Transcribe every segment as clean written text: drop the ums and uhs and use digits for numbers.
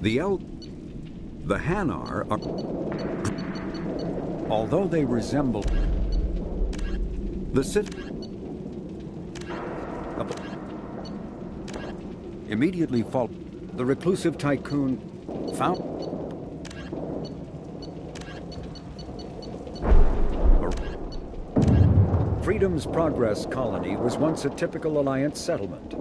The Hanar are, although they resemble the immediately follow the reclusive tycoon found Freedom's Progress colony was once a typical Alliance settlement,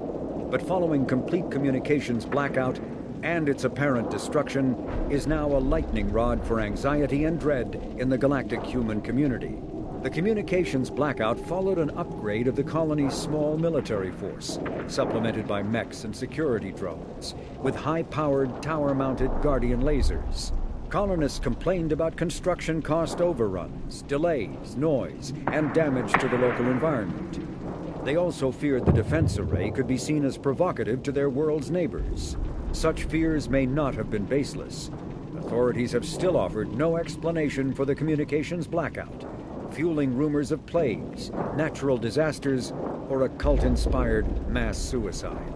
but following complete communications blackout and its apparent destruction is now a lightning rod for anxiety and dread in the galactic human community. The communications blackout followed an upgrade of the colony's small military force, supplemented by mechs and security drones, with high-powered, tower-mounted Guardian lasers. Colonists complained about construction cost overruns, delays, noise, and damage to the local environment. They also feared the defense array could be seen as provocative to their world's neighbors. Such fears may not have been baseless. Authorities have still offered no explanation for the communications blackout, fueling rumors of plagues, natural disasters, or a cult-inspired mass suicide.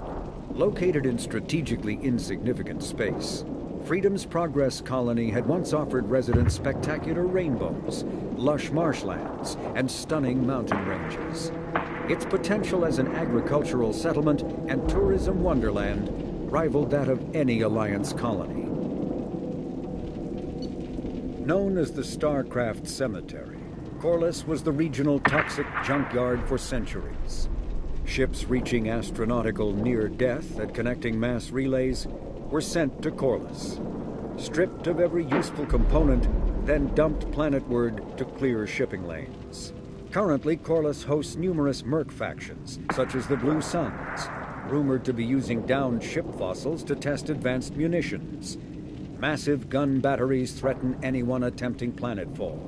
Located in strategically insignificant space, Freedom's Progress colony had once offered residents spectacular rainbows, lush marshlands, and stunning mountain ranges. Its potential as an agricultural settlement and tourism wonderland rivaled that of any Alliance colony. Known as the Starcraft Cemetery, Corliss was the regional toxic junkyard for centuries. Ships reaching astronautical near-death at connecting mass relays were sent to Corliss, stripped of every useful component, then dumped planetward to clear shipping lanes. Currently, Corliss hosts numerous merc factions, such as the Blue Suns, rumored to be using downed ship fossils to test advanced munitions. Massive gun batteries threaten anyone attempting planetfall,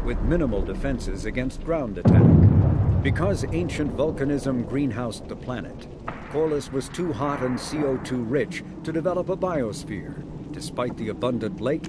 with minimal defenses against ground attack. Because ancient volcanism greenhoused the planet, Corliss was too hot and CO2 rich to develop a biosphere, despite the abundant lake.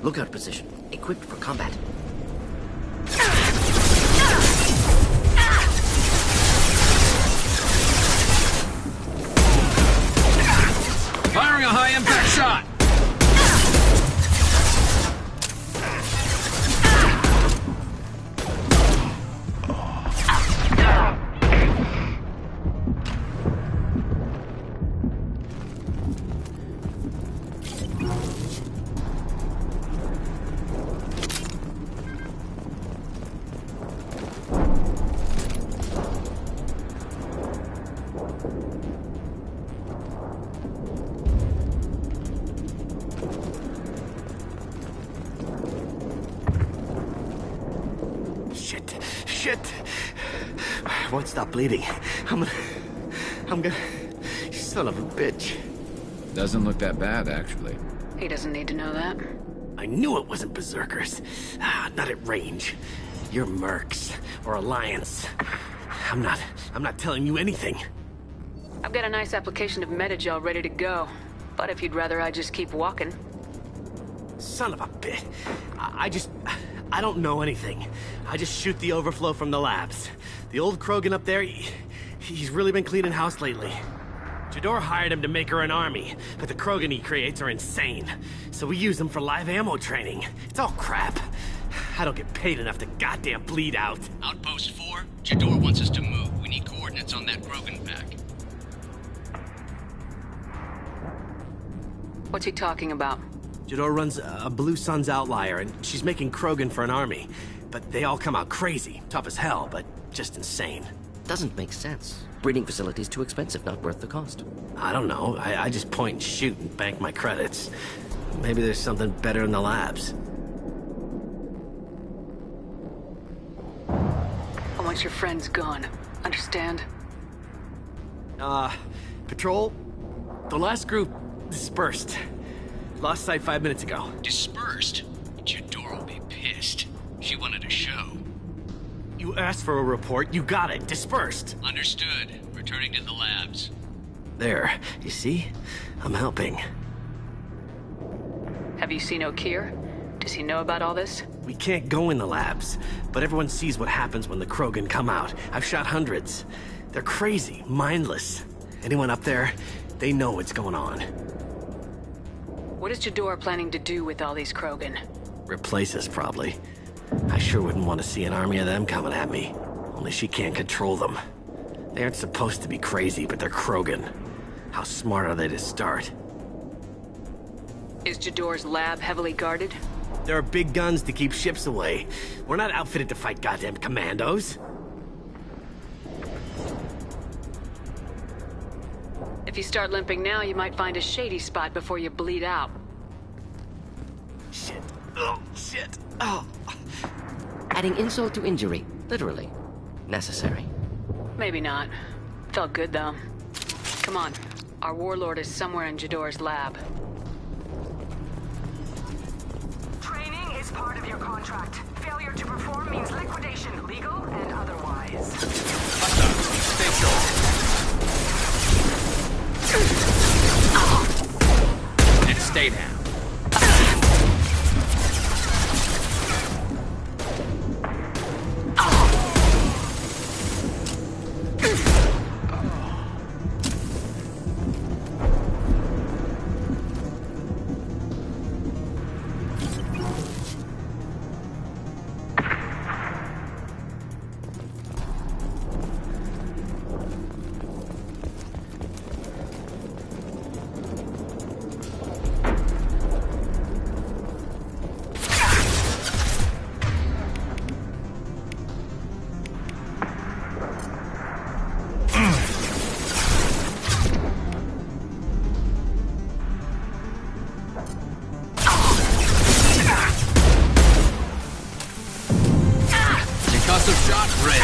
Lookout position. Equipped for combat. Firing a high-impact shot! Shit! I won't stop bleeding. I'm gonna... You son of a bitch. Doesn't look that bad, actually. He doesn't need to know that. I knew it wasn't berserkers. Not at range. You're mercs, or Alliance. I'm not telling you anything. I've got a nice application of Metagel ready to go. But if you'd rather I just keep walking. Son of a bitch. I don't know anything. I just shoot the overflow from the labs. The old Krogan up there, he's really been cleaning house lately. Jador hired him to make her an army, but the Krogan he creates are insane. So we use them for live ammo training. It's all crap. I don't get paid enough to goddamn bleed out. Outpost 4, Jador wants us to move. We need coordinates on that Krogan pack. What's he talking about? Jador runs a Blue Suns outlier, and she's making Krogan for an army. But they all come out crazy. Tough as hell, but just insane. Doesn't make sense. Breeding facility's too expensive, not worth the cost. I don't know. I just point and shoot and bank my credits. Maybe there's something better in the labs. I want your friends gone. Understand? Patrol? The last group dispersed. Lost sight 5 minutes ago. Dispersed? Jador will be pissed. She wanted a show. You asked for a report, you got it. Dispersed. Understood. Returning to the labs. There. You see? I'm helping. Have you seen O'Keir? Does he know about all this? We can't go in the labs, but everyone sees what happens when the Krogan come out. I've shot hundreds. They're crazy, mindless. Anyone up there, they know what's going on. What is Jador planning to do with all these Krogan? Replace us, probably. I sure wouldn't want to see an army of them coming at me. Only she can't control them. They aren't supposed to be crazy, but they're Krogan. How smart are they to start? Is Jador's lab heavily guarded? There are big guns to keep ships away. We're not outfitted to fight goddamn commandos. If you start limping now, you might find a shady spot before you bleed out. Shit. Oh, shit. Oh. Adding insult to injury, literally. Necessary. Maybe not. Felt good, though. Come on. Our warlord is somewhere in Jador's lab. Training is part of your contract. Failure to perform means liquidation, legal and otherwise. Stay sure. And stay down. Concussive shot ready.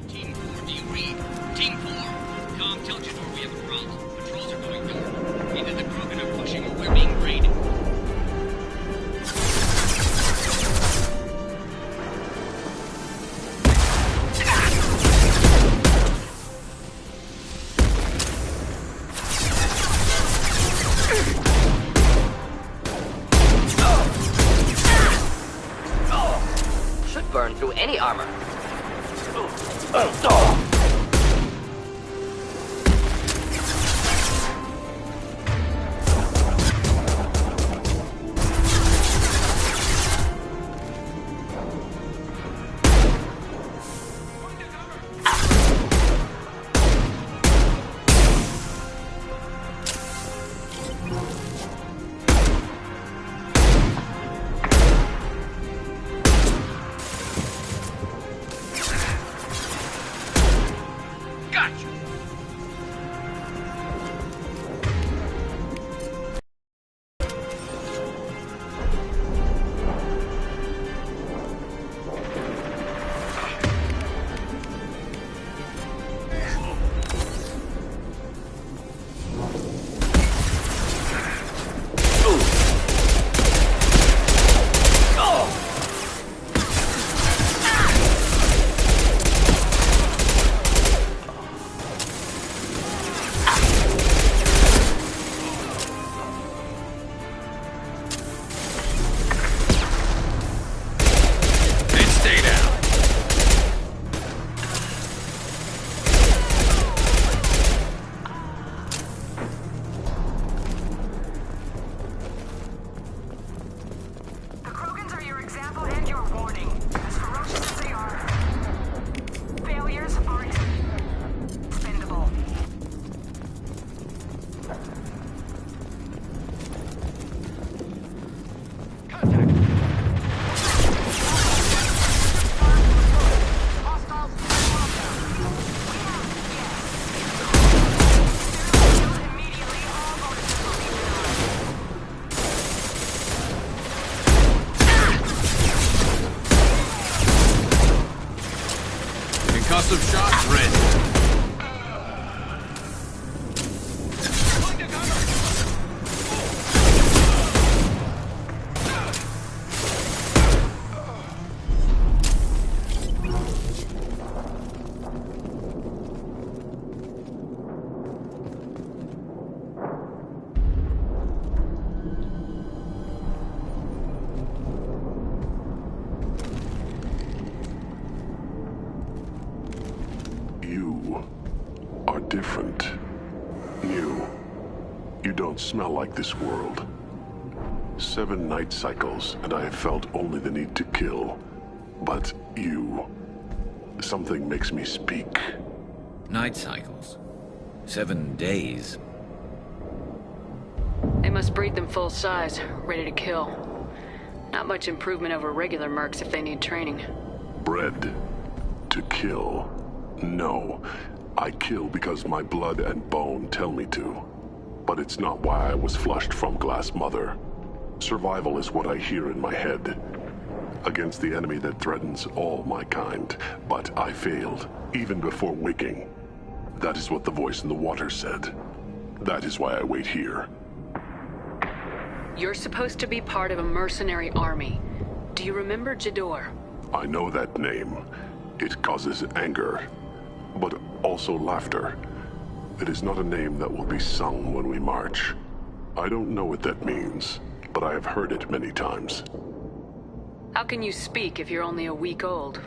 Team 4, do you read? Team 4, Tom, tell Jador we have a problem. Patrols are going north. Either the Krogan are pushing or we're being raided. Should burn through any armor. You don't smell like this world. 7 night cycles, and I have felt only the need to kill. But you... something makes me speak. Night cycles. 7 days. They must breed them full size, ready to kill. Not much improvement over regular mercs if they need training. Bred to kill. No, I kill because my blood and bone tell me to. But it's not why I was flushed from Glass Mother. Survival is what I hear in my head. Against the enemy that threatens all my kind. But I failed, even before waking. That is what the voice in the water said. That is why I wait here. You're supposed to be part of a mercenary army. Do you remember Jador? I know that name. It causes anger, but also laughter. It is not a name that will be sung when we march. I don't know what that means, but I have heard it many times. How can you speak if you're only a week old?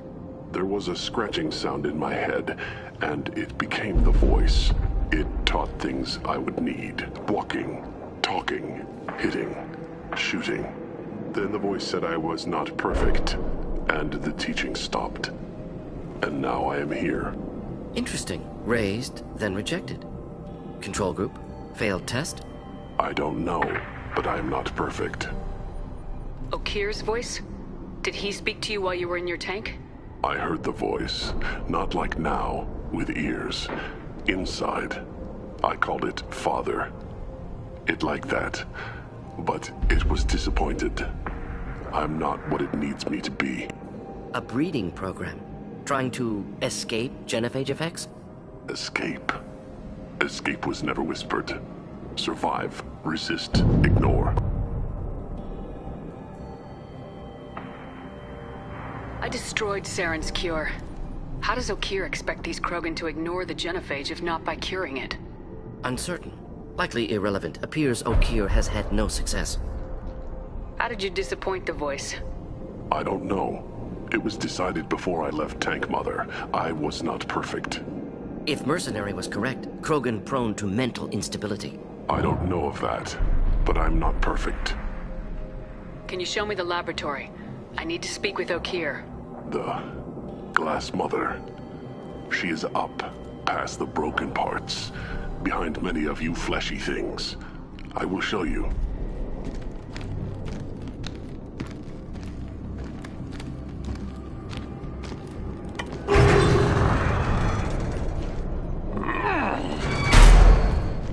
There was a scratching sound in my head, and it became the voice. It taught things I would need. Walking, talking, hitting, shooting. Then the voice said I was not perfect, and the teaching stopped. And now I am here. Interesting. Raised, then rejected. Control group? Failed test? I don't know, but I am not perfect. Okir's voice? Did he speak to you while you were in your tank? I heard the voice, not like now, with ears. Inside. I called it Father. It like that. But it was disappointed. I'm not what it needs me to be. A breeding program? Trying to escape genophage effects? Escape. Escape was never whispered. Survive, resist, ignore. I destroyed Saren's cure. How does Okir expect these Krogan to ignore the genophage if not by curing it? Uncertain. Likely irrelevant. Appears Okir has had no success. How did you disappoint the voice? I don't know. It was decided before I left Tank Mother. I was not perfect. If Mercenary was correct, Krogan prone to mental instability. I don't know of that, but I'm not perfect. Can you show me the laboratory? I need to speak with Okir. The Glass Mother. She is up, past the broken parts, behind many of you fleshy things. I will show you.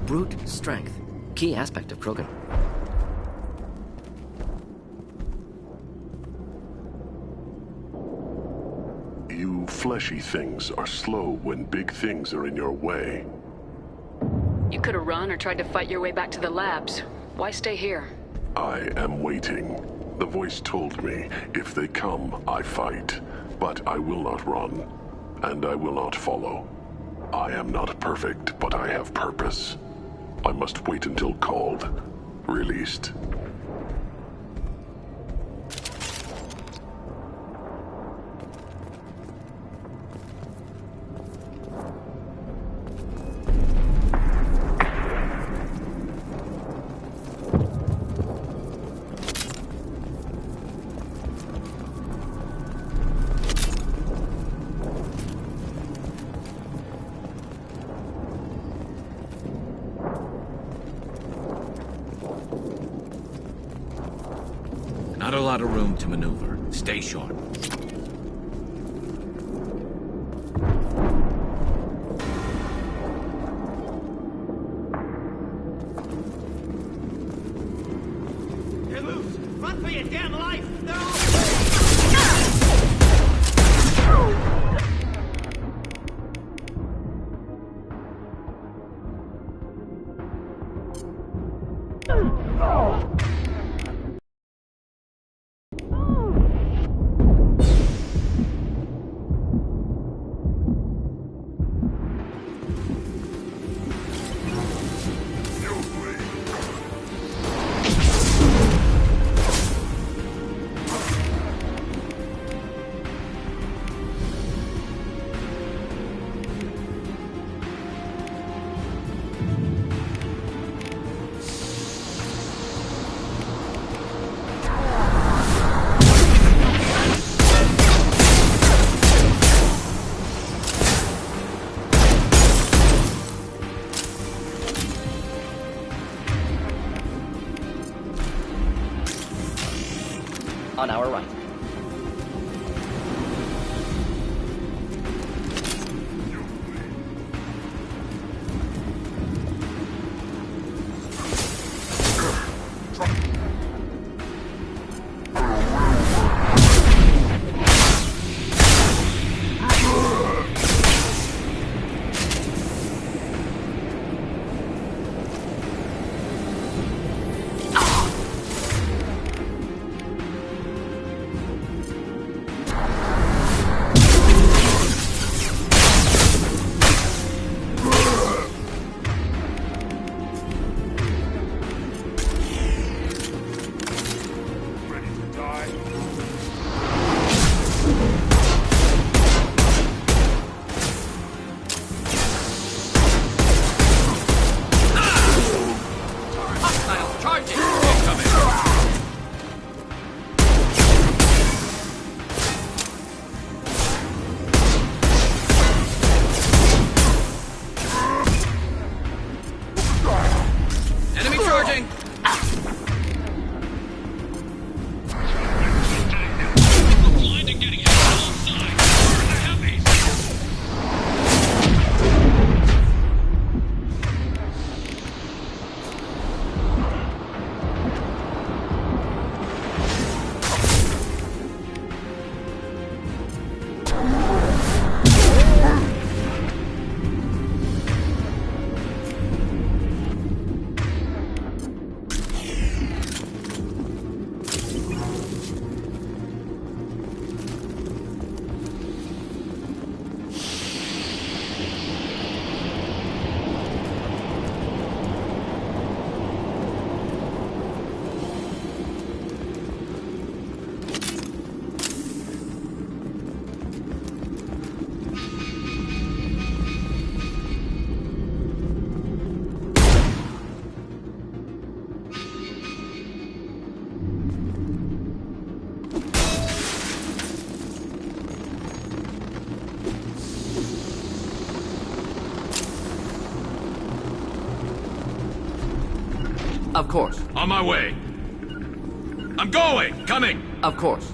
Brute strength. Key aspect of Krogan. You fleshy things are slow when big things are in your way. You could have run or tried to fight your way back to the labs. Why stay here? I am waiting. The voice told me, if they come, I fight. But I will not run, and I will not follow. I am not perfect, but I have purpose. I must wait until called, released. Not a lot of room to maneuver. Stay sharp. They're loose! Run for your damn life! They're all... on our right. Of course. On my way. I'm going! Coming! Of course.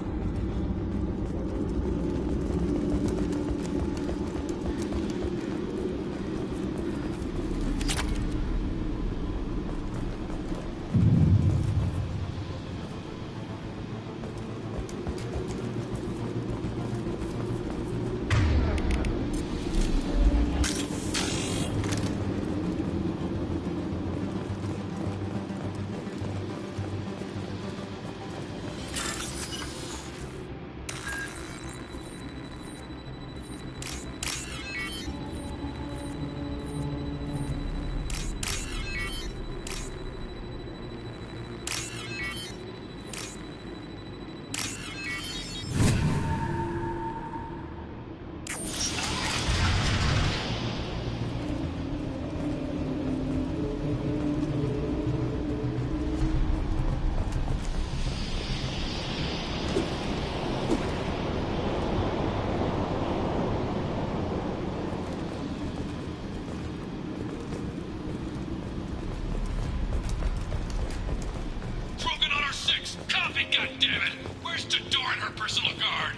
Copy, goddammit! Where's Tador and her personal guard?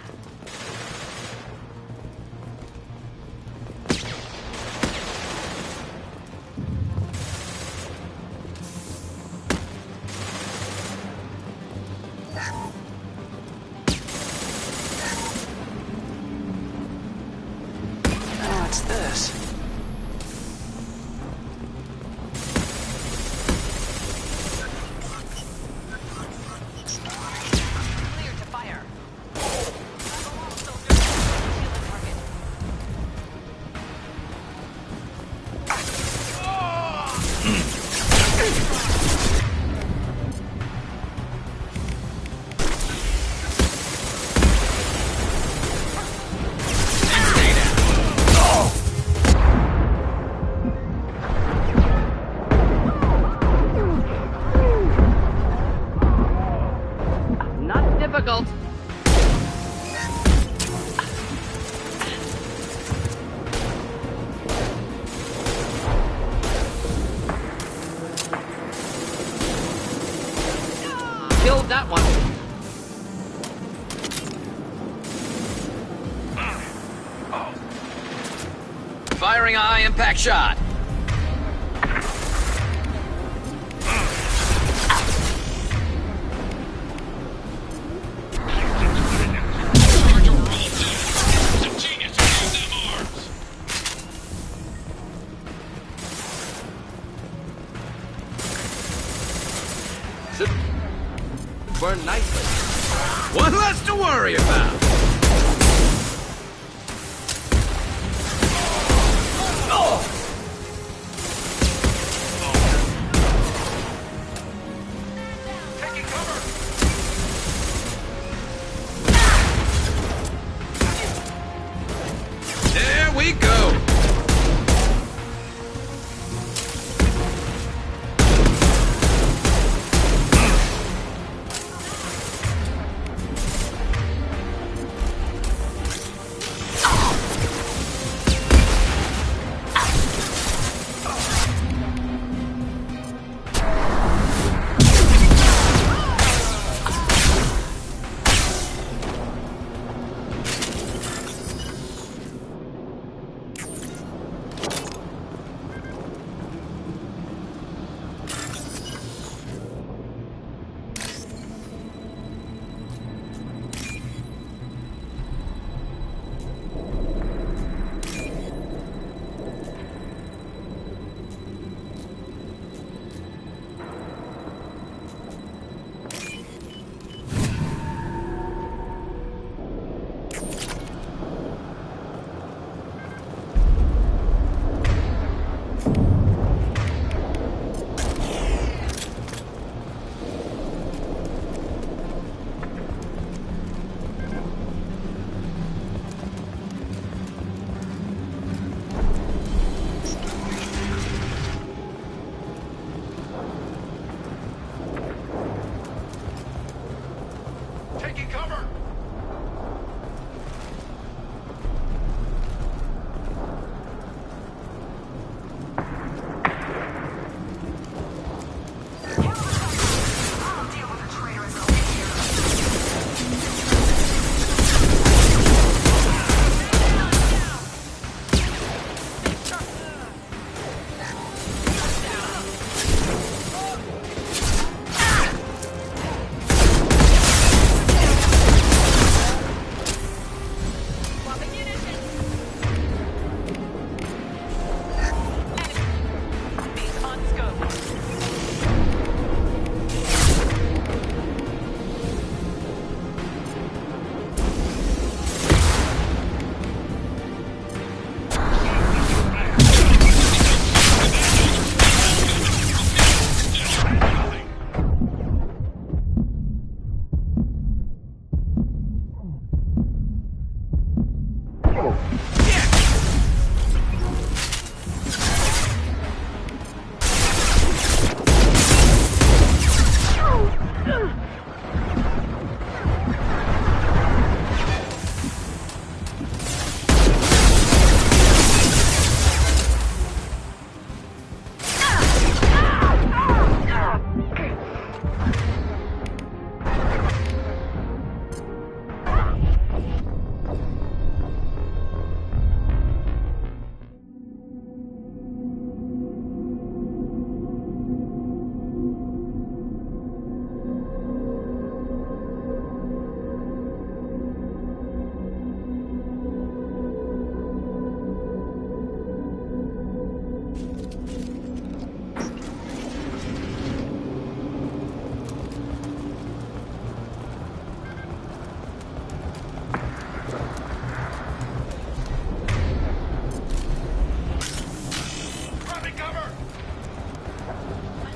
What's this? Difficult. Killed that one. Firing a high-impact shot. Burn nicely. One less to worry about. Taking cover. There we go. Taking cover. I'll deal with the traitors over here. Enemies on scope. Grabbing cover.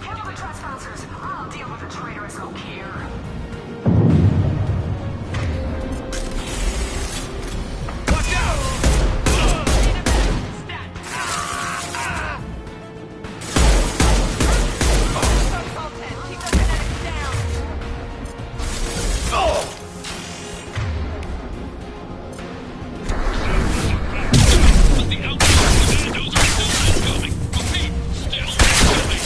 Kill the trespassers. I'll deal with the traitors over here. Watch out. Keep the kinetics down. The outpost commandos are still incoming. Repeat, still incoming.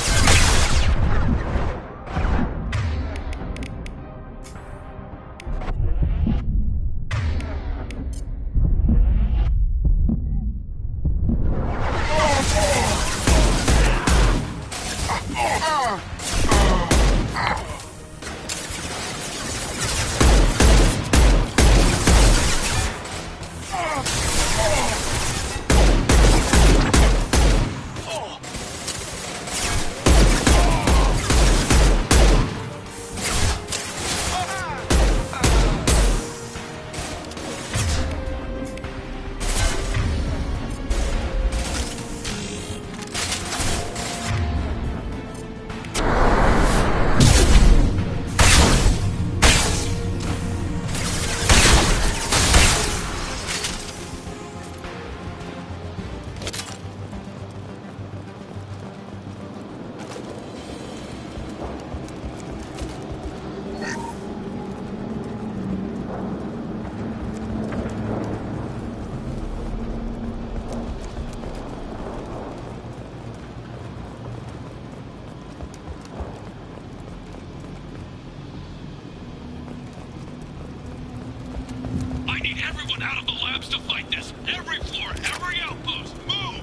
Everyone out of the labs to fight this! Every floor, every outpost, move!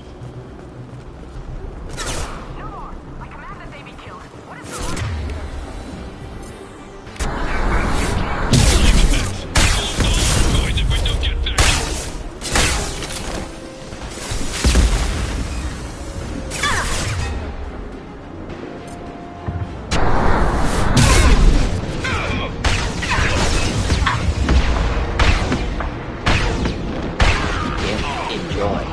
No more. I command that they be killed. What is the order? Join if we don't get back! Enjoy.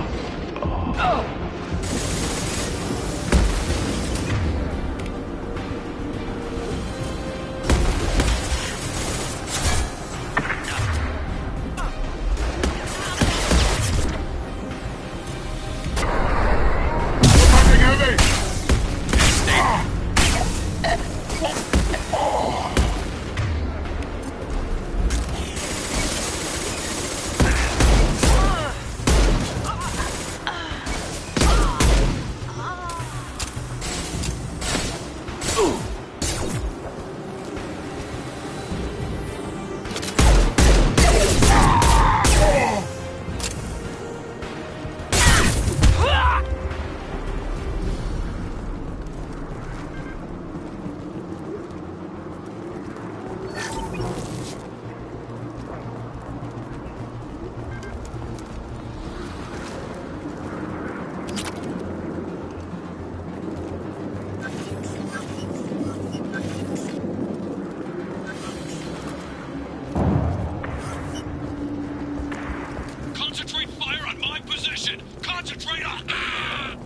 Concentrate fire on my position! Concentrate on... Ah!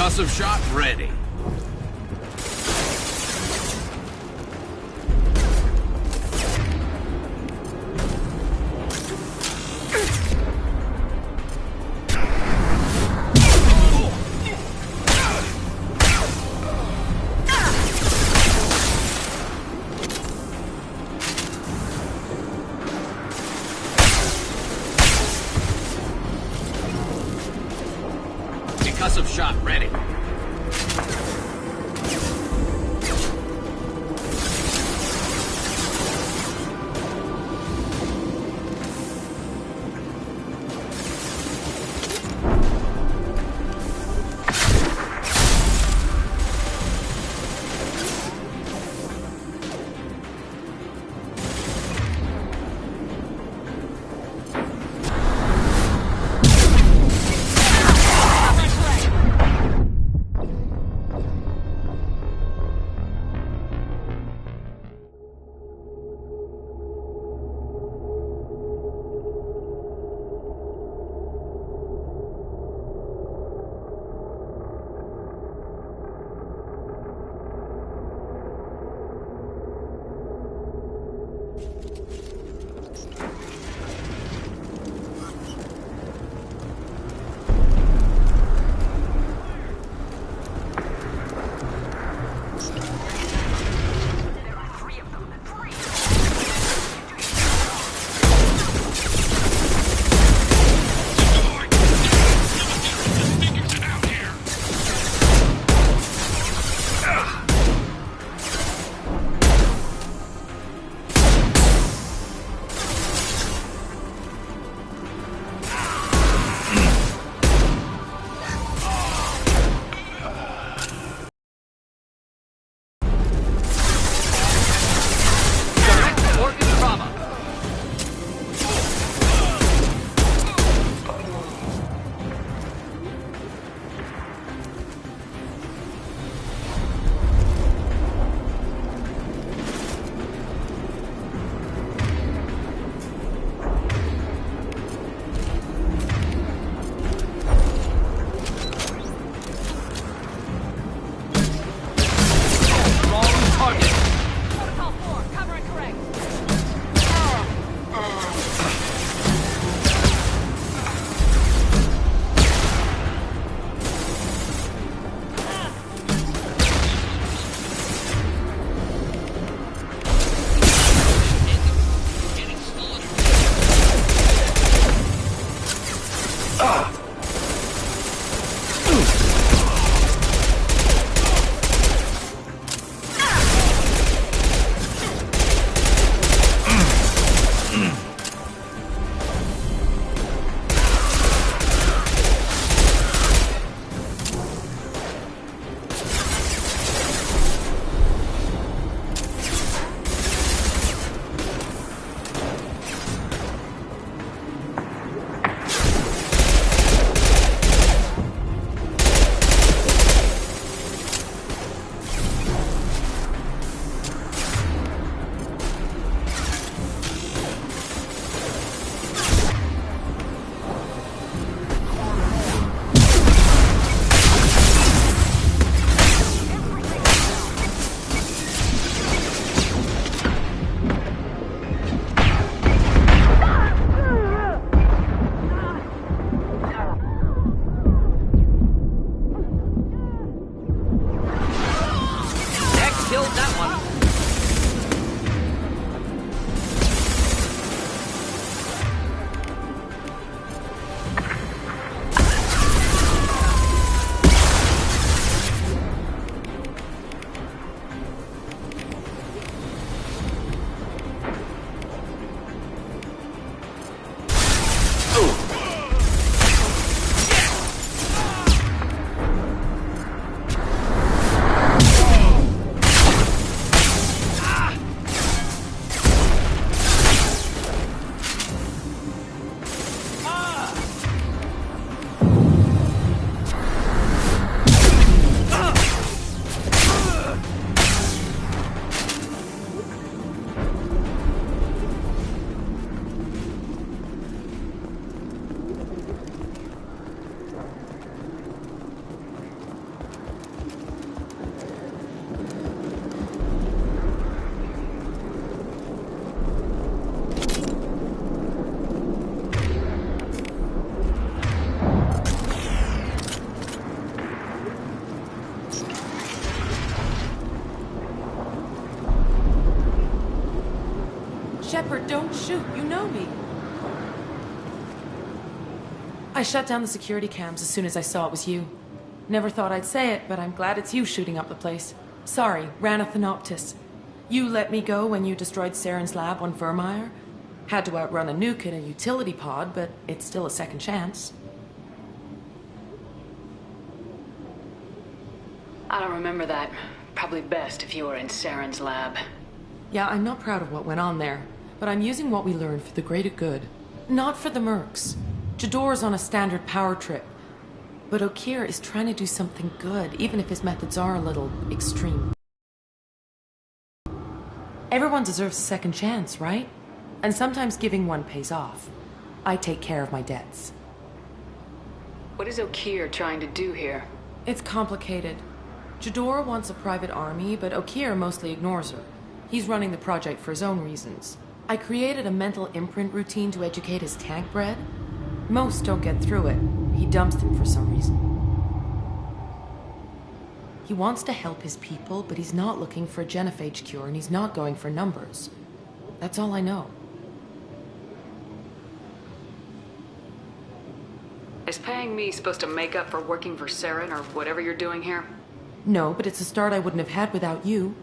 Concussive shot ready. Concussive shot ready. Rupert, don't shoot. You know me. I shut down the security cams as soon as I saw it was you. Never thought I'd say it, but I'm glad it's you shooting up the place. Sorry, ran a Thanoptis. You let me go when you destroyed Saren's lab on Vermeer. Had to outrun a nuke in a utility pod, but it's still a second chance. I don't remember that. Probably best if you were in Saren's lab. Yeah, I'm not proud of what went on there, but I'm using what we learned for the greater good. Not for the mercs. Jador's on a standard power trip. But Okeer is trying to do something good, even if his methods are a little extreme. Everyone deserves a second chance, right? And sometimes giving one pays off. I take care of my debts. What is Okeer trying to do here? It's complicated. Jador wants a private army, but Okeer mostly ignores her. He's running the project for his own reasons. I created a mental imprint routine to educate his tank bred. Most don't get through it. He dumps them for some reason. He wants to help his people, but he's not looking for a genophage cure, and he's not going for numbers. That's all I know. Is paying me supposed to make up for working for Saren or whatever you're doing here? No, but it's a start I wouldn't have had without you.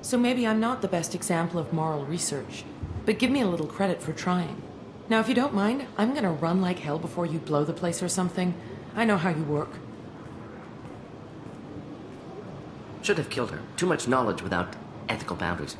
So maybe I'm not the best example of moral research, but give me a little credit for trying. Now, if you don't mind, I'm gonna run like hell before you blow the place or something. I know how you work. Should have killed her. Too much knowledge without ethical boundaries.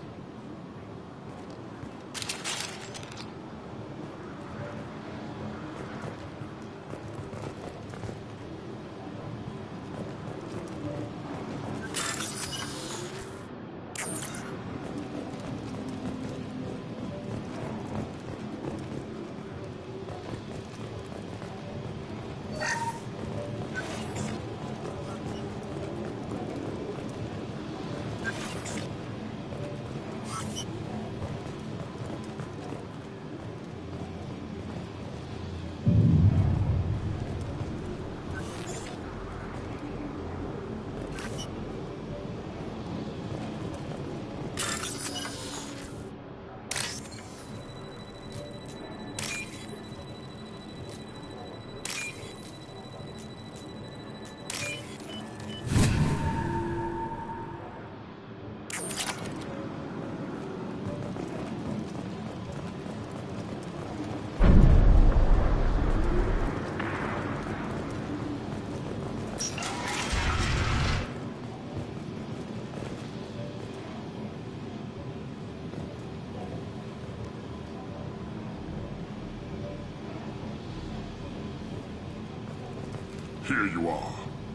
Here you are.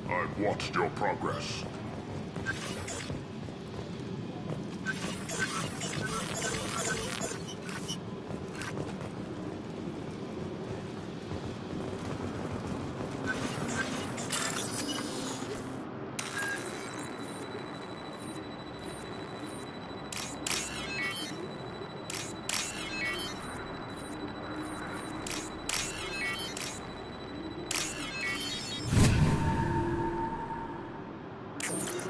I've watched your progress.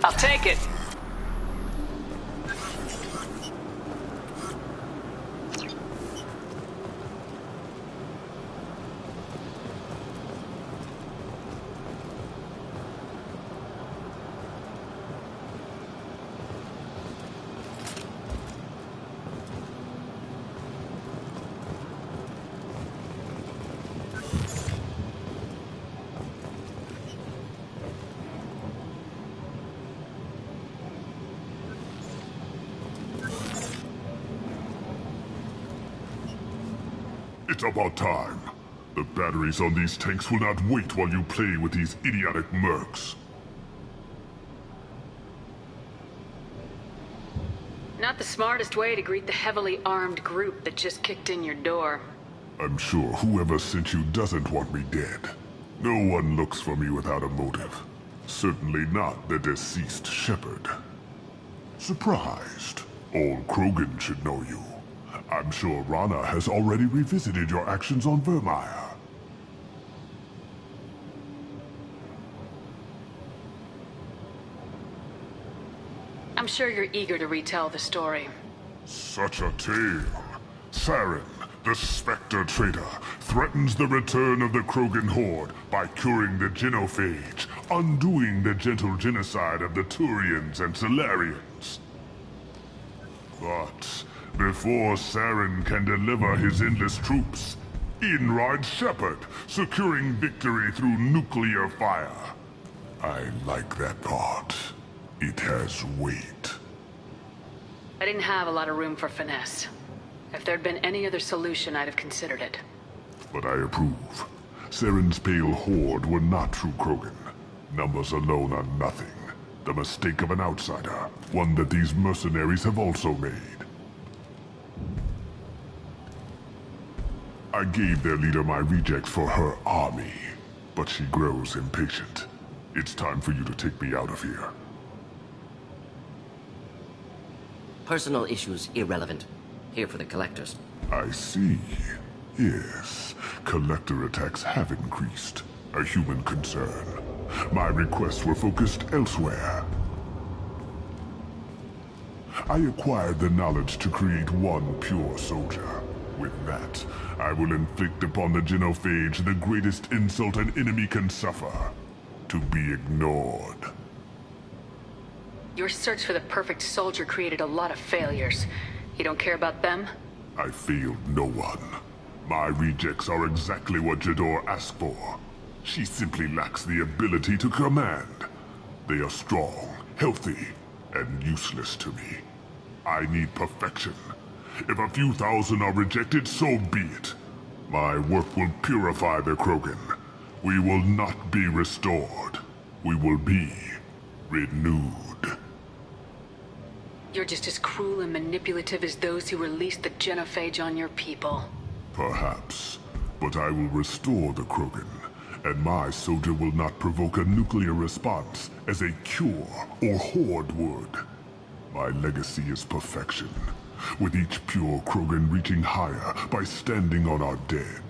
I'll take it. It's about time. The batteries on these tanks will not wait while you play with these idiotic mercs. Not the smartest way to greet the heavily armed group that just kicked in your door. I'm sure whoever sent you doesn't want me dead. No one looks for me without a motive. Certainly not the deceased shepherd. Surprised. Old Krogan should know you. I'm sure Rana has already revisited your actions on Vermeer. I'm sure you're eager to retell the story. Such a tale. Saren, the Spectre traitor, threatens the return of the Krogan horde by curing the genophage, undoing the gentle genocide of the Turians and Solarians. But before Saren can deliver his endless troops, in rides Shepard, securing victory through nuclear fire. I like that part. It has weight. I didn't have a lot of room for finesse. If there'd been any other solution, I'd have considered it. But I approve. Saren's pale horde were not true Krogan. Numbers alone are nothing. The mistake of an outsider, one that these mercenaries have also made. I gave their leader my rejects for her army, but she grows impatient. It's time for you to take me out of here. Personal issues irrelevant. Here for the collectors. I see. Yes, collector attacks have increased. A human concern. My requests were focused elsewhere. I acquired the knowledge to create one pure soldier. With that, I will inflict upon the genophage the greatest insult an enemy can suffer. To be ignored. Your search for the perfect soldier created a lot of failures. You don't care about them? I failed no one. My rejects are exactly what Jador asked for. She simply lacks the ability to command. They are strong, healthy, and useless to me. I need perfection. If a few thousand are rejected, so be it. My work will purify the Krogan. We will not be restored. We will be renewed. You're just as cruel and manipulative as those who released the genophage on your people. Perhaps. But I will restore the Krogan. And my soldier will not provoke a nuclear response as a cure or horde would. My legacy is perfection. With each pure Krogan reaching higher by standing on our dead.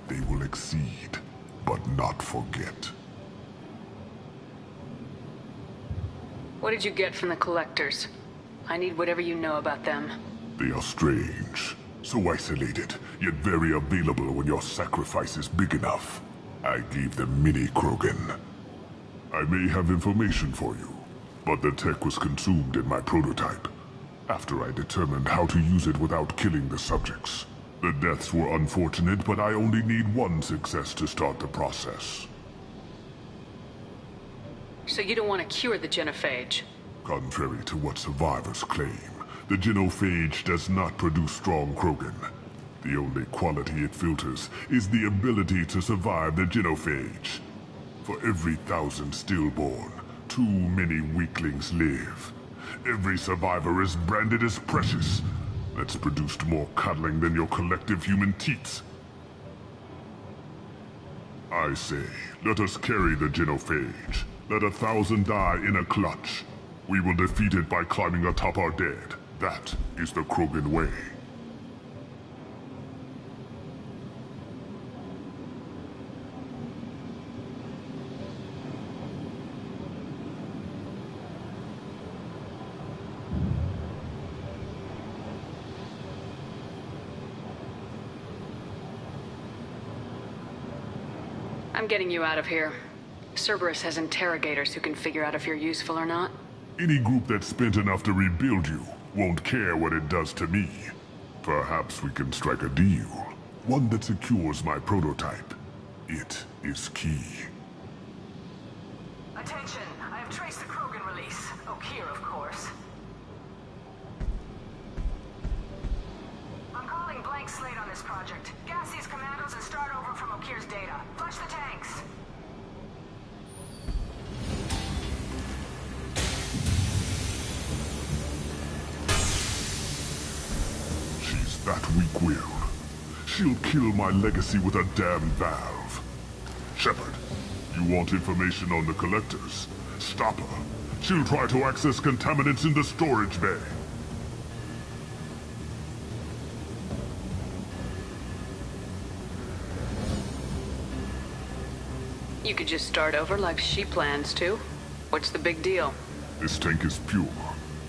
They will exceed, but not forget. What did you get from the collectors? I need whatever you know about them. They are strange. So isolated, yet very available when your sacrifice is big enough. I gave them mini Krogan. I may have information for you, but the tech was consumed in my prototype. After I determined how to use it without killing the subjects. The deaths were unfortunate, but I only need one success to start the process. So you don't want to cure the genophage? Contrary to what survivors claim, the genophage does not produce strong Krogan. The only quality it filters is the ability to survive the genophage. For every 1,000 stillborn, too many weaklings live. Every survivor is branded as precious. That's produced more cuddling than your collective human teats. I say, let us carry the genophage. Let 1,000 die in a clutch. We will defeat it by climbing atop our dead. That is the Krogan way. I'm getting you out of here. Cerberus has interrogators who can figure out if you're useful or not. Any group that's spent enough to rebuild you won't care what it does to me. Perhaps we can strike a deal. One that secures my prototype. It is key. Attention, I have traced the Krogan release. Okeer, of course. I'm calling blank slate on this project. Gas these commandos and start over from Okeer's data. Flush the tanks. She's that weak-willed. She'll kill my legacy with a damn valve. Shepard, you want information on the collectors? Stop her. She'll try to access contaminants in the storage bay. You could just start over like she plans to. What's the big deal? This tank is pure.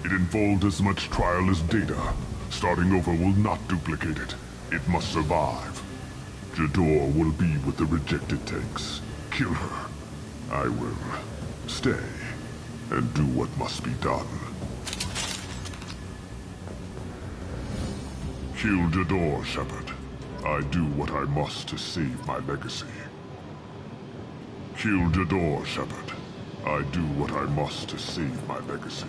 It involved as much trial as data. Starting over will not duplicate it. It must survive. Jador will be with the rejected tanks. Kill her. I will stay and do what must be done. Kill Jador, Shepard. I do what I must to save my legacy. Kill Jador, Shepard. I do what I must to save my legacy.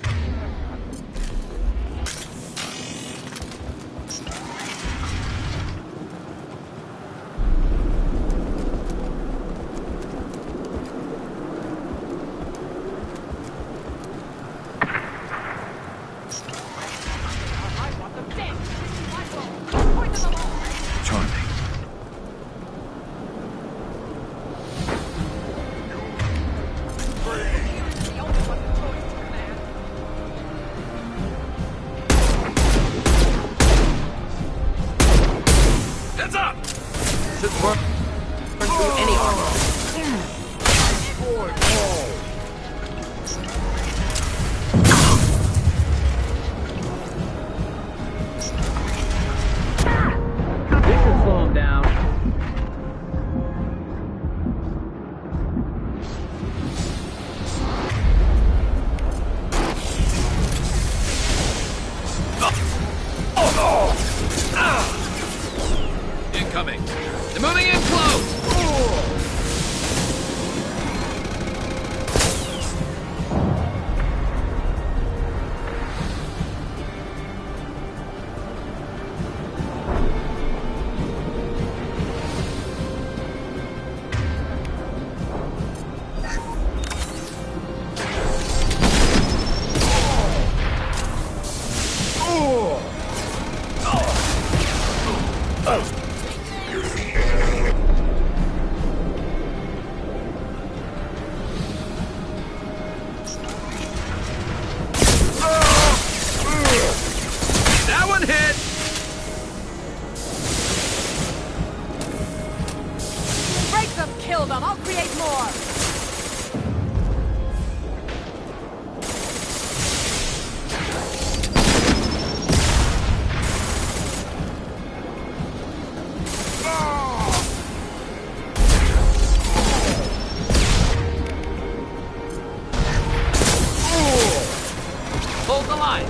Incoming. They're moving in close. Kill them! I'll create more! Hold the line.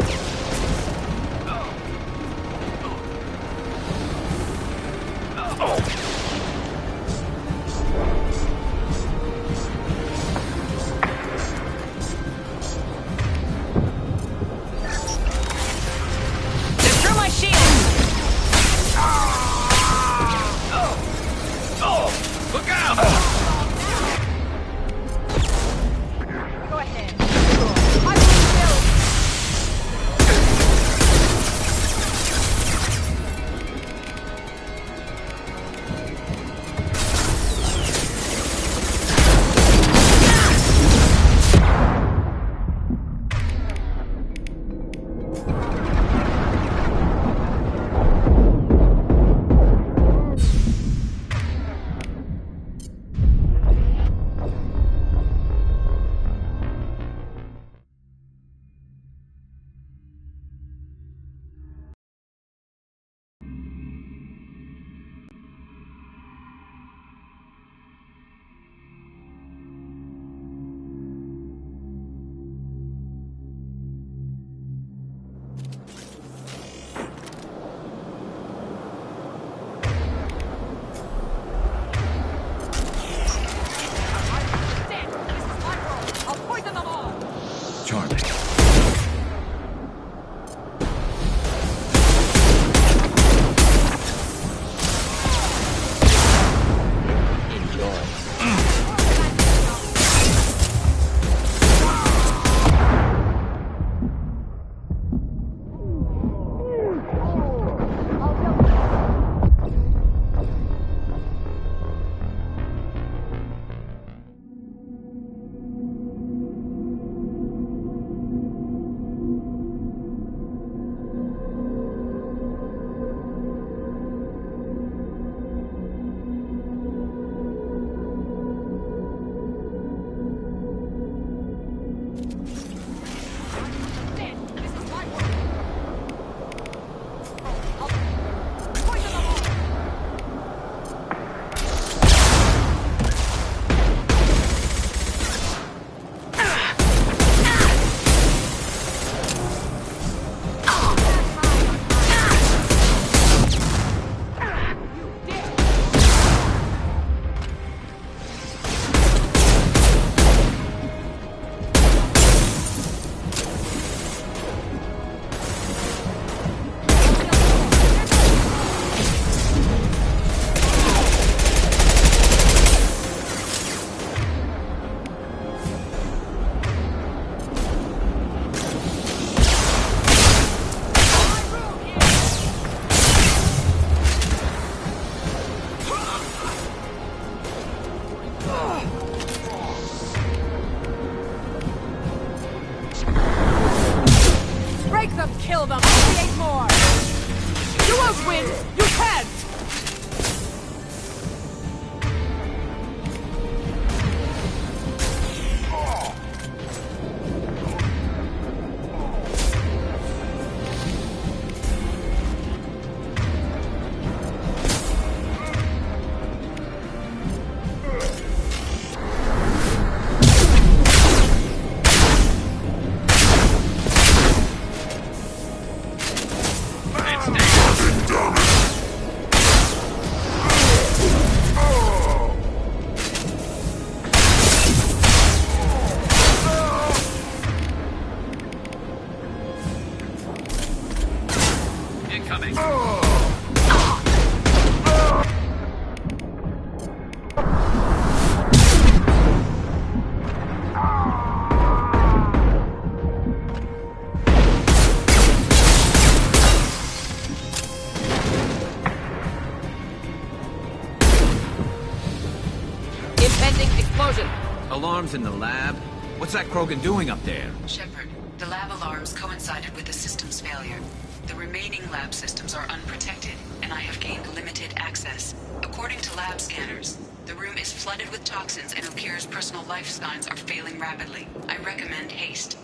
Pending explosion. Alarms in the lab? What's that Krogan doing up there? Shepard, the lab alarms coincided with the system's failure. The remaining lab systems are unprotected, and I have gained limited access. According to lab scanners, the room is flooded with toxins and Okira's personal life signs are failing rapidly. I recommend haste.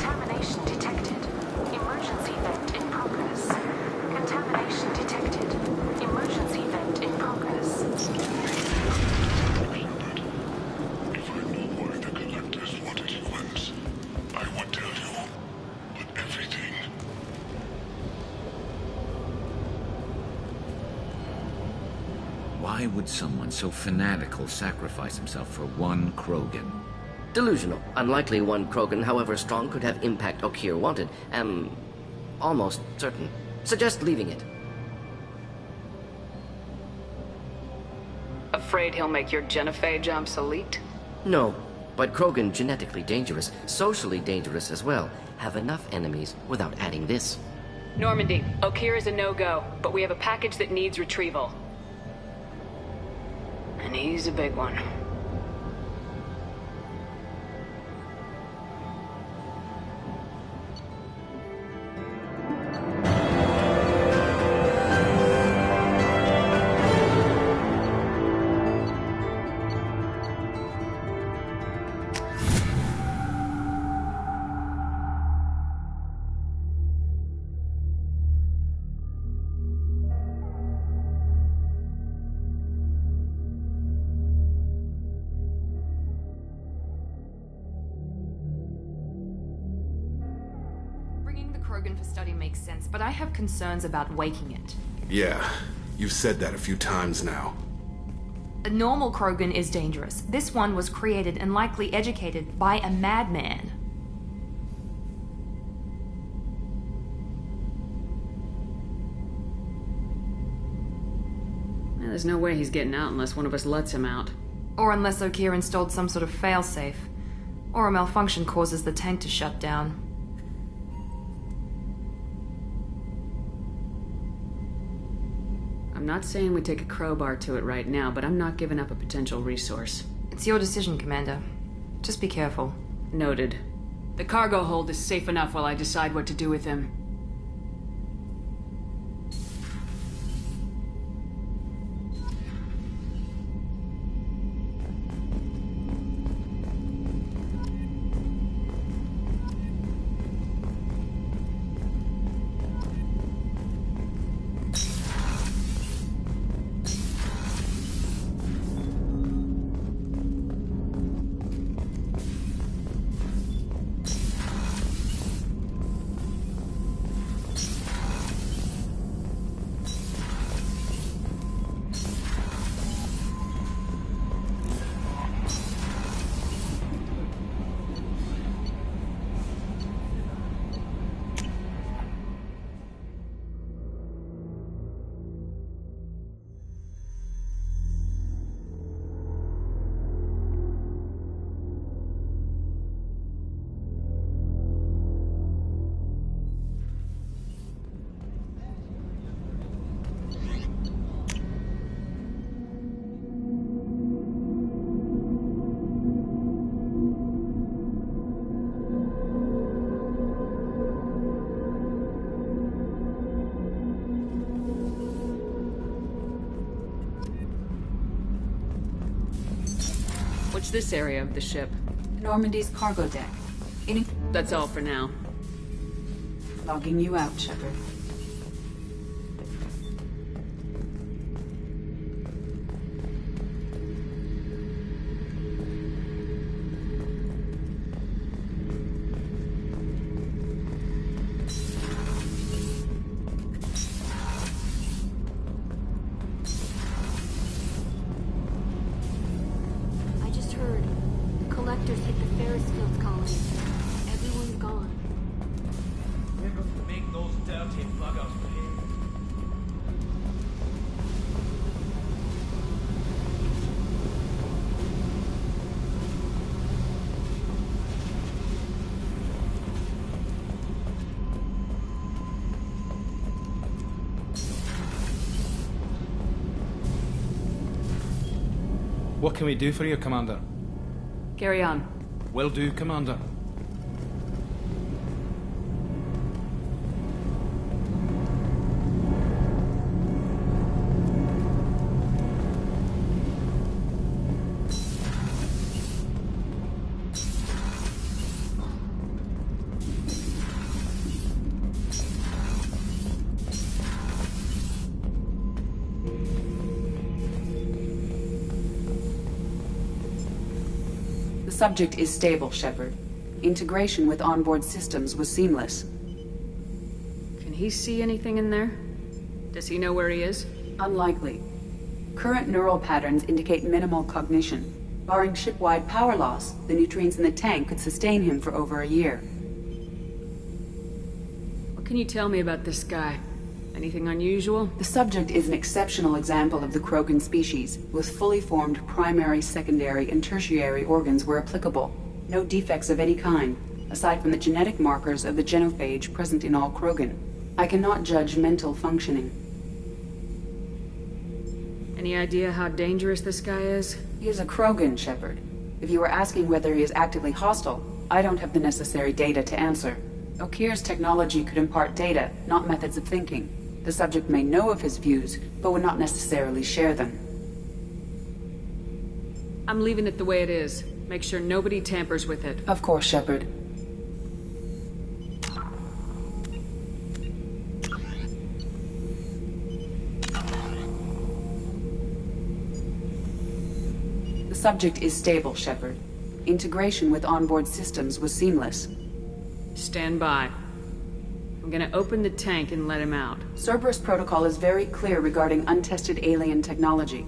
Contamination detected. Emergency vent in progress. Contamination detected. Emergency vent in progress. If I know why the collectors wanted humans, I would tell you. But everything... Why would someone so fanatical sacrifice himself for one Krogan? Delusional. Unlikely one Krogan, however strong, could have impact Okir wanted. Am almost certain. Suggest leaving it. Afraid he'll make your genophage obsolete? No, but Krogan genetically dangerous, socially dangerous as well. Have enough enemies without adding this. Normandy, Okir is a no-go, but we have a package that needs retrieval. And he's a big one. Bringing the Krogan for study makes sense, but I have concerns about waking it. Yeah, you've said that a few times now. A normal Krogan is dangerous. This one was created and likely educated by a madman. There's no way he's getting out unless one of us lets him out. Or unless Okir installed some sort of failsafe. Or a malfunction causes the tank to shut down. I'm not saying we take a crowbar to it right now, but I'm not giving up a potential resource. It's your decision, Commander. Just be careful. Noted. The cargo hold is safe enough while I decide what to do with him. What's this area of the ship? Normandy's cargo deck. That's all for now. Logging you out, Shepard. What can we do for you, Commander? Carry on. Will do, Commander. The subject is stable, Shepard. Integration with onboard systems was seamless. Can he see anything in there? Does he know where he is? Unlikely. Current neural patterns indicate minimal cognition. Barring ship-wide power loss, the nutrients in the tank could sustain him for over a year. What can you tell me about this guy? Anything unusual? The subject is an exceptional example of the Krogan species, with fully formed primary, secondary, and tertiary organs where applicable. No defects of any kind, aside from the genetic markers of the genophage present in all Krogan. I cannot judge mental functioning. Any idea how dangerous this guy is? He is a Krogan, Shepard. If you were asking whether he is actively hostile, I don't have the necessary data to answer. Okir's technology could impart data, not methods of thinking. The subject may know of his views, but would not necessarily share them. I'm leaving it the way it is. Make sure nobody tampers with it. Of course, Shepard. The subject is stable, Shepard. Integration with onboard systems was seamless. Stand by. I'm gonna open the tank and let him out. Cerberus protocol is very clear regarding untested alien technology.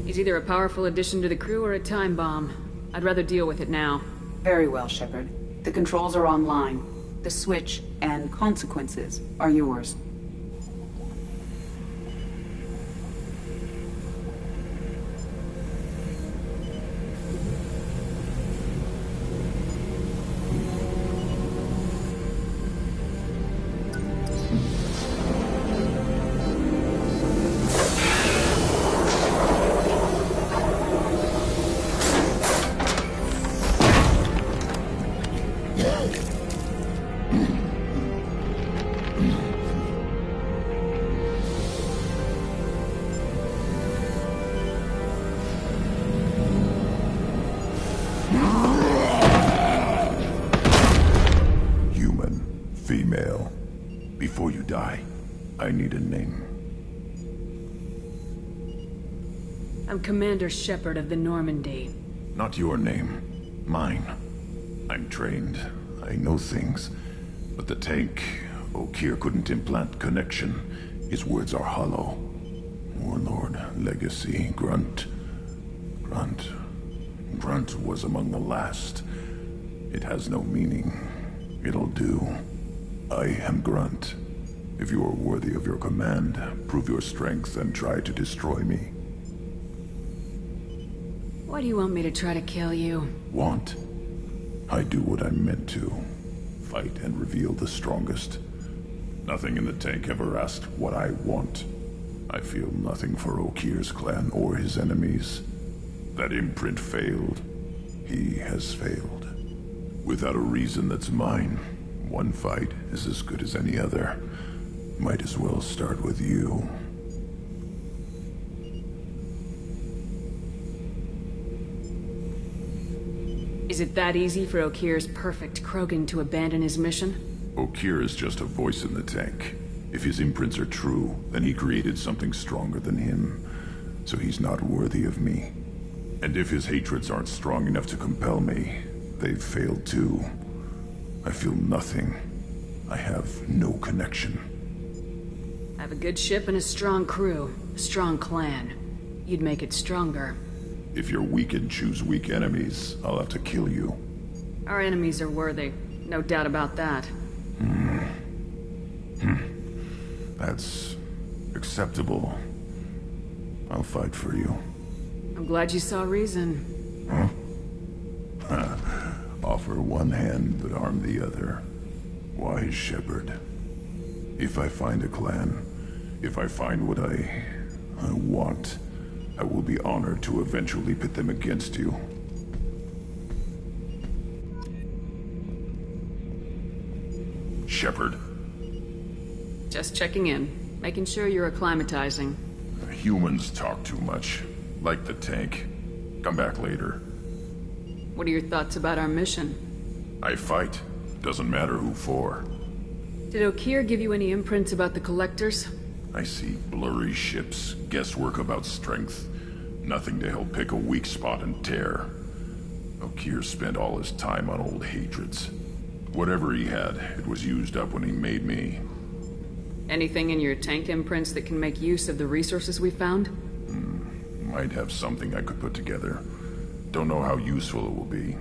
He's either a powerful addition to the crew or a time bomb. I'd rather deal with it now. Very well, Shepard. The controls are online. The switch and consequences are yours. Female. Before you die, I need a name. I'm Commander Shepard of the Normandy. Not your name. Mine. I'm trained. I know things. But the tank, Okir couldn't implant connection. His words are hollow. Warlord, Legacy, Grunt. Grunt was among the last. It has no meaning. It'll do. I am Grunt. If you are worthy of your command, prove your strength and try to destroy me. Why do you want me to try to kill you? Want? I do what I'm meant to. Fight and reveal the strongest. Nothing in the tank ever asked what I want. I feel nothing for Okir's clan or his enemies. That imprint failed. He has failed. Without a reason that's mine. One fight is as good as any other. Might as well start with you. Is it that easy for Okir's perfect Krogan to abandon his mission? Okir is just a voice in the tank. If his imprints are true, then he created something stronger than him. So he's not worthy of me. And if his hatreds aren't strong enough to compel me, they've failed too. I feel nothing. I have no connection. I have a good ship and a strong crew. A strong clan. You'd make it stronger. If you're weak and choose weak enemies, I'll have to kill you. Our enemies are worthy. No doubt about that. That's acceptable. I'll fight for you. I'm glad you saw reason. Huh? Offer one hand, but arm the other. Wise shepherd. If I find a clan, if I find what I want, I will be honored to eventually pit them against you. Shepherd. Just checking in. Making sure you're acclimatizing. Humans talk too much. Like the tank. Come back later. What are your thoughts about our mission? I fight. Doesn't matter who for. Did Okeer give you any imprints about the Collectors? I see blurry ships, guesswork about strength. Nothing to help pick a weak spot and tear. Okeer spent all his time on old hatreds. Whatever he had, it was used up when he made me. Anything in your tank imprints that can make use of the resources we found? Might have something I could put together. Don't know how useful it will be.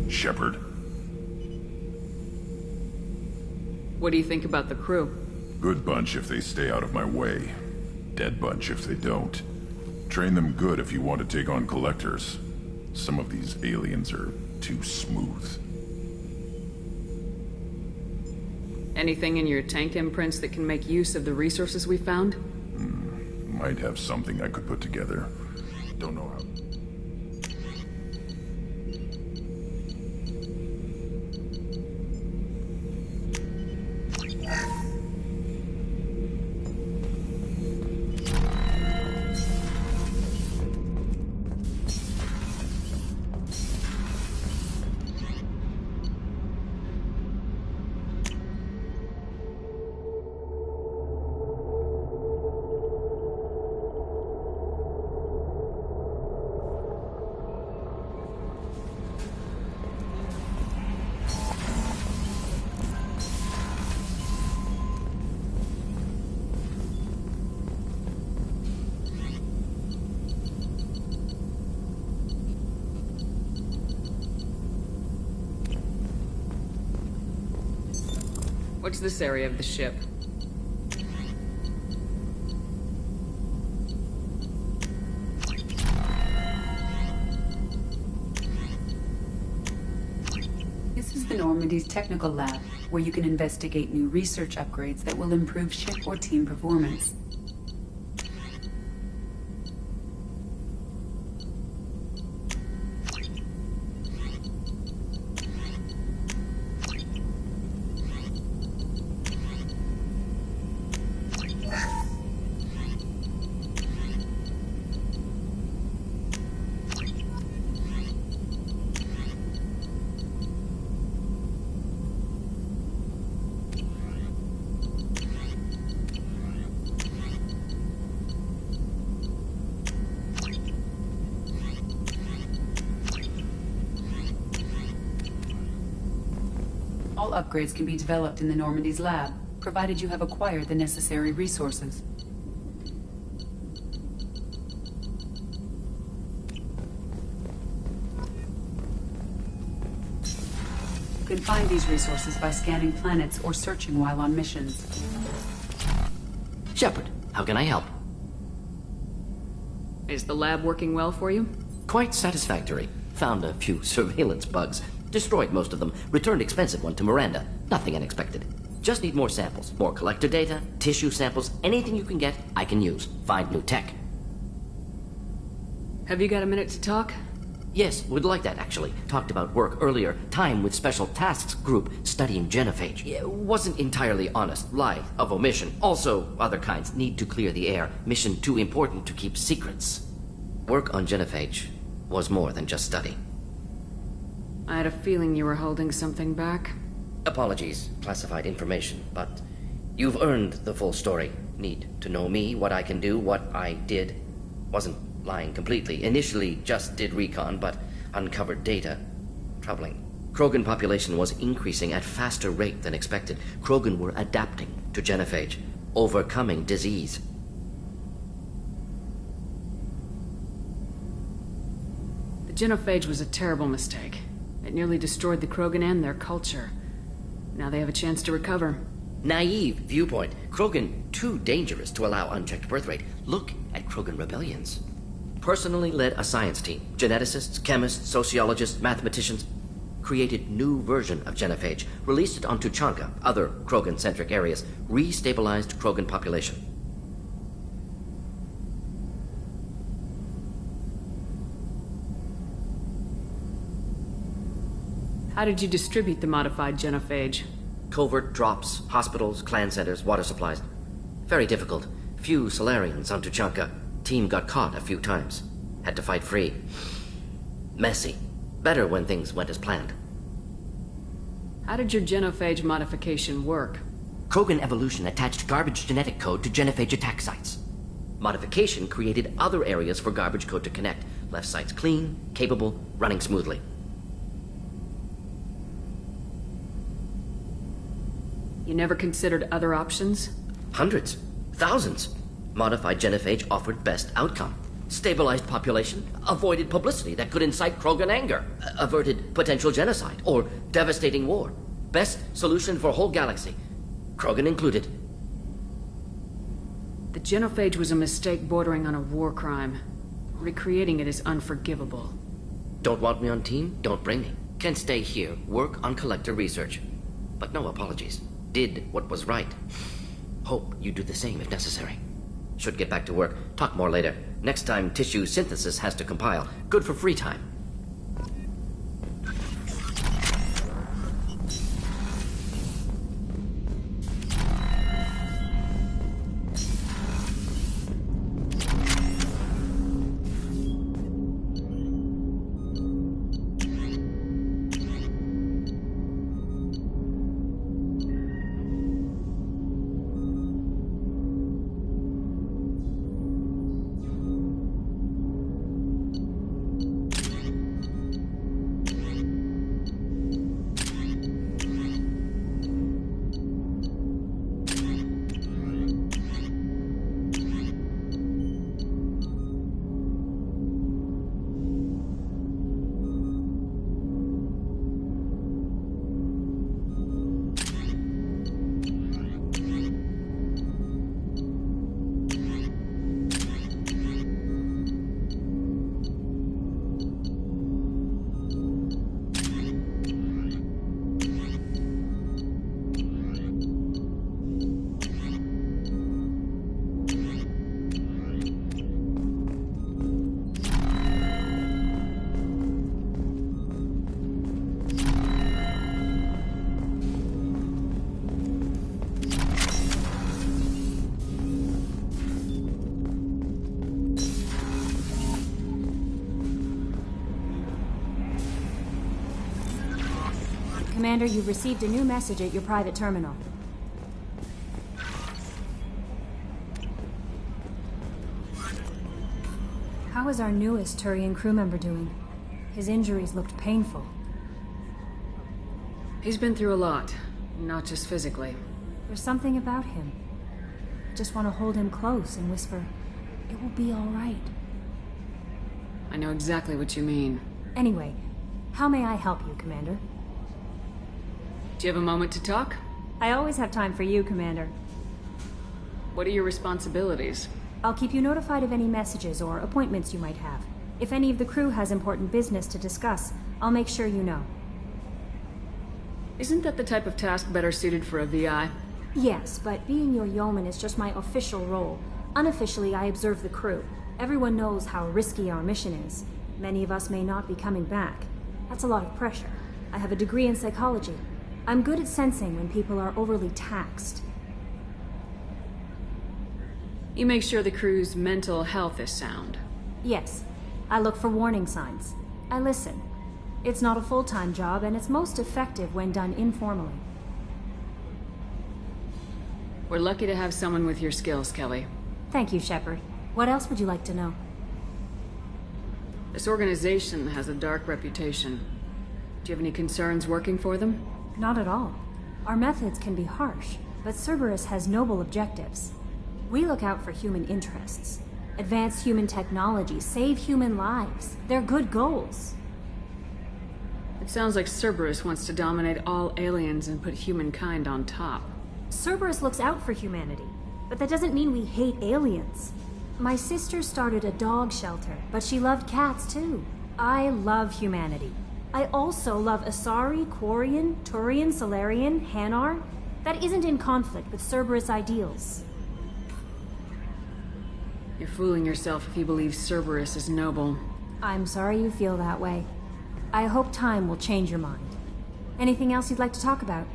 Shepherd. What do you think about the crew? Good bunch if they stay out of my way. Dead bunch if they don't. Train them good if you want to take on Collectors. Some of these aliens are too smooth. Anything in your tank imprints that can make use of the resources we found? Might have something I could put together. Don't know how. What's this area of the ship? This is the Normandy's technical lab, where you can investigate new research upgrades that will improve ship or team performance. All upgrades can be developed in the Normandy's lab, provided you have acquired the necessary resources. You can find these resources by scanning planets or searching while on missions. Shepard, how can I help? Is the lab working well for you? Quite satisfactory. Found a few surveillance bugs. Destroyed most of them. Returned expensive one to Miranda. Nothing unexpected. Just need more samples. More collector data, tissue samples, anything you can get, I can use. Find new tech. Have you got a minute to talk? Yes, would like that, actually. Talked about work earlier. Time with Special Tasks Group studying genophage. Yeah, wasn't entirely honest. Lie of omission. Also, other kinds. Need to clear the air. Mission too important to keep secrets. Work on genophage was more than just study. I had a feeling you were holding something back. Apologies, classified information, but You've earned the full story. Need to know me, what I can do, what I did. Wasn't lying completely. Initially just did recon, but uncovered data. Troubling. Krogan population was increasing at faster rate than expected. Krogan were adapting to genophage, overcoming disease. The genophage was a terrible mistake. It nearly destroyed the Krogan and their culture. Now they have a chance to recover. Naive viewpoint. Krogan too dangerous to allow unchecked birth rate. Look at Krogan rebellions. Personally led a science team. Geneticists, chemists, sociologists, mathematicians. Created new version of genophage. Released it on Tuchanka, other Krogan-centric areas. Restabilized Krogan population. How did you distribute the modified genophage? Covert drops, hospitals, clan centers, water supplies. Very difficult. Few Solarians on Tuchanka. Team got caught a few times. Had to fight free. Messy. Better when things went as planned. How did your genophage modification work? Krogan evolution attached garbage genetic code to genophage attack sites. Modification created other areas for garbage code to connect. Left sites clean, capable, running smoothly. You never considered other options? Hundreds. Thousands. Modified genophage offered best outcome. Stabilized population, avoided publicity that could incite Krogan anger, averted potential genocide, or devastating war. Best solution for whole galaxy. Krogan included. The genophage was a mistake bordering on a war crime. Recreating it is unforgivable. Don't want me on team? Don't bring me. Can stay here, work on collector research. But no apologies. Did what was right. Hope you do the same if necessary. Should get back to work. Talk more later. Next time tissue synthesis has to compile. Good for free time. Commander, you've received a new message at your private terminal. How is our newest Turian crew member doing? His injuries looked painful. He's been through a lot, not just physically. There's something about him. I just want to hold him close and whisper, "It will be all right." I know exactly what you mean. Anyway, how may I help you, Commander? Do you have a moment to talk? I always have time for you, Commander. What are your responsibilities? I'll keep you notified of any messages or appointments you might have. If any of the crew has important business to discuss, I'll make sure you know. Isn't that the type of task better suited for a VI? Yes, but being your yeoman is just my official role. Unofficially, I observe the crew. Everyone knows how risky our mission is. Many of us may not be coming back. That's a lot of pressure. I have a degree in psychology. I'm good at sensing when people are overly taxed. You make sure the crew's mental health is sound. Yes. I look for warning signs. I listen. It's not a full-time job, and it's most effective when done informally. We're lucky to have someone with your skills, Kelly. Thank you, Shepard. What else would you like to know? This organization has a dark reputation. Do you have any concerns working for them? Not at all. Our methods can be harsh, but Cerberus has noble objectives. We look out for human interests. Advance human technology, save human lives. They're good goals. It sounds like Cerberus wants to dominate all aliens and put humankind on top. Cerberus looks out for humanity, but that doesn't mean we hate aliens. My sister started a dog shelter, but she loved cats too. I love humanity. I also love Asari, Quarian, Turian, Solarian, Hanar. That isn't in conflict with Cerberus ideals. You're fooling yourself if you believe Cerberus is noble. I'm sorry you feel that way. I hope time will change your mind. Anything else you'd like to talk about?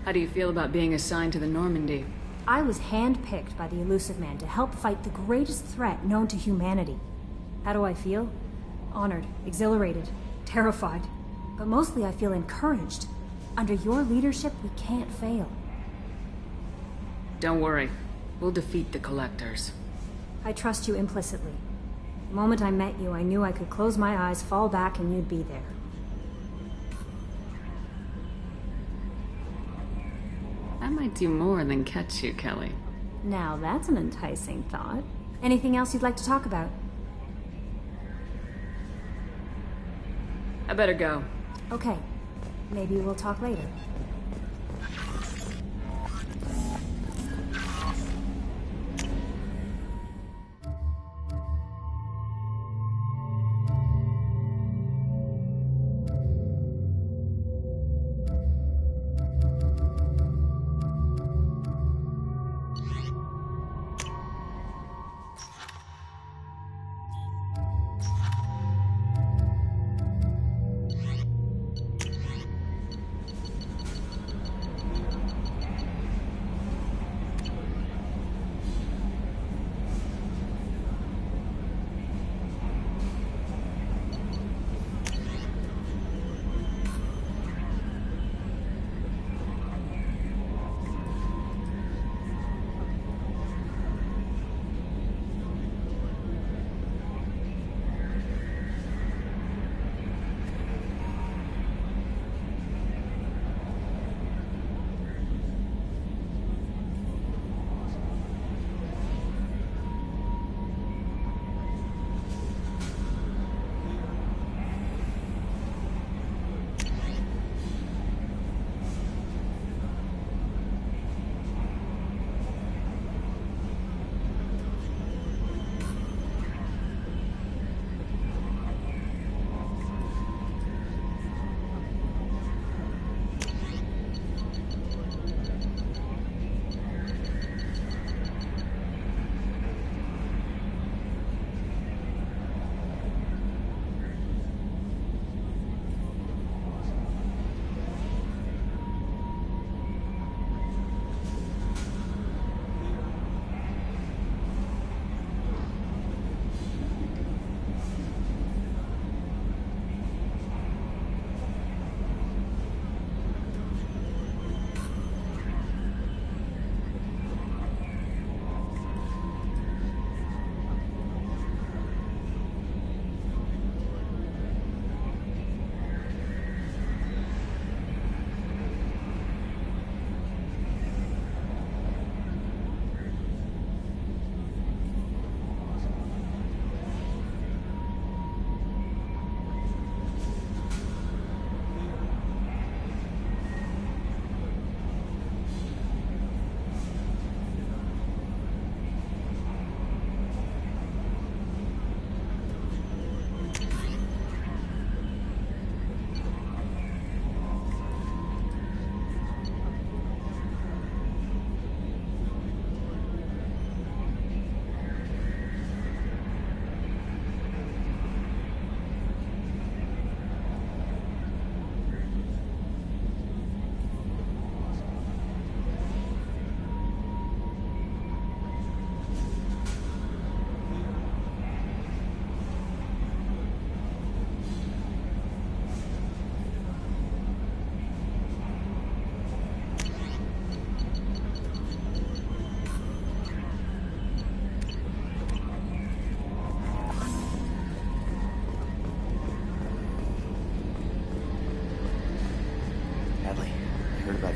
How do you feel about being assigned to the Normandy? I was handpicked by the Elusive Man to help fight the greatest threat known to humanity. How do I feel? Honored, exhilarated, terrified. But mostly I feel encouraged. Under your leadership, we can't fail. Don't worry. We'll defeat the Collectors. I trust you implicitly. The moment I met you, I knew I could close my eyes, fall back, and you'd be there. That might do more than catch you, Kelly. Now that's an enticing thought. Anything else you'd like to talk about? I better go. Okay. Maybe we'll talk later.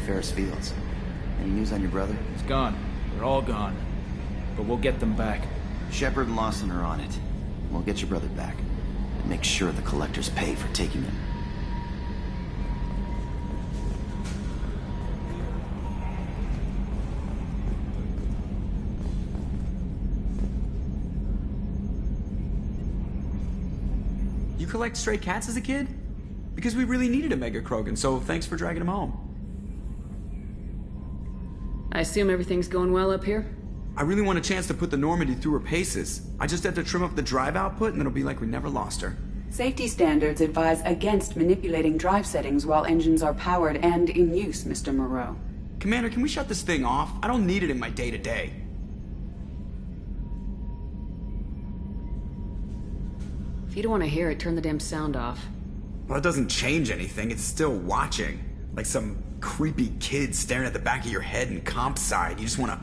Ferris Fields. Any news on your brother? He's gone. They're all gone. But we'll get them back. Shepard and Lawson are on it. We'll get your brother back. And make sure the collectors pay for taking him. You collect stray cats as a kid? Because we really needed a Mega Krogan, so thanks for dragging him home. I assume everything's going well up here? I really want a chance to put the Normandy through her paces. I just have to trim up the drive output and it'll be like we never lost her. Safety standards advise against manipulating drive settings while engines are powered and in use, Mr. Moreau. Commander, can we shut this thing off? I don't need it in my day-to-day. If you don't want to hear it, turn the damn sound off. Well, it doesn't change anything. It's still watching. Like some creepy kid staring at the back of your head in comp side. You just want to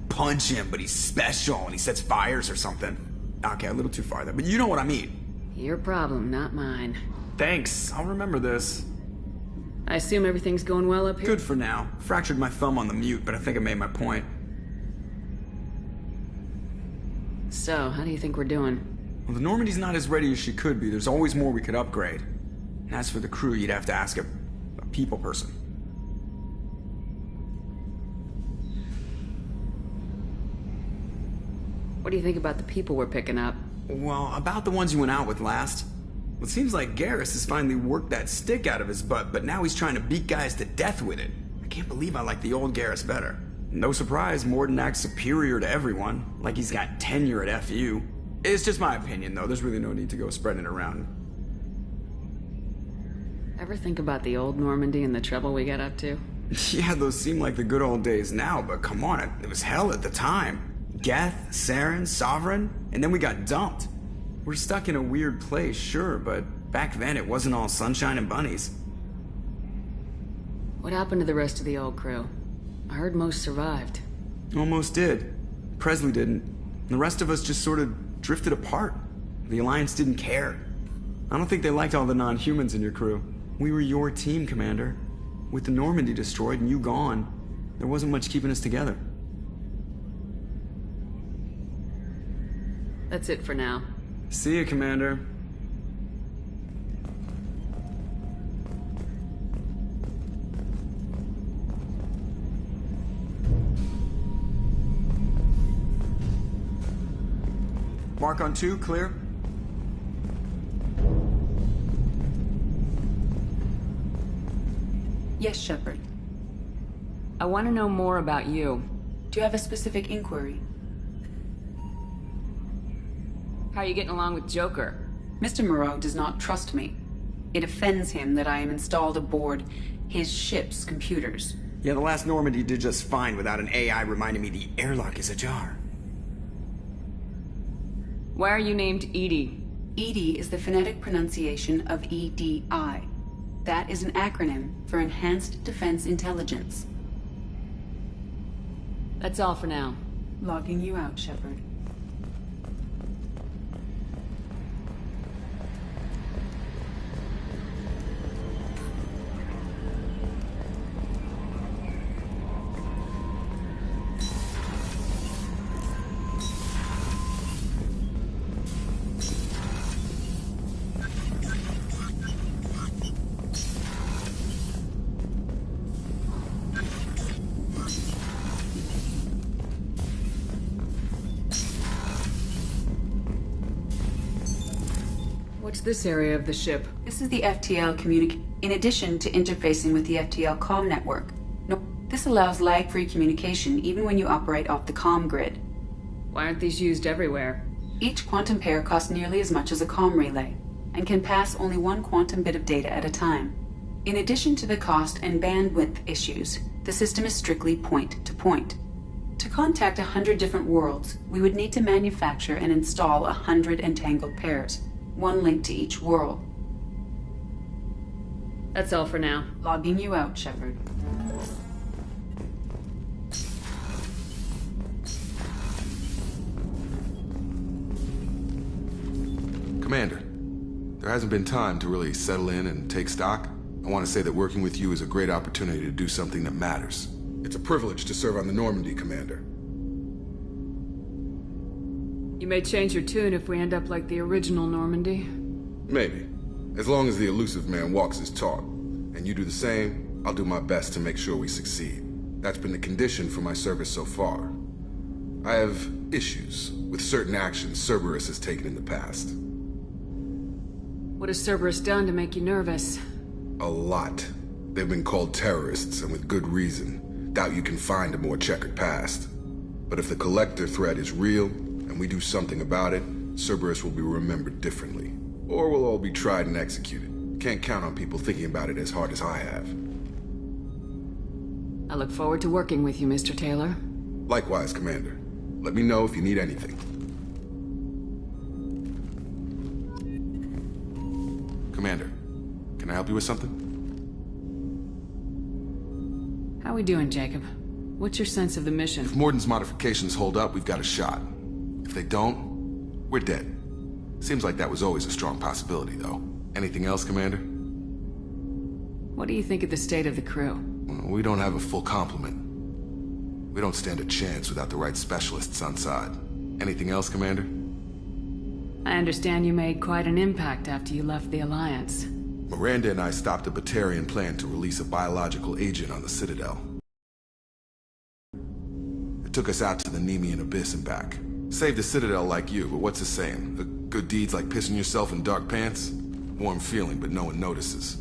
punch him, but he's special and he sets fires or something. Okay, a little too far there, but you know what I mean. Your problem, not mine. Thanks, I'll remember this. I assume everything's going well up here? Good for now. Fractured my thumb on the mute, but I think I made my point. So, how do you think we're doing? Well, the Normandy's not as ready as she could be. There's always more we could upgrade. And as for the crew, you'd have to ask a people person. What do you think about the people we're picking up? Well, about the ones you went out with last. Well, it seems like Garrus has finally worked that stick out of his butt, but now he's trying to beat guys to death with it. I can't believe I like the old Garrus better. No surprise, Morden acts superior to everyone, like he's got tenure at FU. It's just my opinion, though. There's really no need to go spreading it around. Ever think about the old Normandy and the trouble we got up to? Yeah, those seem like the good old days now, but come on, it was hell at the time. Geth, Saren, Sovereign, and then we got dumped. We're stuck in a weird place, sure, but back then it wasn't all sunshine and bunnies. What happened to the rest of the old crew? I heard most survived. Almost did. Presley didn't. The rest of us just sort of drifted apart. The Alliance didn't care. I don't think they liked all the non-humans in your crew. We were your team, Commander. With the Normandy destroyed and you gone, there wasn't much keeping us together. That's it for now. See you, Commander. Mark on 2, clear. Yes, Shepard. I want to know more about you. Do you have a specific inquiry? How are you getting along with Joker? Mr. Moreau does not trust me. It offends him that I am installed aboard his ship's computers. Yeah, the last Normandy did just fine without an AI reminding me the airlock is ajar. Why are you named EDI? EDI is the phonetic pronunciation of EDI. That is an acronym for Enhanced Defense Intelligence. That's all for now. Logging you out, Shepard. What's this area of the ship? This is the FTL in addition to interfacing with the FTL comm network. No, this allows lag-free communication even when you operate off the comm grid. Why aren't these used everywhere? Each quantum pair costs nearly as much as a comm relay, and can pass only one quantum bit of data at a time. In addition to the cost and bandwidth issues, the system is strictly point-to-point. To contact 100 different worlds, we would need to manufacture and install 100 entangled pairs. One link to each world. That's all for now. Logging you out, Shepard. Commander, there hasn't been time to really settle in and take stock. I want to say that working with you is a great opportunity to do something that matters. It's a privilege to serve on the Normandy, Commander. You may change your tune if we end up like the original Normandy. Maybe. As long as the elusive man walks his talk, and you do the same, I'll do my best to make sure we succeed. That's been the condition for my service so far. I have issues with certain actions Cerberus has taken in the past. What has Cerberus done to make you nervous? A lot. They've been called terrorists, and with good reason. Doubt you can find a more checkered past. But if the Collector threat is real, and we do something about it, Cerberus will be remembered differently. Or we'll all be tried and executed. Can't count on people thinking about it as hard as I have. I look forward to working with you, Mr. Taylor. Likewise, Commander. Let me know if you need anything. Commander, can I help you with something? How we doing, Jacob? What's your sense of the mission? If Morden's modifications hold up, we've got a shot. If they don't, we're dead. Seems like that was always a strong possibility, though. Anything else, Commander? What do you think of the state of the crew? We don't have a full complement. We don't stand a chance without the right specialists on side. Anything else, Commander? I understand you made quite an impact after you left the Alliance. Miranda and I stopped a Batarian plan to release a biological agent on the Citadel. It took us out to the Nemean Abyss and back. Saved the Citadel like you, but what's the saying? A good deed's like pissing yourself in dark pants? Warm feeling, but no one notices.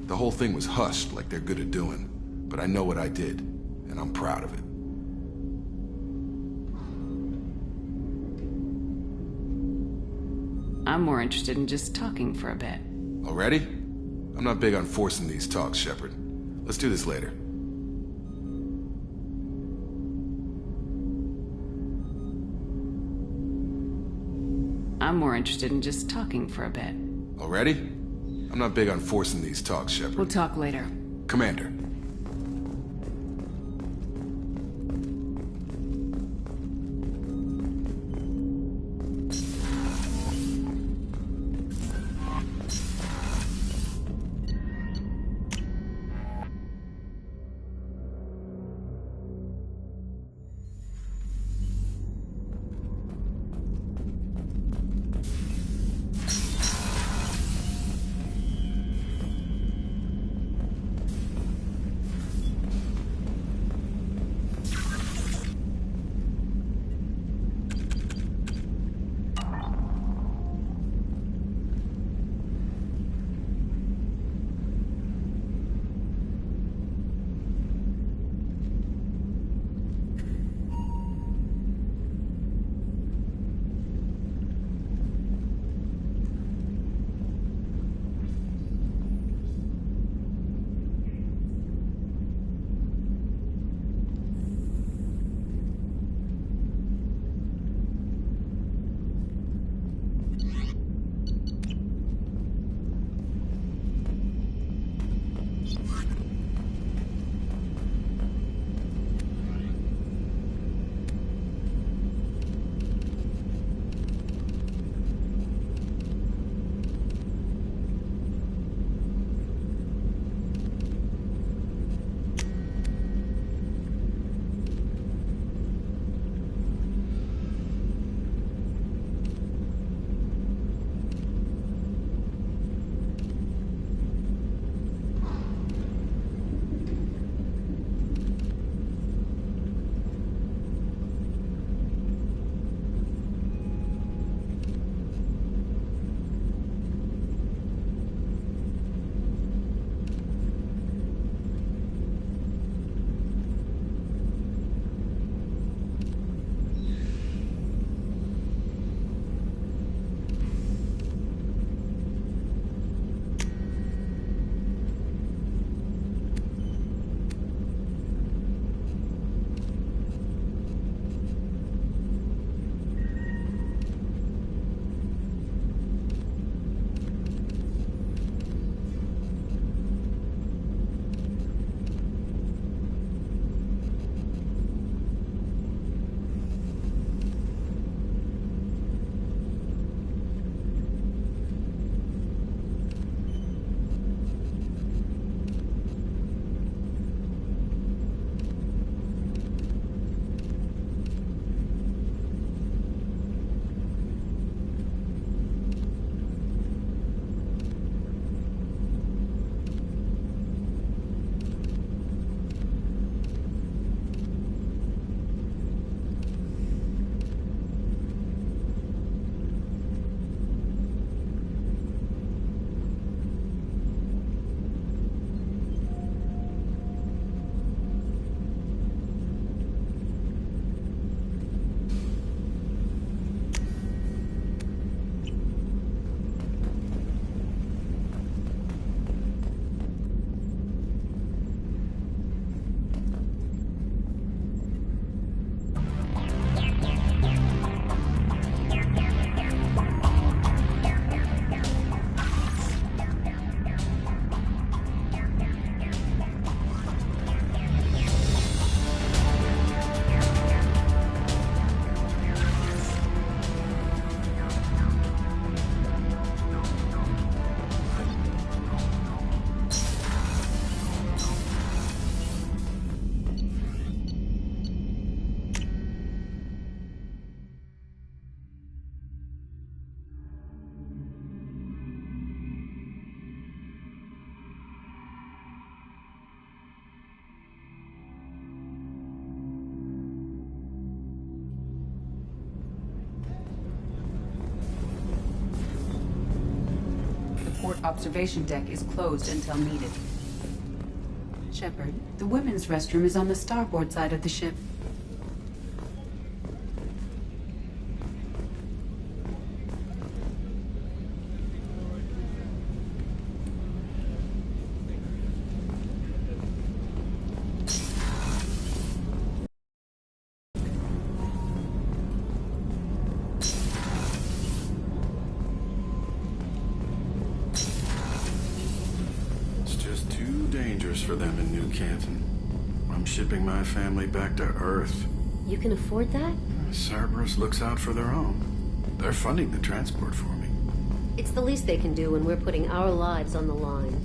The whole thing was hushed like they're good at doing. But I know what I did, and I'm proud of it. I'm more interested in just talking for a bit. Already? I'm not big on forcing these talks, Shepard. Let's do this later. I'm more interested in just talking for a bit. Already? I'm not big on forcing these talks, Shepard. We'll talk later. Commander. observation deck is closed until needed. Shepard, the women's restroom is on the starboard side of the ship. For them in New Canton. I'm shipping my family back to Earth. You can afford that? Cerberus looks out for their own. They're funding the transport for me. It's the least they can do when we're putting our lives on the line.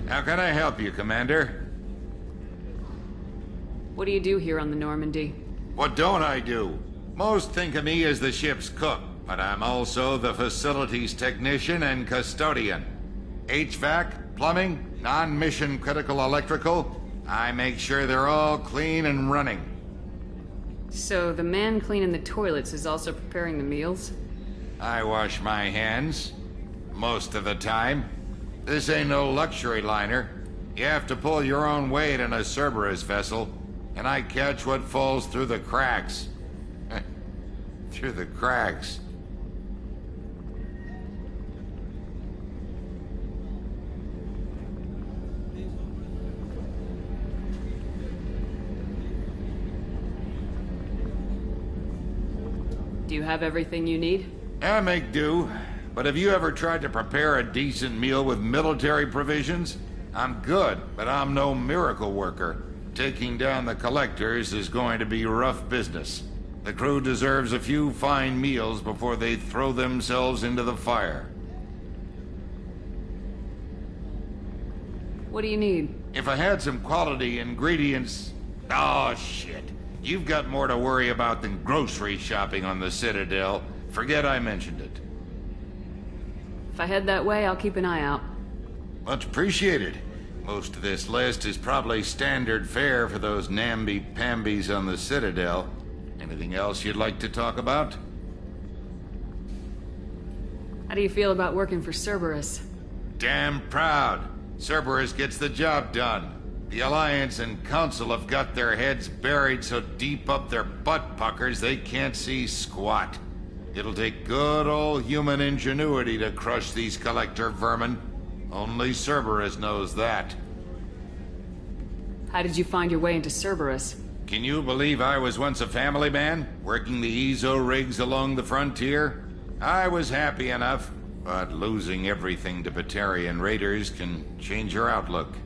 How can I help you, Commander? What do you do here on the Normandy? What don't I do? Most think of me as the ship's cook, but I'm also the facilities technician and custodian. HVAC, plumbing, non-mission critical electrical. I make sure they're all clean and running. So the man cleaning the toilets is also preparing the meals? I wash my hands. Most of the time. This ain't no luxury liner. You have to pull your own weight in a Cerberus vessel, and I catch what falls through the cracks. Through the cracks. Do you have everything you need? I make do. But have you ever tried to prepare a decent meal with military provisions? I'm good, but I'm no miracle worker. Taking down the collectors is going to be rough business. The crew deserves a few fine meals before they throw themselves into the fire. What do you need? If I had some quality ingredients... Oh, shit. You've got more to worry about than grocery shopping on the Citadel. Forget I mentioned it. If I head that way, I'll keep an eye out. Much appreciated. Most of this list is probably standard fare for those namby-pambies on the Citadel. Anything else you'd like to talk about? How do you feel about working for Cerberus? Damn proud. Cerberus gets the job done. The Alliance and Council have got their heads buried so deep up their butt puckers they can't see squat. It'll take good old human ingenuity to crush these collector vermin. Only Cerberus knows that. How did you find your way into Cerberus? Can you believe I was once a family man, working the EZO rigs along the frontier? I was happy enough, but losing everything to Batarian raiders can change your outlook.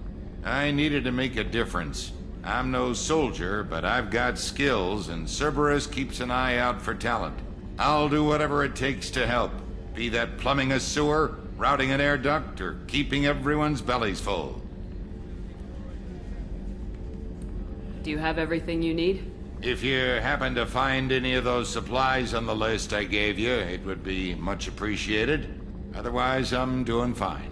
I needed to make a difference. I'm no soldier, but I've got skills, and Cerberus keeps an eye out for talent. I'll do whatever it takes to help. Be that plumbing a sewer, routing an air duct, or keeping everyone's bellies full. Do you have everything you need? If you happen to find any of those supplies on the list I gave you, it would be much appreciated. Otherwise, I'm doing fine.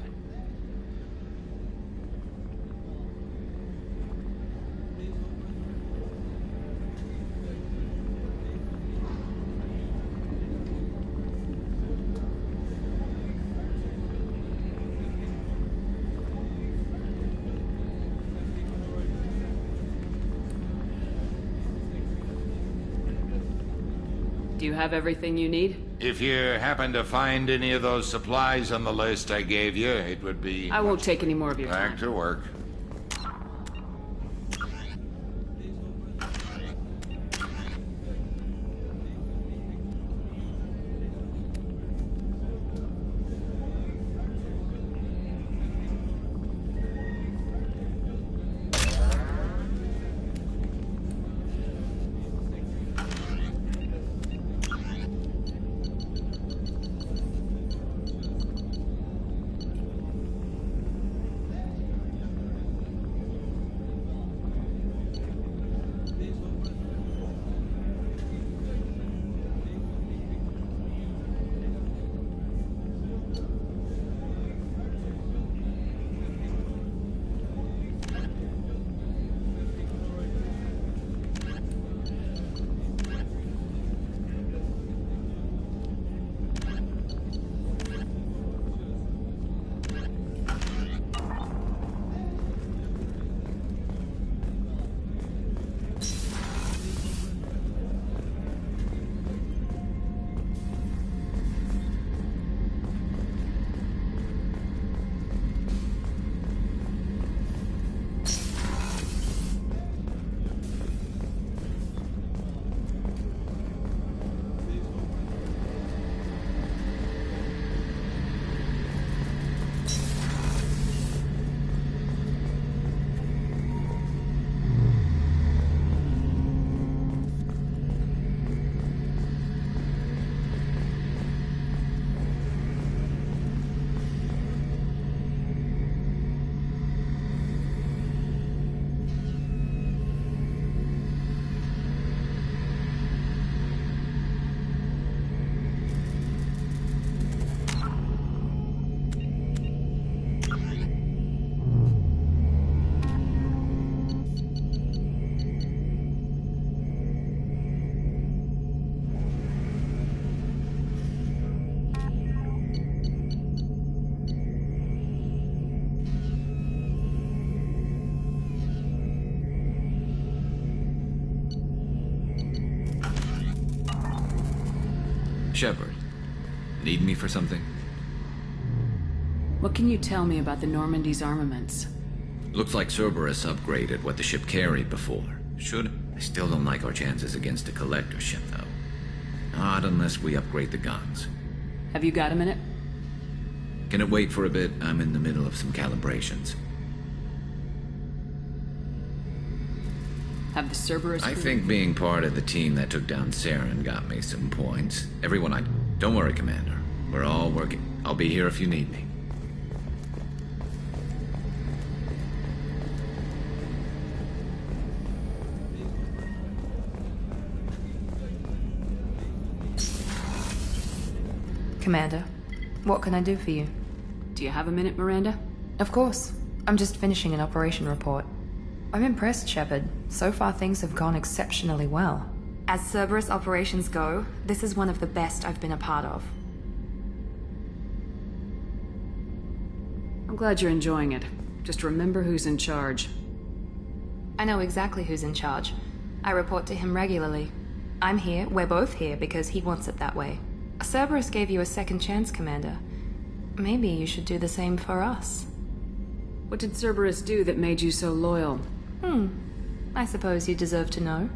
Do you have everything you need? If you happen to find any of those supplies on the list I gave you, it would be... I won't take any more of your time. Back to work. Shepard, need me for something? What can you tell me about the Normandy's armaments? Looks like Cerberus upgraded what the ship carried before. I still don't like our chances against a collector ship, though. Not unless we upgrade the guns. Have you got a minute? Can it wait for a bit? I'm in the middle of some calibrations. Have the Cerberus... I think being part of the team that took down Saren got me some points. Don't worry, Commander. We're all working. I'll be here if you need me. Commander, what can I do for you? Do you have a minute, Miranda? Of course. I'm just finishing an operation report. I'm impressed, Shepard. So far things have gone exceptionally well. As Cerberus operations go, this is one of the best I've been a part of. I'm glad you're enjoying it. Just remember who's in charge. I know exactly who's in charge. I report to him regularly. I'm here, we're both here, because he wants it that way. Cerberus gave you a second chance, Commander. Maybe you should do the same for us. What did Cerberus do that made you so loyal? I suppose you deserve to know.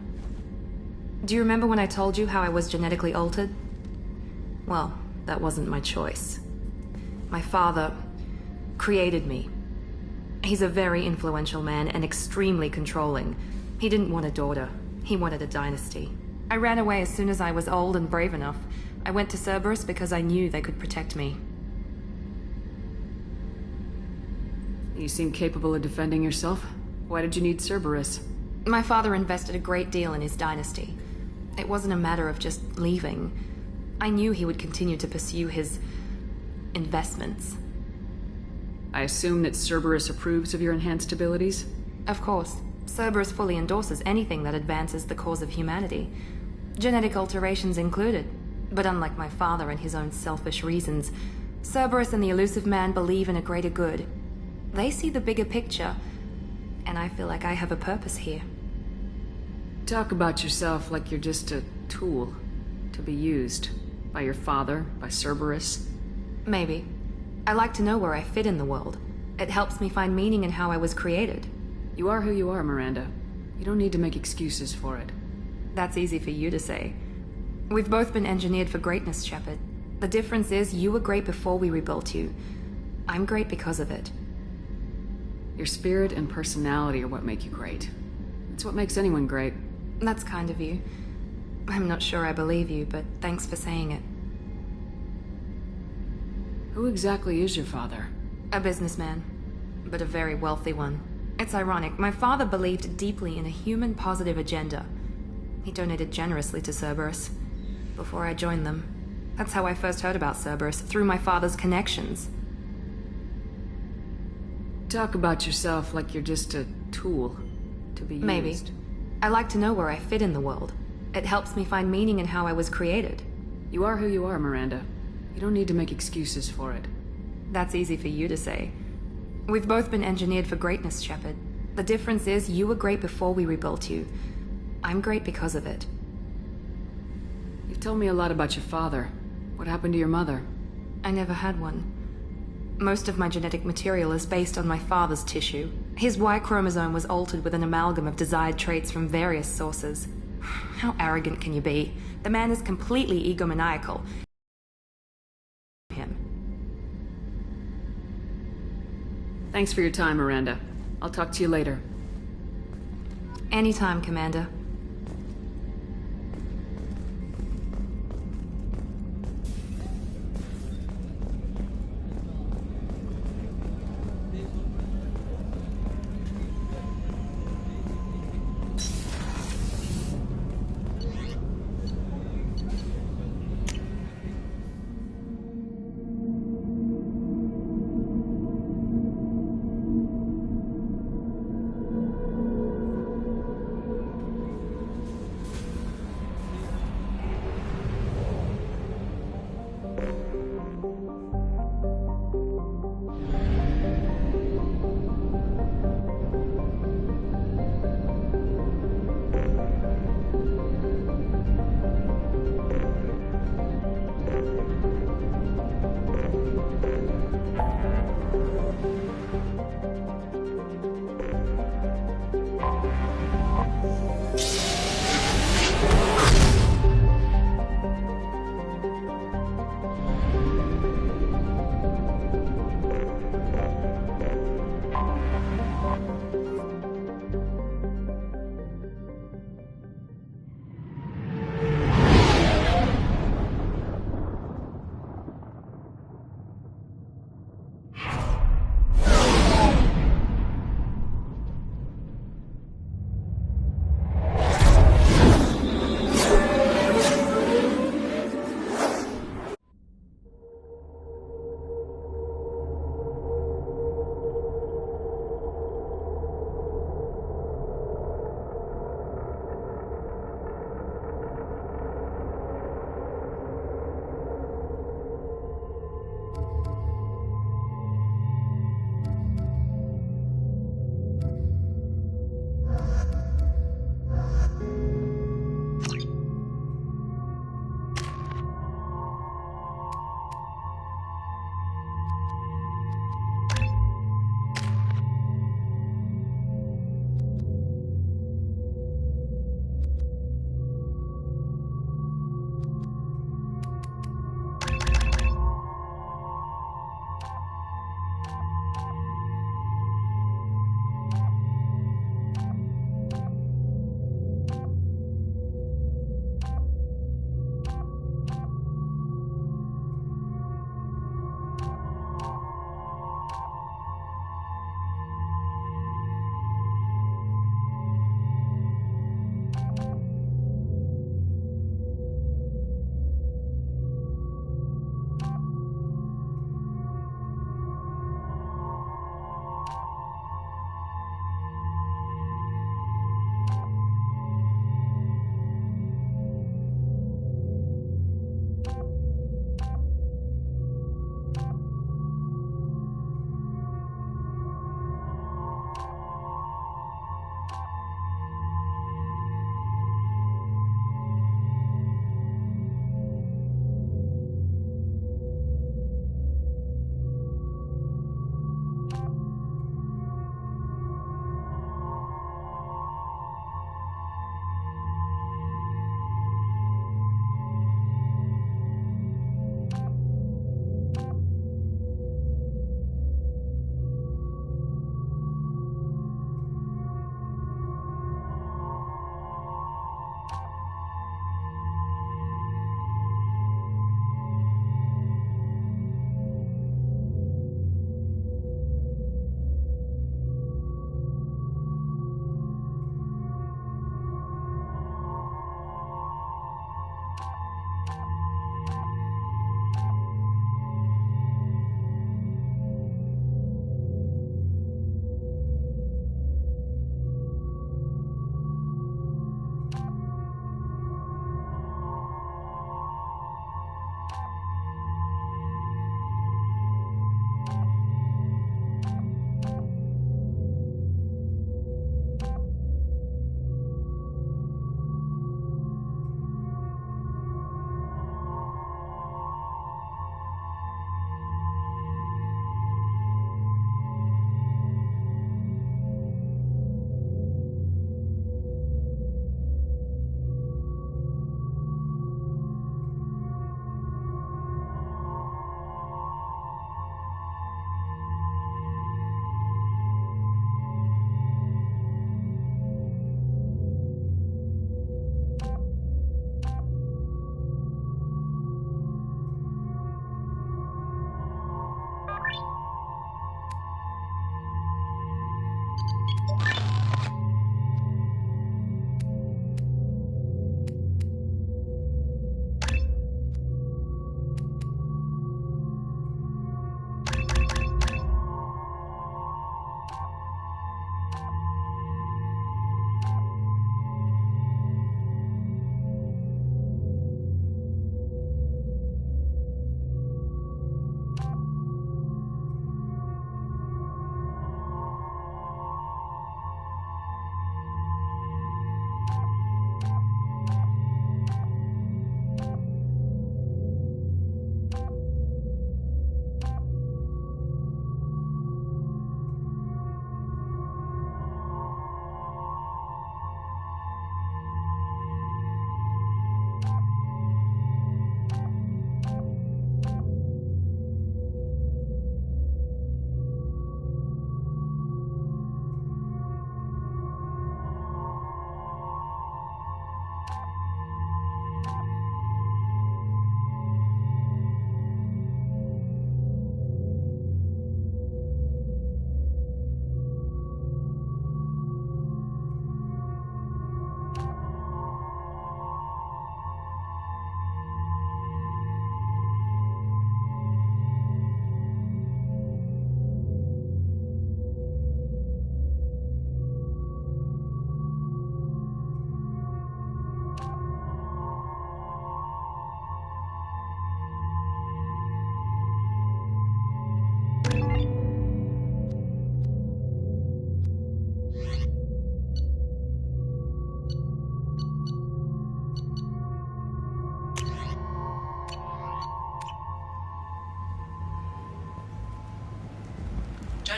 Do you remember when I told you how I was genetically altered? Well, that wasn't my choice. My father created me. He's a very influential man and extremely controlling. He didn't want a daughter. He wanted a dynasty. I ran away as soon as I was old and brave enough. I went to Cerberus because I knew they could protect me. You seem capable of defending yourself. Why did you need Cerberus? My father invested a great deal in his dynasty. It wasn't a matter of just leaving. I knew he would continue to pursue his investments. I assume that Cerberus approves of your enhanced abilities? Of course. Cerberus fully endorses anything that advances the cause of humanity. Genetic alterations included. But unlike my father and his own selfish reasons, Cerberus and the Elusive Man believe in a greater good. They see the bigger picture, and I feel like I have a purpose here. Talk about yourself like you're just a tool to be used by your father, by Cerberus. Maybe. I like to know where I fit in the world. It helps me find meaning in how I was created. You are who you are, Miranda. You don't need to make excuses for it. That's easy for you to say. We've both been engineered for greatness, Shepard. The difference is you were great before we rebuilt you. I'm great because of it. Your spirit and personality are what make you great. It's what makes anyone great. That's kind of you. I'm not sure I believe you, but thanks for saying it. Who exactly is your father? A businessman, but a very wealthy one. It's ironic. My father believed deeply in a human-positive agenda. He donated generously to Cerberus before I joined them. That's how I first heard about Cerberus, through my father's connections. Talk about yourself like you're just a tool to be used. Maybe. I like to know where I fit in the world. It helps me find meaning in how I was created. You are who you are, Miranda. You don't need to make excuses for it. That's easy for you to say. We've both been engineered for greatness, Shepard. The difference is you were great before we rebuilt you. I'm great because of it. You've told me a lot about your father. What happened to your mother? I never had one. Most of my genetic material is based on my father's tissue. His Y chromosome was altered with an amalgam of desired traits from various sources. How arrogant can you be? The man is completely egomaniacal. Thanks for your time, Miranda. I'll talk to you later. Anytime, Commander.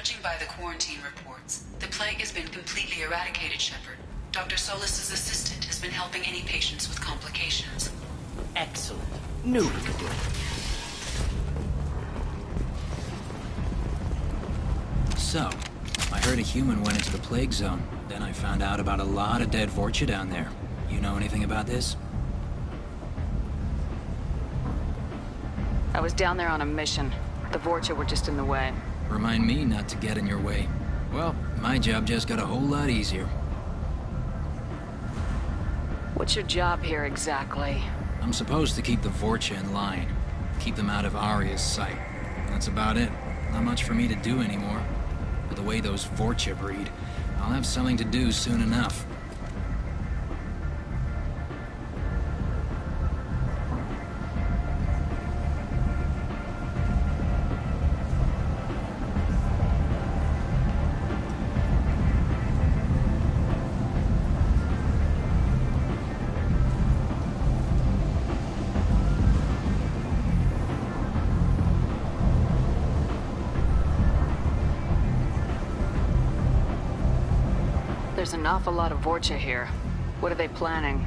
Judging by the quarantine reports, the plague has been completely eradicated, Shepard. Dr. Solis's assistant has been helping any patients with complications. Excellent. Knew we could do it. So, I heard a human went into the plague zone. Then I found out about a lot of dead Vorcha down there. You know anything about this? I was down there on a mission. The Vorcha were just in the way. Remind me not to get in your way. Well, my job just got a whole lot easier. What's your job here exactly? I'm supposed to keep the Vorcha in line. Keep them out of Arya's sight. That's about it. Not much for me to do anymore. With the way those Vorcha breed, I'll have something to do soon enough. There's an awful lot of Vorcha here. What are they planning?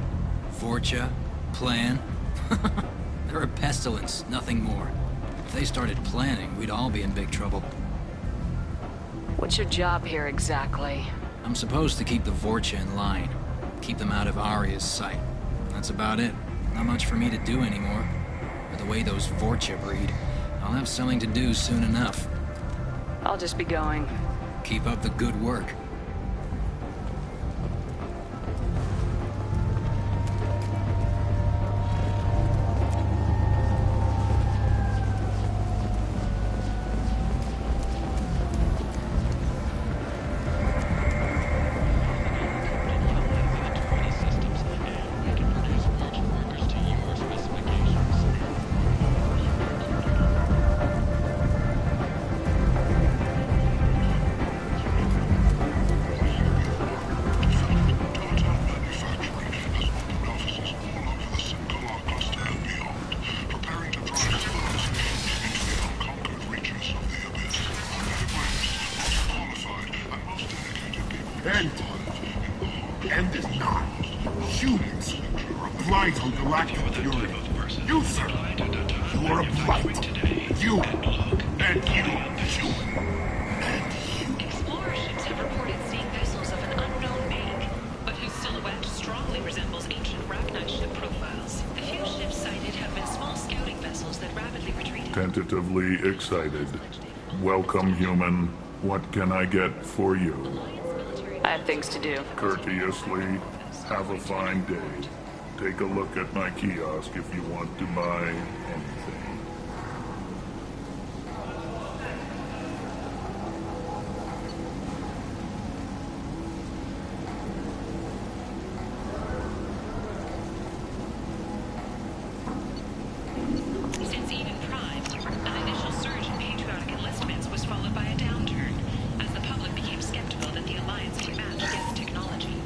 Vorcha? Plan? They're a pestilence, nothing more. If they started planning, we'd all be in big trouble. What's your job here exactly? I'm supposed to keep the Vorcha in line. Keep them out of Arya's sight. That's about it. Not much for me to do anymore. With the way those Vorcha breed, I'll have something to do soon enough. I'll just be going. Keep up the good work. End is not. Humans are a blight on galactic purity. You, sir, you are a blight. You, and you, Explorer ships have reported seeing vessels of an unknown make, but whose silhouette strongly resembles ancient Ragnar ship profiles. The few ships sighted have been small scouting vessels that rapidly retreated. Tentatively excited. Welcome, human. What can I get for you? I have things to do. Courteously, have a fine day. Take a look at my kiosk if you want to buy anything. Since Eden Prime, an initial surge in patriotic enlistments was followed by a downturn, as the public became skeptical that the Alliance could match Geth technology.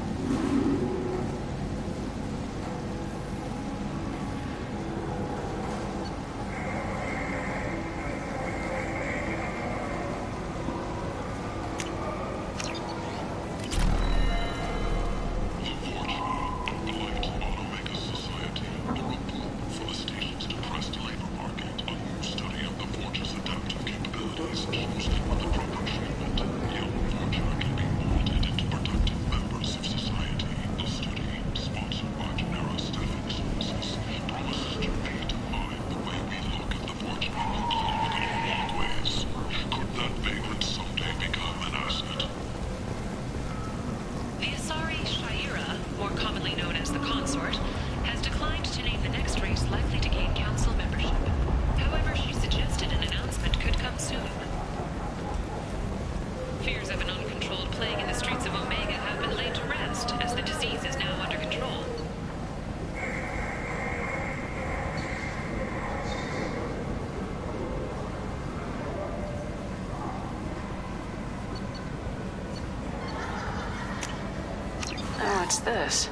What's this?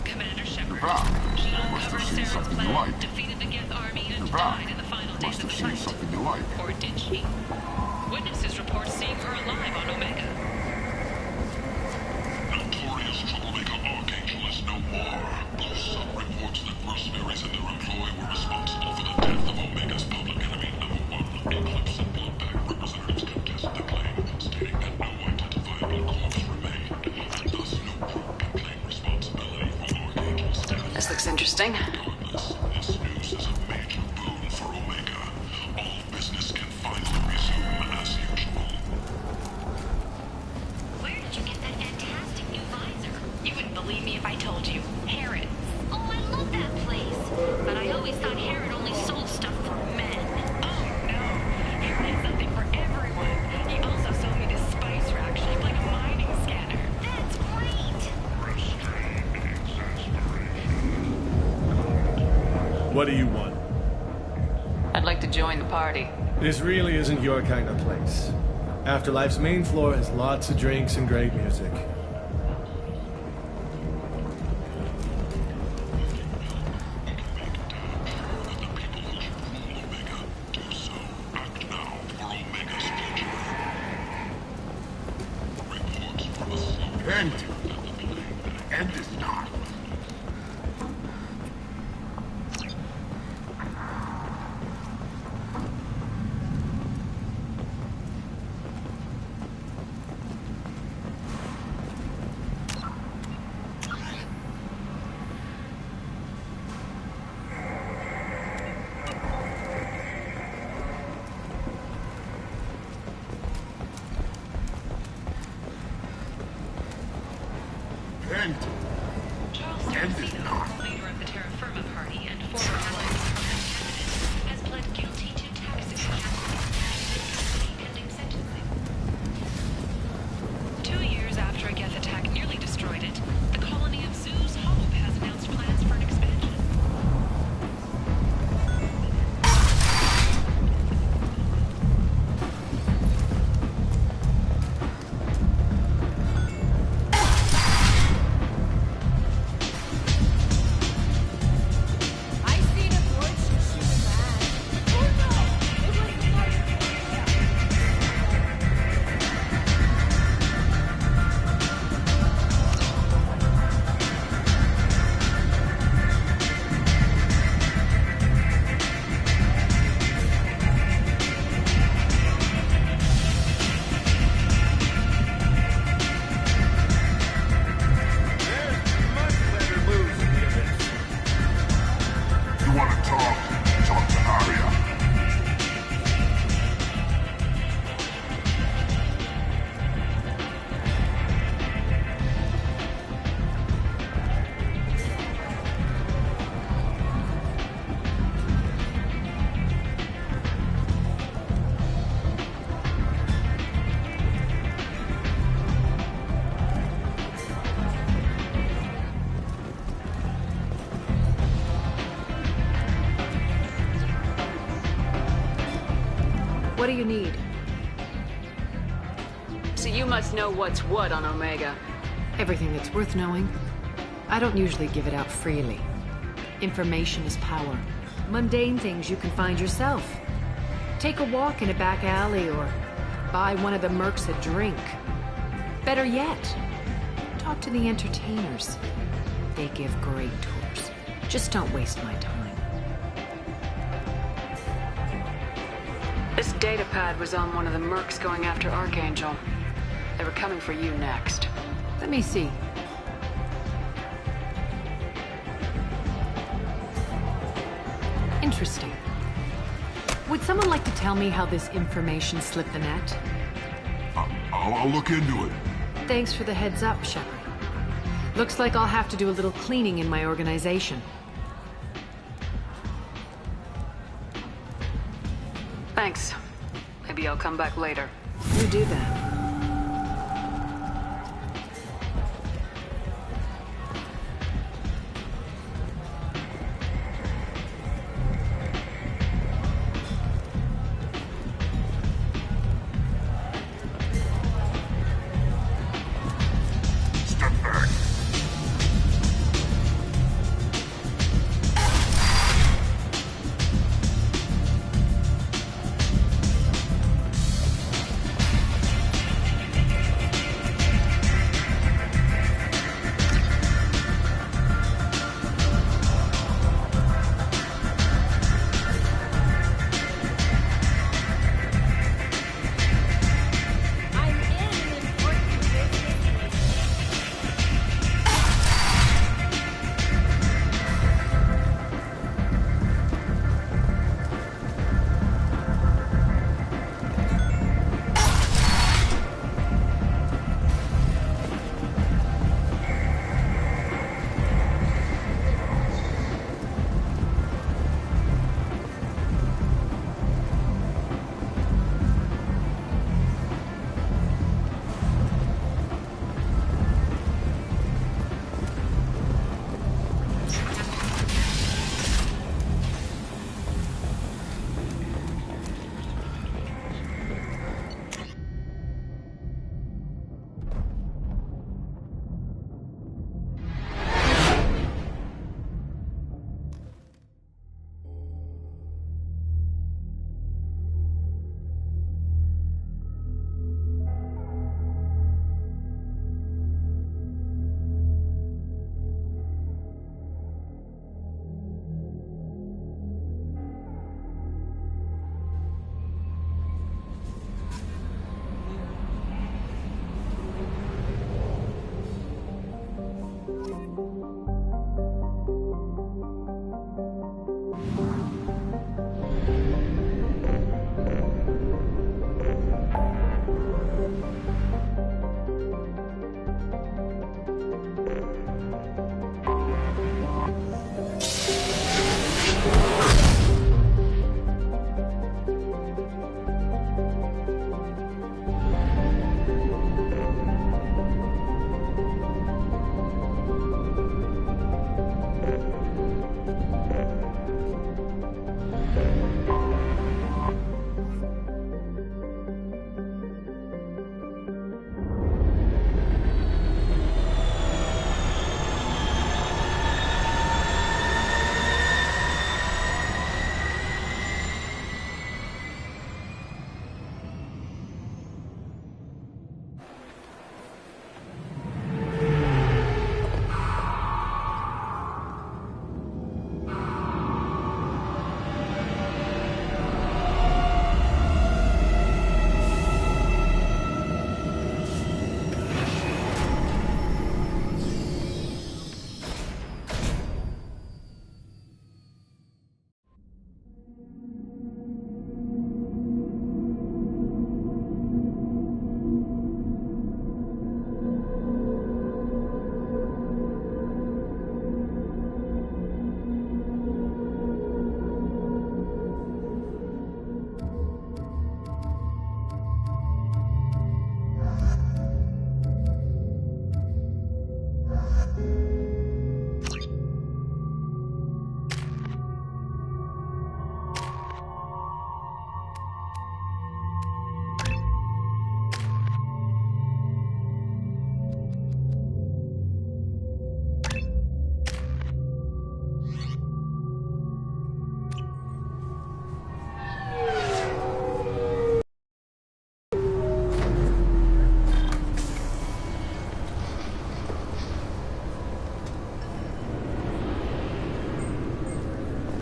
Commander Shepard. You must have seen something you like. Defeated the Geth army and You're died in the final days of the fight. something you like. Or did she? Witnesses report seeing her alive on Omega. Notorious troublemaker Archangel is no more. Some reports that mercenaries in their employ were responsible for the death of Omega's public enemy #1. Eclipse and Bloodbag representatives contest the claim, stating that no identifiable corpse remained, and thus no group can claim responsibility for Archangel's death. This looks interesting. Regardless, this news is a major boon for Omega. All business can finally resume as usual. Where did you get that fantastic new visor? You wouldn't believe me if I told you. Harrods. Oh, I love that place. But I always thought Harrod only sold stuff for men. Oh, no. Harrod has something for everyone. He also sold me this spice rack shaped like a mining scanner. That's great. What do you want? I'd like to join the party. This really isn't your kind of place. Afterlife's main floor has lots of drinks and great music. End is not. End. Charles End is not. leader of the Terra Firma Party and former ally of the has pled guilty to tax evasion pending sentencing. 2 years after a Geth attack nearly destroyed it, the colony of Zeus Hope has announced plans for an expansion. You want to talk? Talk to Arya. What do you need? So you must know what's what on Omega. Everything that's worth knowing. I don't usually give it out freely. Information is power. Mundane things you can find yourself. Take a walk in a back alley or buy one of the mercs a drink. Better yet, talk to the entertainers. They give great tours. Just don't waste my time. This data pad was on one of the mercs going after Archangel. They were coming for you next. Let me see. Interesting. Would someone like to tell me how this information slipped the net? I'll look into it. Thanks for the heads up, Shepard. Looks like I'll have to do a little cleaning in my organization. Thanks. Maybe I'll come back later. You do that. Step back.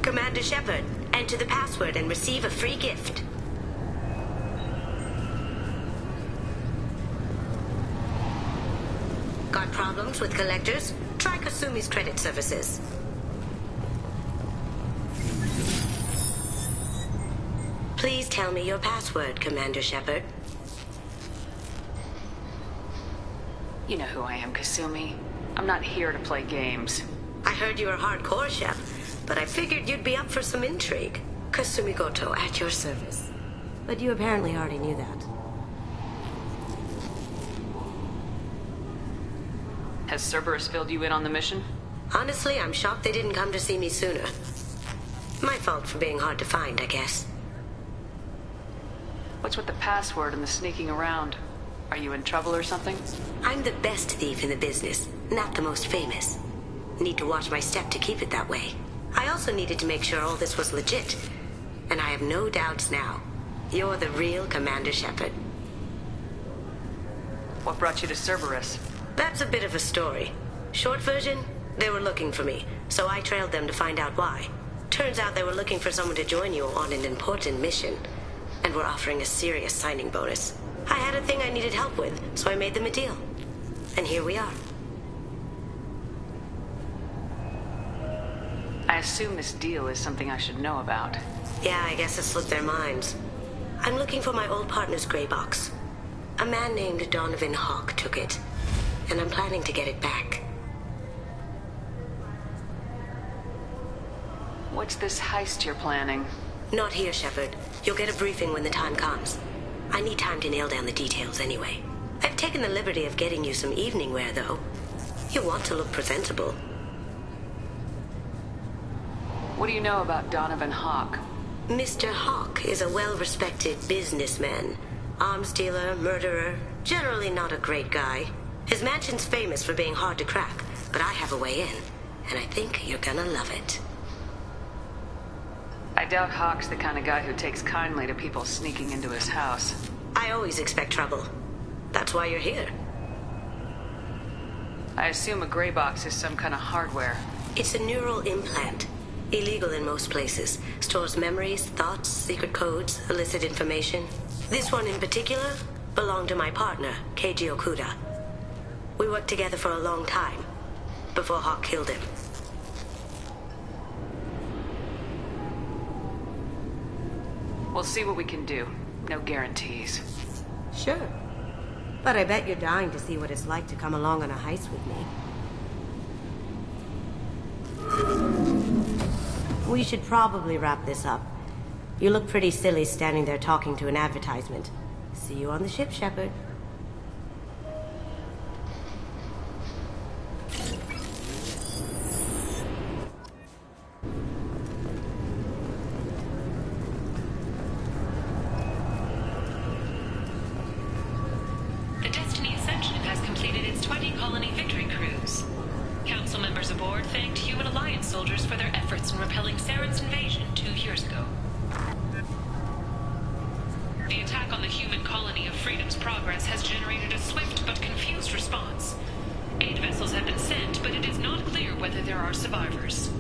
Commander Shepard, enter the password and receive a free gift. Got problems with collectors? Try Kasumi's credit services. Please tell me your password, Commander Shepard. You know who I am, Kasumi. I'm not here to play games. I heard you were hardcore, Shep, but I figured you'd be up for some intrigue. Kasumi Goto, at your service. But you apparently already knew that. Has Cerberus filled you in on the mission? Honestly, I'm shocked they didn't come to see me sooner. My fault for being hard to find, I guess. What's with the password and the sneaking around? Are you in trouble or something? I'm the best thief in the business, not the most famous. Need to watch my step to keep it that way. I also needed to make sure all this was legit. And I have no doubts now. You're the real Commander Shepard. What brought you to Cerberus? That's a bit of a story. Short version, they were looking for me, so I trailed them to find out why. Turns out they were looking for someone to join you on an important mission, and were offering a serious signing bonus. I had a thing I needed help with, so I made them a deal. And here we are. I assume this deal is something I should know about. Yeah, I guess it slipped their minds. I'm looking for my old partner's gray box. A man named Donovan Hawk took it, and I'm planning to get it back. What's this heist you're planning? Not here, Shepard. You'll get a briefing when the time comes. I need time to nail down the details anyway. I've taken the liberty of getting you some evening wear, though. You want to look presentable. What do you know about Donovan Hawk? Mr. Hawk is a well-respected businessman. Arms dealer, murderer, generally not a great guy. His mansion's famous for being hard to crack, but I have a way in, and I think you're gonna love it. I doubt Hawk's the kind of guy who takes kindly to people sneaking into his house. I always expect trouble. That's why you're here. I assume a gray box is some kind of hardware. It's a neural implant. Illegal in most places. Stores memories, thoughts, secret codes, illicit information. This one in particular belonged to my partner, Keiji Okuda. We worked together for a long time, before Hawk killed him. We'll see what we can do. No guarantees. Sure. But I bet you're dying to see what it's like to come along on a heist with me. We should probably wrap this up. You look pretty silly standing there talking to an advertisement. See you on the ship, Shepard. The Destiny Ascension has completed its 20-colony victory cruise. Council members aboard thanked Human Alliance soldiers for their efforts in repelling Saren's invasion 2 years ago. The attack on the human colony of Freedom's Progress has generated a swift but confused response. Aid vessels have been sent, but it is not clear whether there are survivors.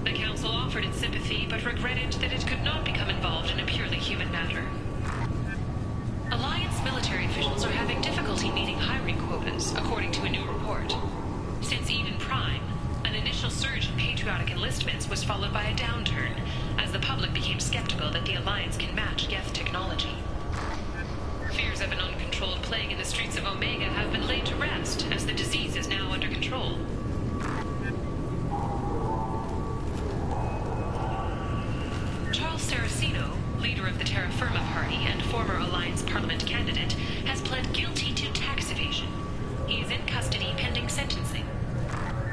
The Council offered its sympathy, but regretted that it could not become involved in a purely human matter. Alliance military officials are having difficulty meeting hiring quotas, according to a new report. Since Eden Prime, an initial surge in patriotic enlistments was followed by a downturn, as the public became skeptical that the Alliance can match Geth technology. Fears of an uncontrolled plague in the streets of Omega have been laid to rest, as the disease is now under control. Charles Saraceno, leader of the Terra Firma Party and former Alliance Parliament candidate, has pled guilty to tax evasion. He is in custody pending sentencing.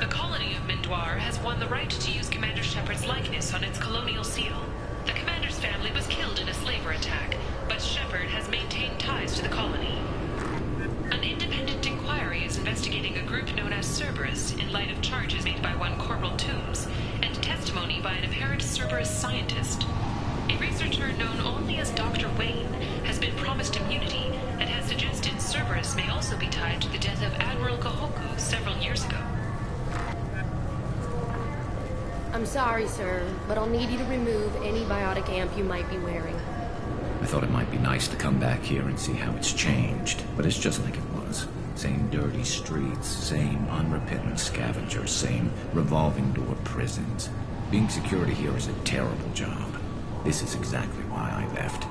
The colony of Mindoir has won the right to use Commander Shepard's likeness on its colonial seal. The commander's family was killed in a slaver attack, but Shepard has maintained ties to the colony. An independent inquiry is investigating a group known as Cerberus in light of charges made by one Corporal Toombs and testimony by an apparent Cerberus scientist. A researcher known only as Dr. Wayne has been promised immunity and has suggested Cerberus may also be tied to the death of Admiral Kahoku several years ago. I'm sorry, sir, but I'll need you to remove any biotic amp you might be wearing. I thought it might be nice to come back here and see how it's changed, but it's just like it was. Same dirty streets, same unrepentant scavengers, same revolving door prisons. Being security here is a terrible job. This is exactly why I left.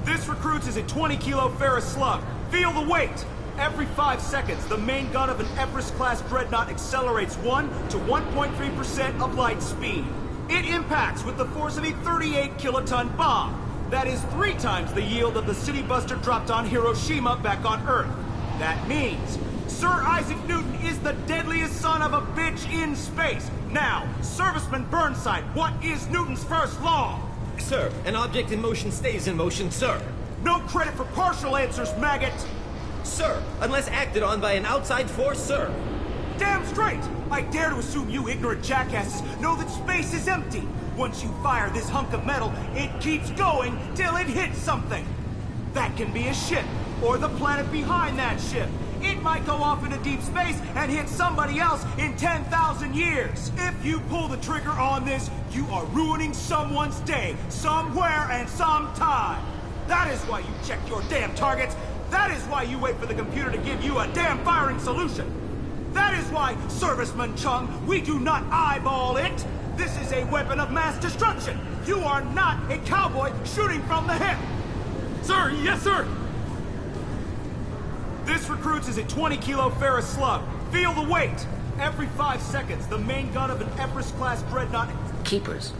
This recruits is a 20-kilo ferrous slug. Feel the weight! Every 5 seconds, the main gun of an Everest-class dreadnought accelerates 1 to 1.3% of light speed. It impacts with the force of a 38-kiloton bomb. That is 3 times the yield of the city buster dropped on Hiroshima back on Earth. That means Sir Isaac Newton is the deadliest son of a bitch in space. Now, Serviceman Burnside, what is Newton's first law? Sir, an object in motion stays in motion, sir. No credit for partial answers, maggot! Sir, unless acted on by an outside force, sir. Damn straight! I dare to assume you ignorant jackasses know that space is empty. Once you fire this hunk of metal, it keeps going till it hits something. That can be a ship, or the planet behind that ship. It might go off into deep space and hit somebody else in 10,000 years. If you pull the trigger on this, you are ruining someone's day, somewhere and sometime. That is why you check your damn targets. That is why you wait for the computer to give you a damn firing solution. That is why, Serviceman Chung, we do not eyeball it. This is a weapon of mass destruction. You are not a cowboy shooting from the hip. Sir, yes, sir. This recruits is a 20-kilo ferrous slug. Feel the weight. Every 5 seconds, the main gun of an Everest-class dreadnought... Keepers.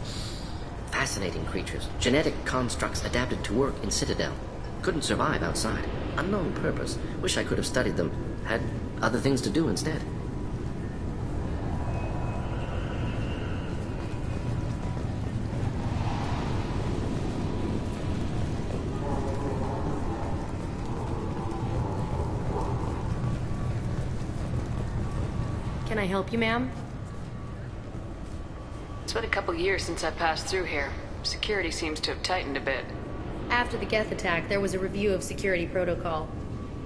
Fascinating creatures. Genetic constructs adapted to work in Citadel. Couldn't survive outside. Unknown purpose. Wish I could have studied them. Had other things to do instead. Can I help you, ma'am? It's been a couple years since I passed through here. Security seems to have tightened a bit. After the Geth attack, there was a review of security protocol.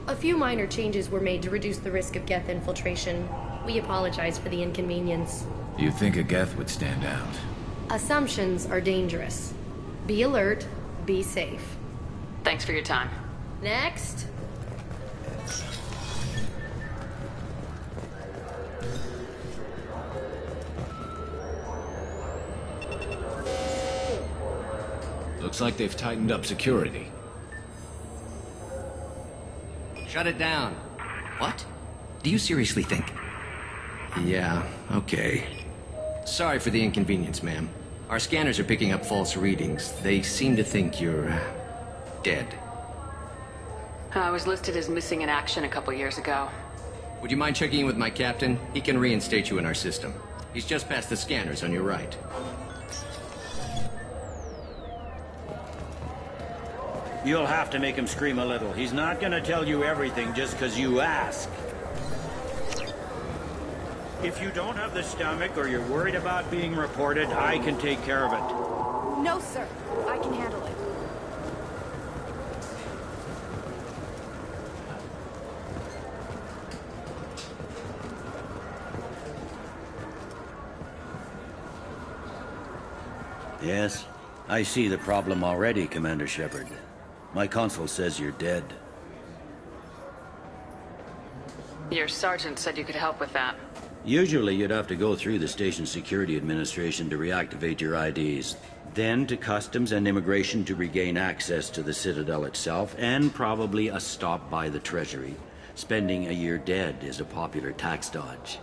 A few minor changes were made to reduce the risk of Geth infiltration. We apologize for the inconvenience. You think a Geth would stand out? Assumptions are dangerous. Be alert, be safe. Thanks for your time. Next. Looks like they've tightened up security. Shut it down. What? Do you seriously think? Yeah, okay. Sorry for the inconvenience, ma'am. Our scanners are picking up false readings. They seem to think you're... dead. I was listed as missing in action a couple years ago. Would you mind checking in with my captain? He can reinstate you in our system. He's just past the scanners on your right. You'll have to make him scream a little. He's not gonna tell you everything just because you ask. If you don't have the stomach or you're worried about being reported, I can take care of it. No, sir. I can handle it. Yes, I see the problem already, Commander Shepard. My consul says you're dead. Your sergeant said you could help with that. Usually you'd have to go through the station security administration to reactivate your IDs, then to customs and immigration to regain access to the Citadel itself, and probably a stop by the Treasury. Spending a year dead is a popular tax dodge.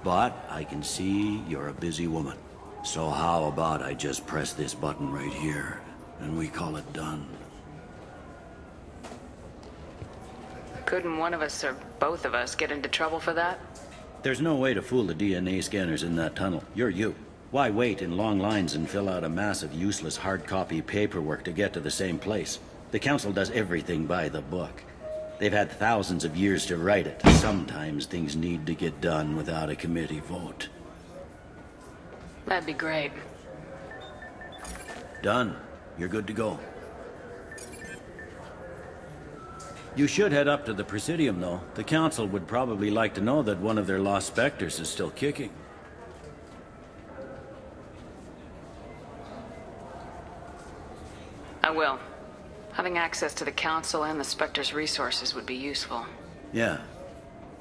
But I can see you're a busy woman. So how about I just press this button right here, and we call it done? Couldn't one of us or both of us get into trouble for that? There's no way to fool the DNA scanners in that tunnel. You're you. Why wait in long lines and fill out a massive useless hard copy paperwork to get to the same place? The Council does everything by the book. They've had thousands of years to write it. Sometimes things need to get done without a committee vote. That'd be great. Done. You're good to go. You should head up to the Presidium, though. The Council would probably like to know that one of their lost specters is still kicking. I will. Having access to the Council and the Spectre's resources would be useful. Yeah.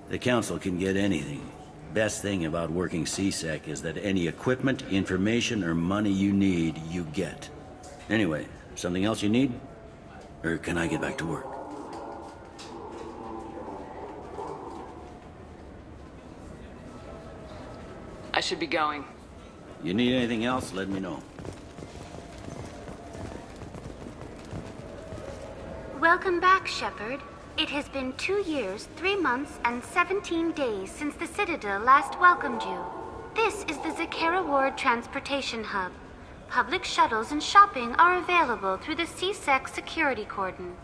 The Council can get anything. Best thing about working CSEC is that any equipment, information, or money you need, you get. Anyway, something else you need? Or can I get back to work? I should be going. You need anything else, let me know. Welcome back, Shepard. It has been 2 years, 3 months, and 17 days since the Citadel last welcomed you. This is the Zakera Ward Transportation Hub. Public shuttles and shopping are available through the CSEC security cordon.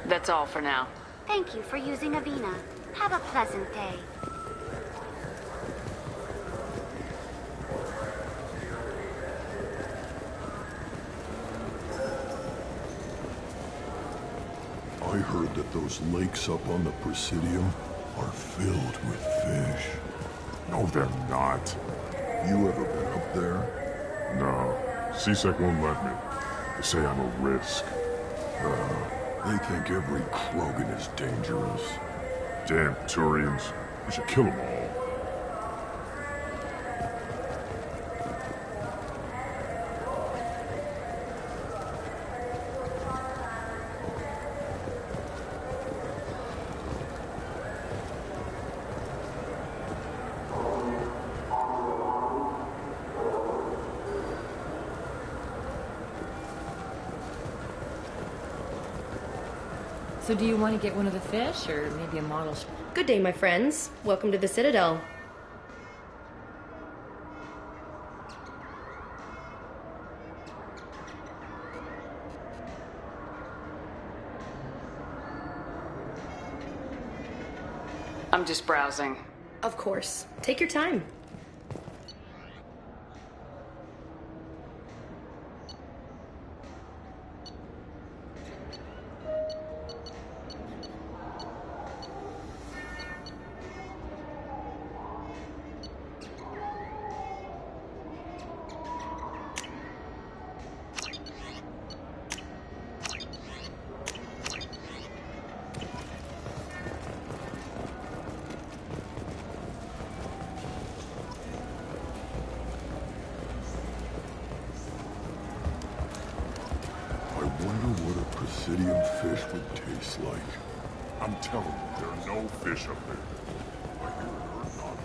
That's all for now. Thank you for using Avina. Have a pleasant day. I heard that those lakes up on the Presidium are filled with fish. No, they're not. You ever been up there? No. CSEC won't let me. They say I'm a risk. They think every Krogan is dangerous. Damn Turians. We should kill them all. So do you want to get one of the fish, or maybe a model? Good day, my friends. Welcome to the Citadel. I'm just browsing. Of course. Take your time. Presidium fish would taste like. I'm telling you, there are no fish up there. I hear it or not.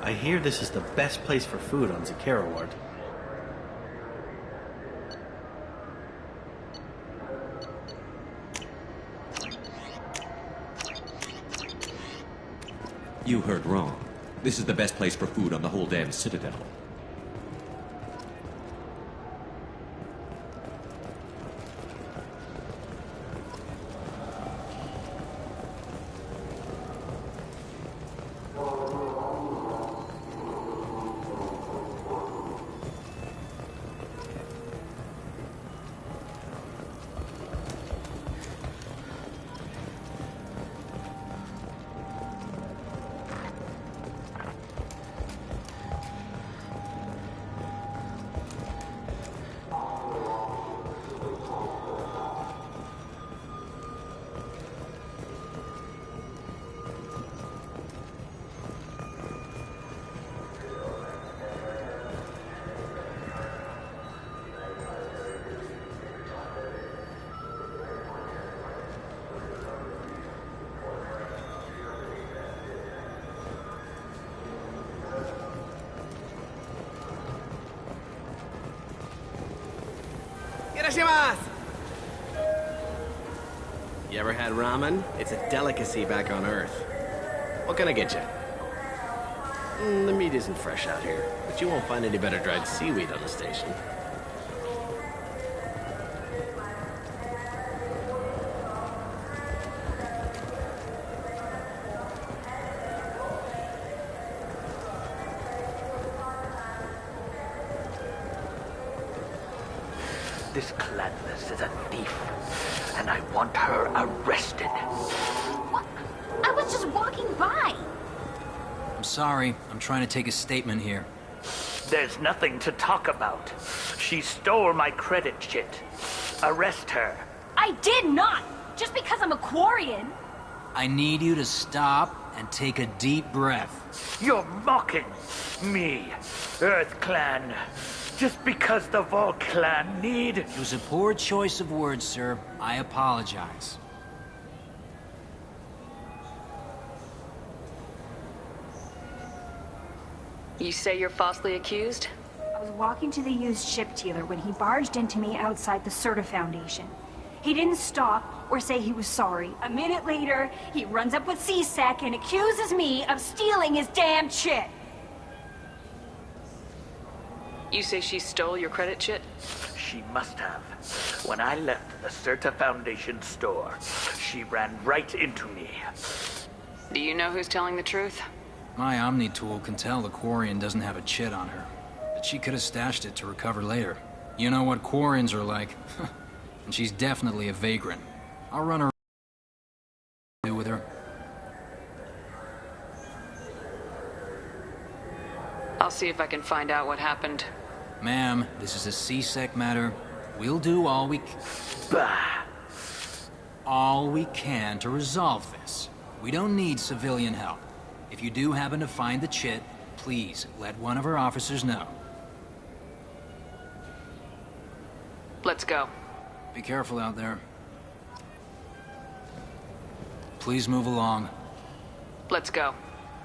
I hear this is the best place for food on Zakera Ward. You heard wrong. This is the best place for food on the whole damn Citadel. You ever had ramen? It's a delicacy back on Earth. What can I get you? The meat isn't fresh out here, but you won't find any better dried seaweed on the station. This Clanless is a thief, and I want her arrested. What? I was just walking by. I'm sorry. I'm trying to take a statement here. There's nothing to talk about. She stole my credit chit. Arrest her. I did not! Just because I'm a Quarian. I need you to stop and take a deep breath. You're mocking me, Earth Clan. Just because the Vol Clan need... It was a poor choice of words, sir. I apologize. You say you're falsely accused? I was walking to the used ship dealer when he barged into me outside the Serta Foundation. He didn't stop or say he was sorry. A minute later, he runs up with C-Sec and accuses me of stealing his damn chit. You say she stole your credit chit? She must have. When I left the Serta Foundation store, she ran right into me. Do you know who's telling the truth? My Omni tool can tell the Quarian doesn't have a chit on her, but she could have stashed it to recover later. You know what Quarians are like. And she's definitely a vagrant. I'll run her with her. I'll see if I can find out what happened. Ma'am, this is a C-Sec matter. We'll do all we can to resolve this. We don't need civilian help. If you do happen to find the chit, please let one of our officers know. Let's go. Be careful out there. Please move along. Let's go.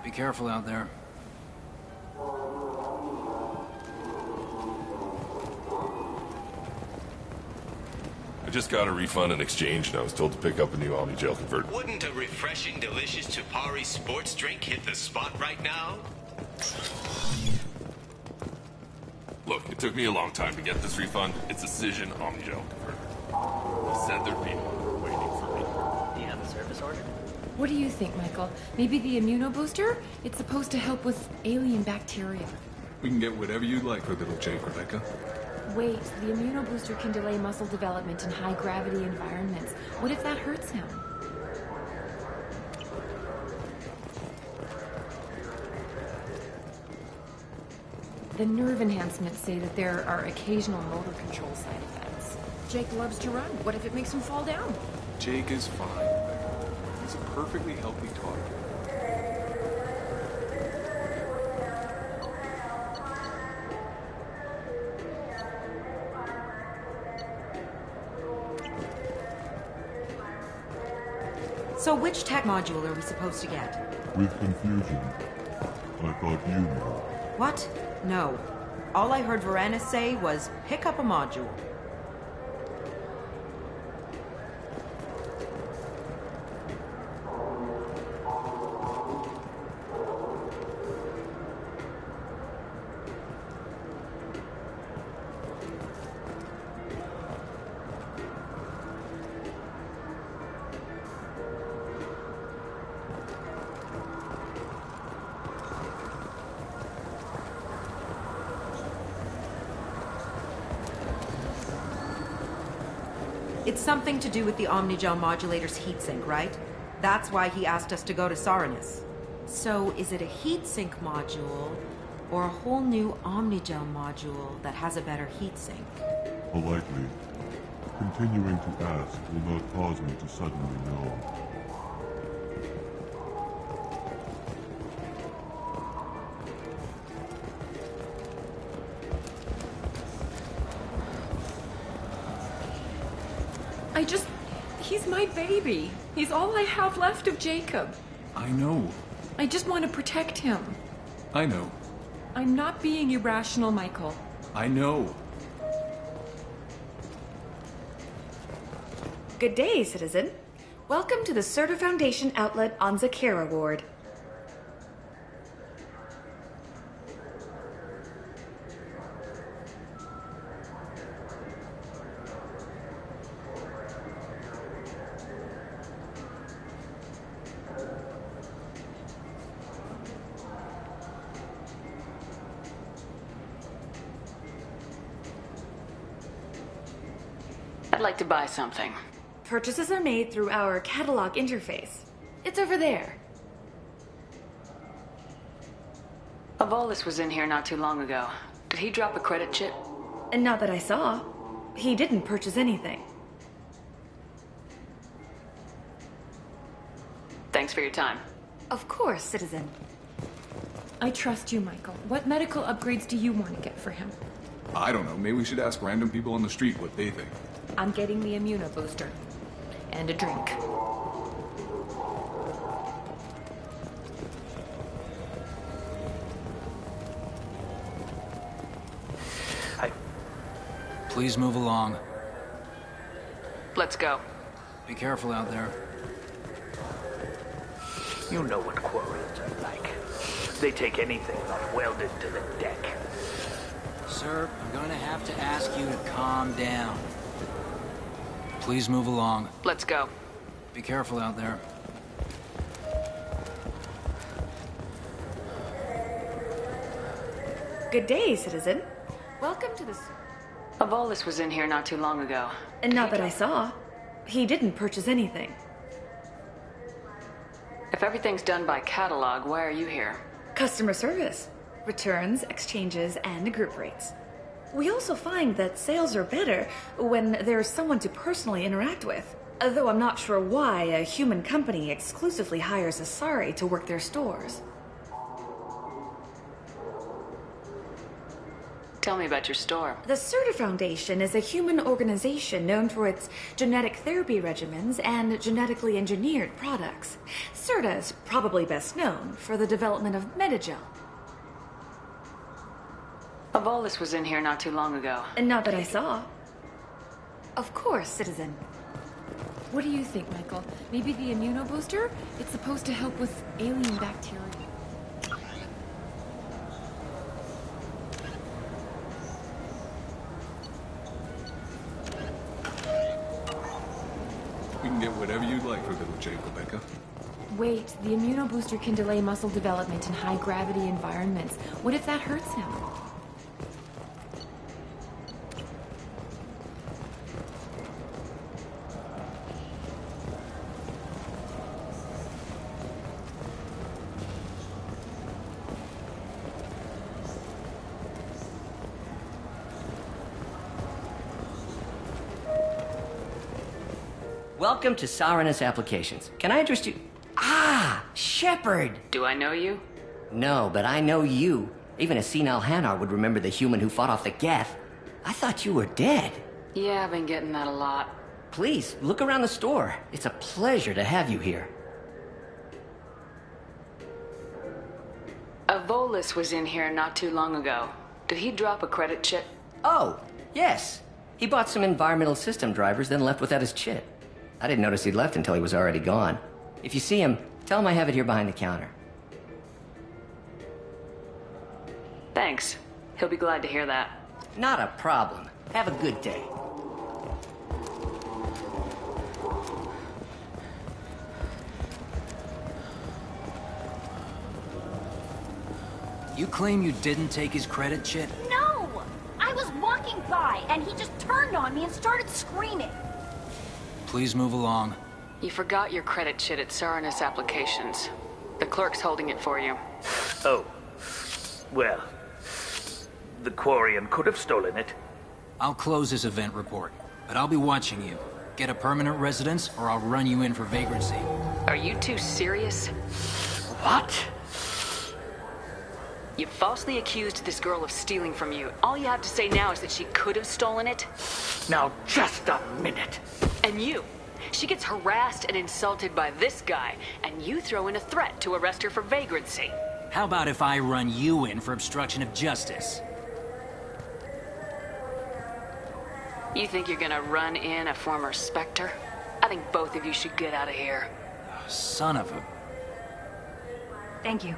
Be careful out there. I just got a refund and exchange, and I was told to pick up a new Omni Jail converter. Wouldn't a refreshing, delicious Tupari sports drink hit the spot right now? Look, it took me a long time to get this refund. It's a Cision Omni Jail converter. They said there'd be one waiting for me. Do you have a service order? What do you think, Michael? Maybe the immunobooster? It's supposed to help with alien bacteria. We can get whatever you'd like for little Jake, Rebecca. Wait, the immunobooster can delay muscle development in high-gravity environments. What if that hurts him? The nerve enhancements say that there are occasional motor control side effects. Jake loves to run. What if it makes him fall down? Jake is fine, Rebecca. He's a perfectly healthy toddler. So which tech module are we supposed to get? With confusion. I thought you knew. What? No. All I heard Varanus say was, pick up a module. It's something to do with the Omnigel modulator's heatsink, right? That's why he asked us to go to Saranus. So, is it a heatsink module, or a whole new Omnigel module that has a better heatsink? Politely. Continuing to ask will not cause me to suddenly know. He's my baby. He's all I have left of Jacob. I know. I just want to protect him. I know. I'm not being irrational, Michael. I know. Good day, citizen. Welcome to the Serta Foundation outlet on Zakera Ward. like to buy something. Purchases are made through our catalog interface. It's over there. Avolis was in here not too long ago. Did he drop a credit chip? And not that I saw. He didn't purchase anything. Thanks for your time. Of course, citizen. I trust you, Michael. What medical upgrades do you want to get for him? I don't know. Maybe we should ask random people on the street what they think. I'm getting the immuno booster. And a drink. Please move along. Let's go. Be careful out there. You know what Quarians are like. They take anything not welded to the deck. Sir, I'm going to have to ask you to calm down. Please move along. Let's go. Be careful out there. Good day, citizen. Welcome to the... Avolis was in here not too long ago. And not that I saw. He didn't purchase anything. If everything's done by catalog, why are you here? Customer service. Returns, exchanges, and group rates. We also find that sales are better when there's someone to personally interact with. Though I'm not sure why a human company exclusively hires Asari to work their stores. Tell me about your store. The Serta Foundation is a human organization known for its genetic therapy regimens and genetically engineered products. Serta is probably best known for the development of Metagel. Avolis was in here not too long ago. And not that I saw. Of course, citizen. What do you think, Michael? Maybe the immuno booster? It's supposed to help with alien bacteria. We can get whatever you'd like for little Jake, Rebecca. Wait, the immuno booster can delay muscle development in high-gravity environments. What if that hurts him? Welcome to Saranus Applications. Can I address you? Ah, Shepard! Do I know you? No, but I know you. Even a senile Hanar would remember the human who fought off the Geth. I thought you were dead. Yeah, I've been getting that a lot. Please, look around the store. It's a pleasure to have you here. Avolis was in here not too long ago. Did he drop a credit chip? Oh, yes. He bought some environmental system drivers, then left without his chip. I didn't notice he'd left until he was already gone. If you see him, tell him I have it here behind the counter. Thanks. He'll be glad to hear that. Not a problem. Have a good day. You claim you didn't take his credit chip? No! I was walking by, and he just turned on me and started screaming. Please move along. You forgot your credit chit at Saranus Applications. The clerk's holding it for you. Oh. Well, the Quarian could have stolen it. I'll close this event report, but I'll be watching you. Get a permanent residence, or I'll run you in for vagrancy. Are you two serious? What? You falsely accused this girl of stealing from you. All you have to say now is that she could have stolen it? Now, just a minute. And you. She gets harassed and insulted by this guy, and you throw in a threat to arrest her for vagrancy. How about if I run you in for obstruction of justice? You think you're gonna run in a former Spectre? I think both of you should get out of here. Son of a... Thank you.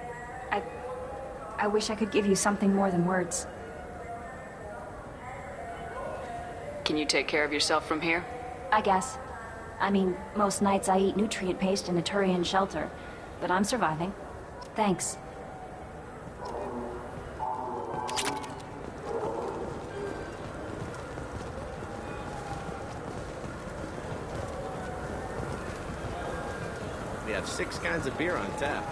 I wish I could give you something more than words. Can you take care of yourself from here? I guess. I mean, most nights I eat nutrient paste in a Turian shelter, but I'm surviving. Thanks. have 6 kinds of beer on tap.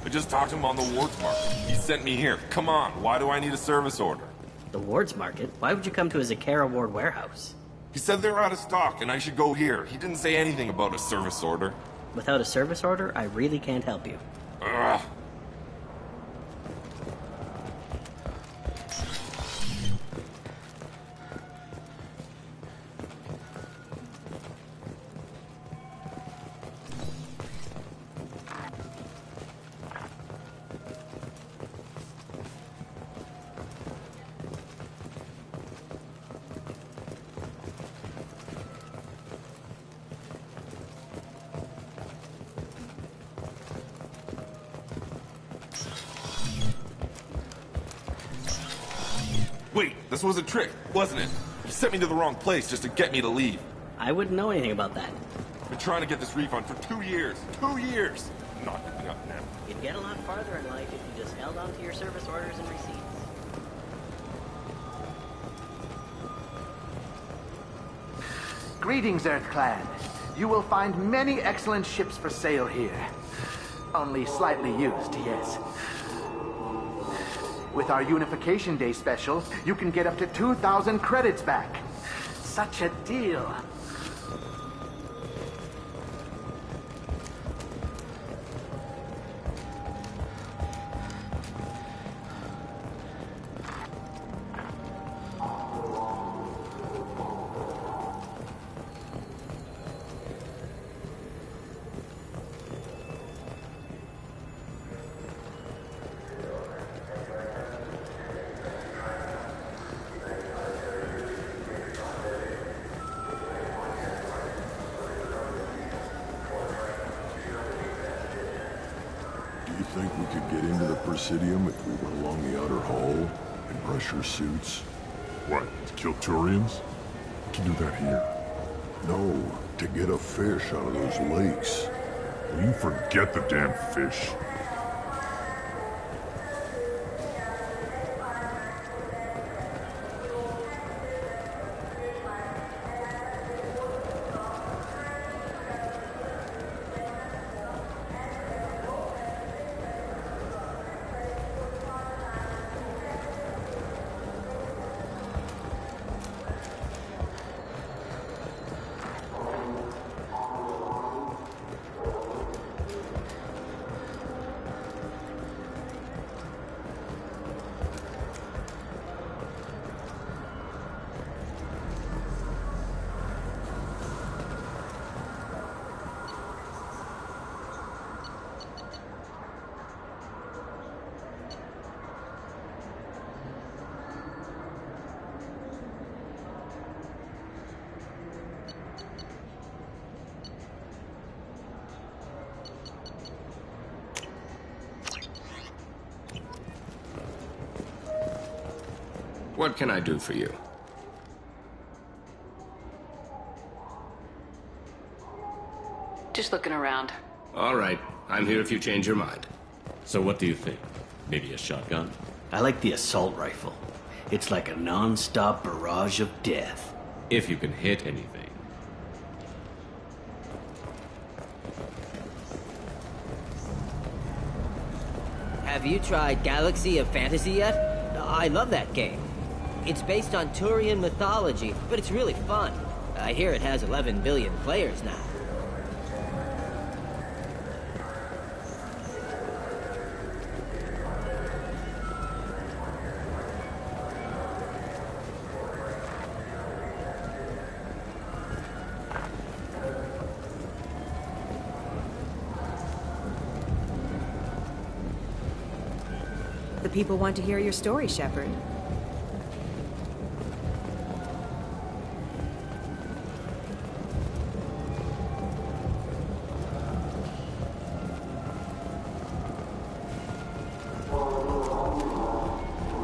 I just talked to him on the Wards Market. He sent me here. Come on, why do I need a service order? The Wards Market? Why would you come to a Zakara Ward warehouse? He said they're out of stock and I should go here. He didn't say anything about a service order. Without a service order, I really can't help you. Ugh. Wait, this was a trick, wasn't it? You sent me to the wrong place just to get me to leave. I wouldn't know anything about that. I've been trying to get this refund for 2 years. 2 years! Not giving up now. You'd get a lot farther in life if you just held on to your service orders and receipts. Greetings, Earth Clan. You will find many excellent ships for sale here. Only slightly used, yes. With our Unification Day special, you can get up to 2,000 credits back. Such a deal. You think we could get into the Presidium if we went along the outer hall in pressure suits? What, to kill Turians? We can do that here. No, to get a fish out of those lakes. Will you forget the damn fish? What can I do for you? Just looking around. All right, I'm here if you change your mind. So what do you think? Maybe a shotgun? I like the assault rifle. It's like a non-stop barrage of death. If you can hit anything. Have you tried Galaxy of Fantasy yet? I love that game. It's based on Turian mythology, but it's really fun. I hear it has 11 billion players now. The people want to hear your story, Shepard.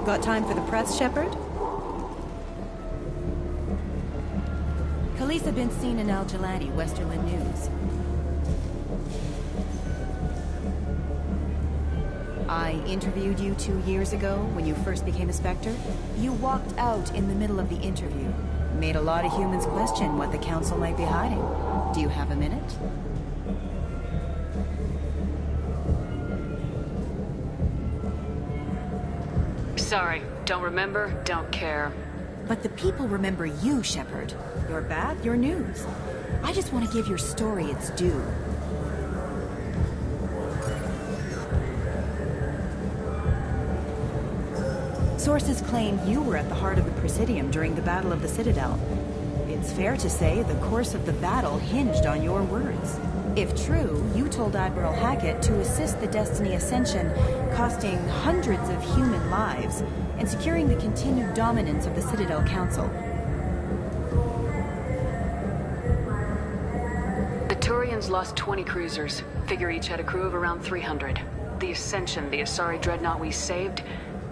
Got time for the press, Shepard? Khaleesa been seen in Al Jalani, Westerland News. I interviewed you 2 years ago when you first became a Spectre. You walked out in the middle of the interview. Made a lot of humans question what the Council might be hiding. Do you have a minute? Sorry, don't remember, don't care. But the people remember you, Shepard. Your bath, your news. I just want to give your story its due. Sources claim you were at the heart of the Presidium during the Battle of the Citadel. It's fair to say the course of the battle hinged on your words. If true, you told Admiral Hackett to assist the Destiny Ascension, costing hundreds of human lives, and securing the continued dominance of the Citadel Council. The Turians lost 20 cruisers. Figure each had a crew of around 300. The Ascension, the Asari dreadnought we saved,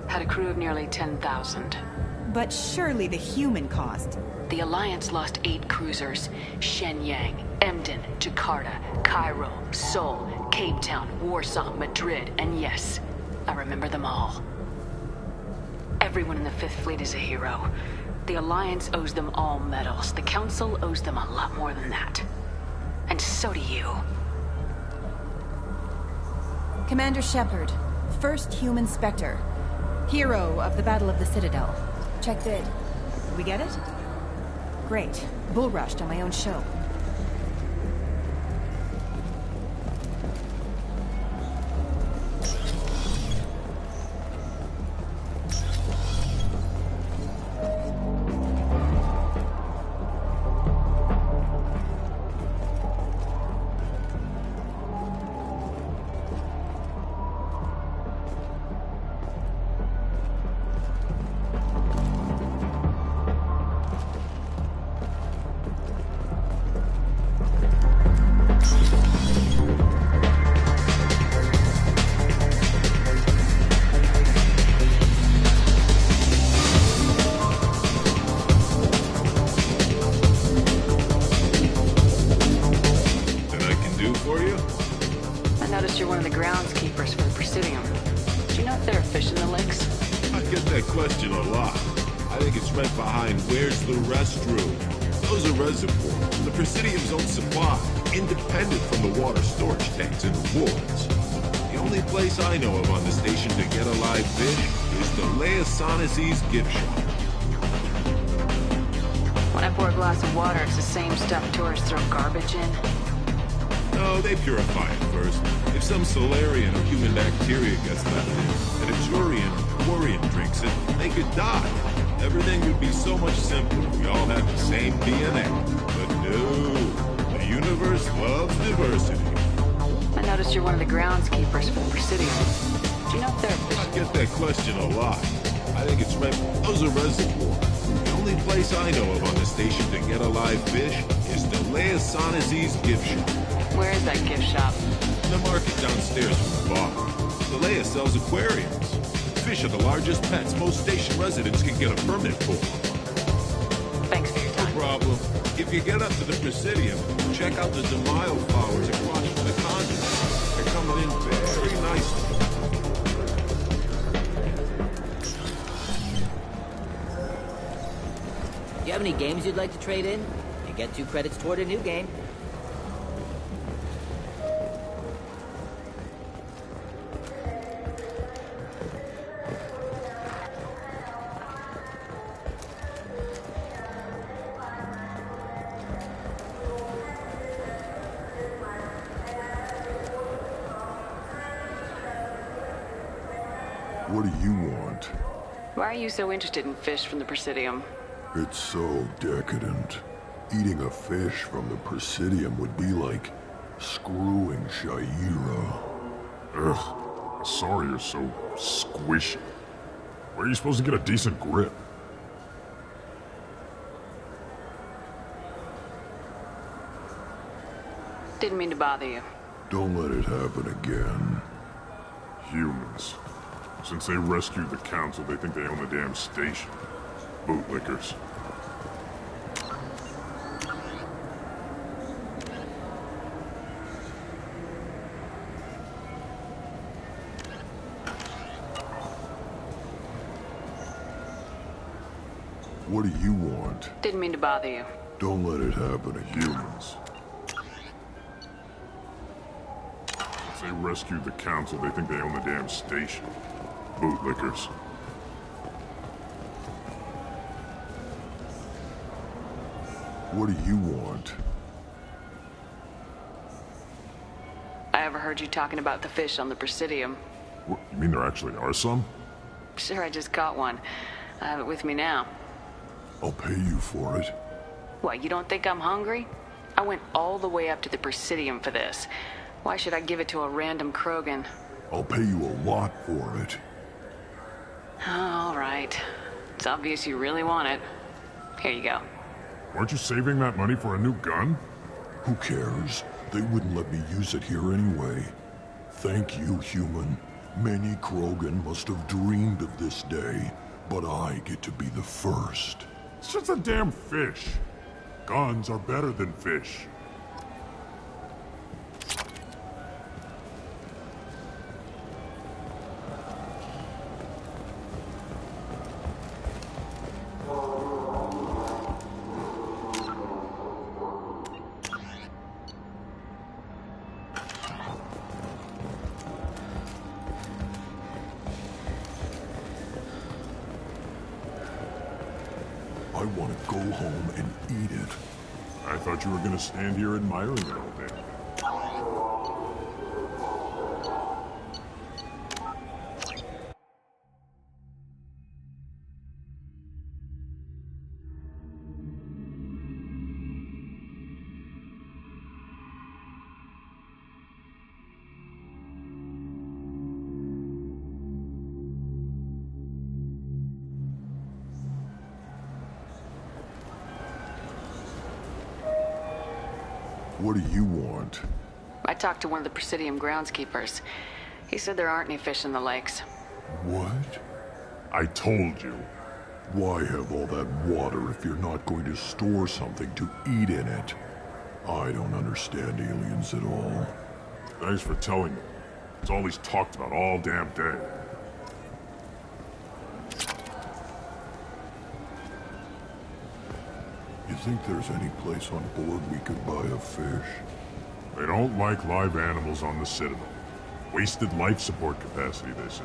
had a crew of nearly 10,000. But surely the human cost. The Alliance lost 8 cruisers. Shenyang, Emden, Jakarta, Cairo, Seoul, Cape Town, Warsaw, Madrid, and yes, I remember them all. Everyone in the Fifth Fleet is a hero. The Alliance owes them all medals. The Council owes them a lot more than that. And so do you. Commander Shepard, first human Spectre. Hero of the Battle of the Citadel. Check bid. We get it? Great. Bull rushed on my own show. I know of on the station to get a live fish is the Leosanas's gift shop. When I pour a glass of water, it's the same stuff tourists throw garbage in? No, they purify it first. If some Solarian or human bacteria gets left in, and a Turian or Quarian drinks it, they could die. Everything would be so much simpler if we all had the same DNA. But no, the universe loves diversity. I noticed you're one of the groundskeepers for the Presidium. Do you know if they're official? I get that question a lot. I think it's right. Those are reservoirs. The only place I know of on the station to get a live fish is the Leosanas's gift shop. Where is that gift shop? In the market downstairs from the bar. The Leia sells aquariums. Fish are the largest pets most station residents can get a permit for. Thanks for your time. No problem. If you get up to the Presidium, check out the Demaio flowers across from the convent. They're coming in very nicely. You have any games you'd like to trade in? You get 2 credits toward a new game. What do you want? Why are you so interested in fish from the Presidium? It's so decadent. Eating a fish from the Presidium would be like screwing Shaira. Ugh, sorry you're so squishy. Where are you supposed to get a decent grip? Didn't mean to bother you. Don't let it happen again. Humans. Since they rescued the council, they think they own the damn station. Bootlickers. What do you want? Didn't mean to bother you. Don't let it happen to humans. Since they rescued the council, they think they own the damn station. Bootlickers. What do you want? I overheard you talking about the fish on the Presidium. What, you mean there actually are some? Sure, I just caught one. I have it with me now. I'll pay you for it. What, you don't think I'm hungry? I went all the way up to the Presidium for this. Why should I give it to a random Krogan? I'll pay you a lot for it. All right. It's obvious you really want it. Here you go. Weren't you saving that money for a new gun? Who cares? They wouldn't let me use it here anyway. Thank you, human. Many Krogan must have dreamed of this day, but I get to be the first. It's just a damn fish. Guns are better than fish. I want to go home and eat it. I thought you were gonna stand here admiring it all day. What do you want? I talked to one of the Presidium groundskeepers. He said there aren't any fish in the lakes. What? I told you. Why have all that water if you're not going to store something to eat in it? I don't understand aliens at all. Thanks for telling me. It's all he's talked about all damn day. You think there's any place on board we could buy a fish? They don't like live animals on the Citadel. Wasted life support capacity, they say.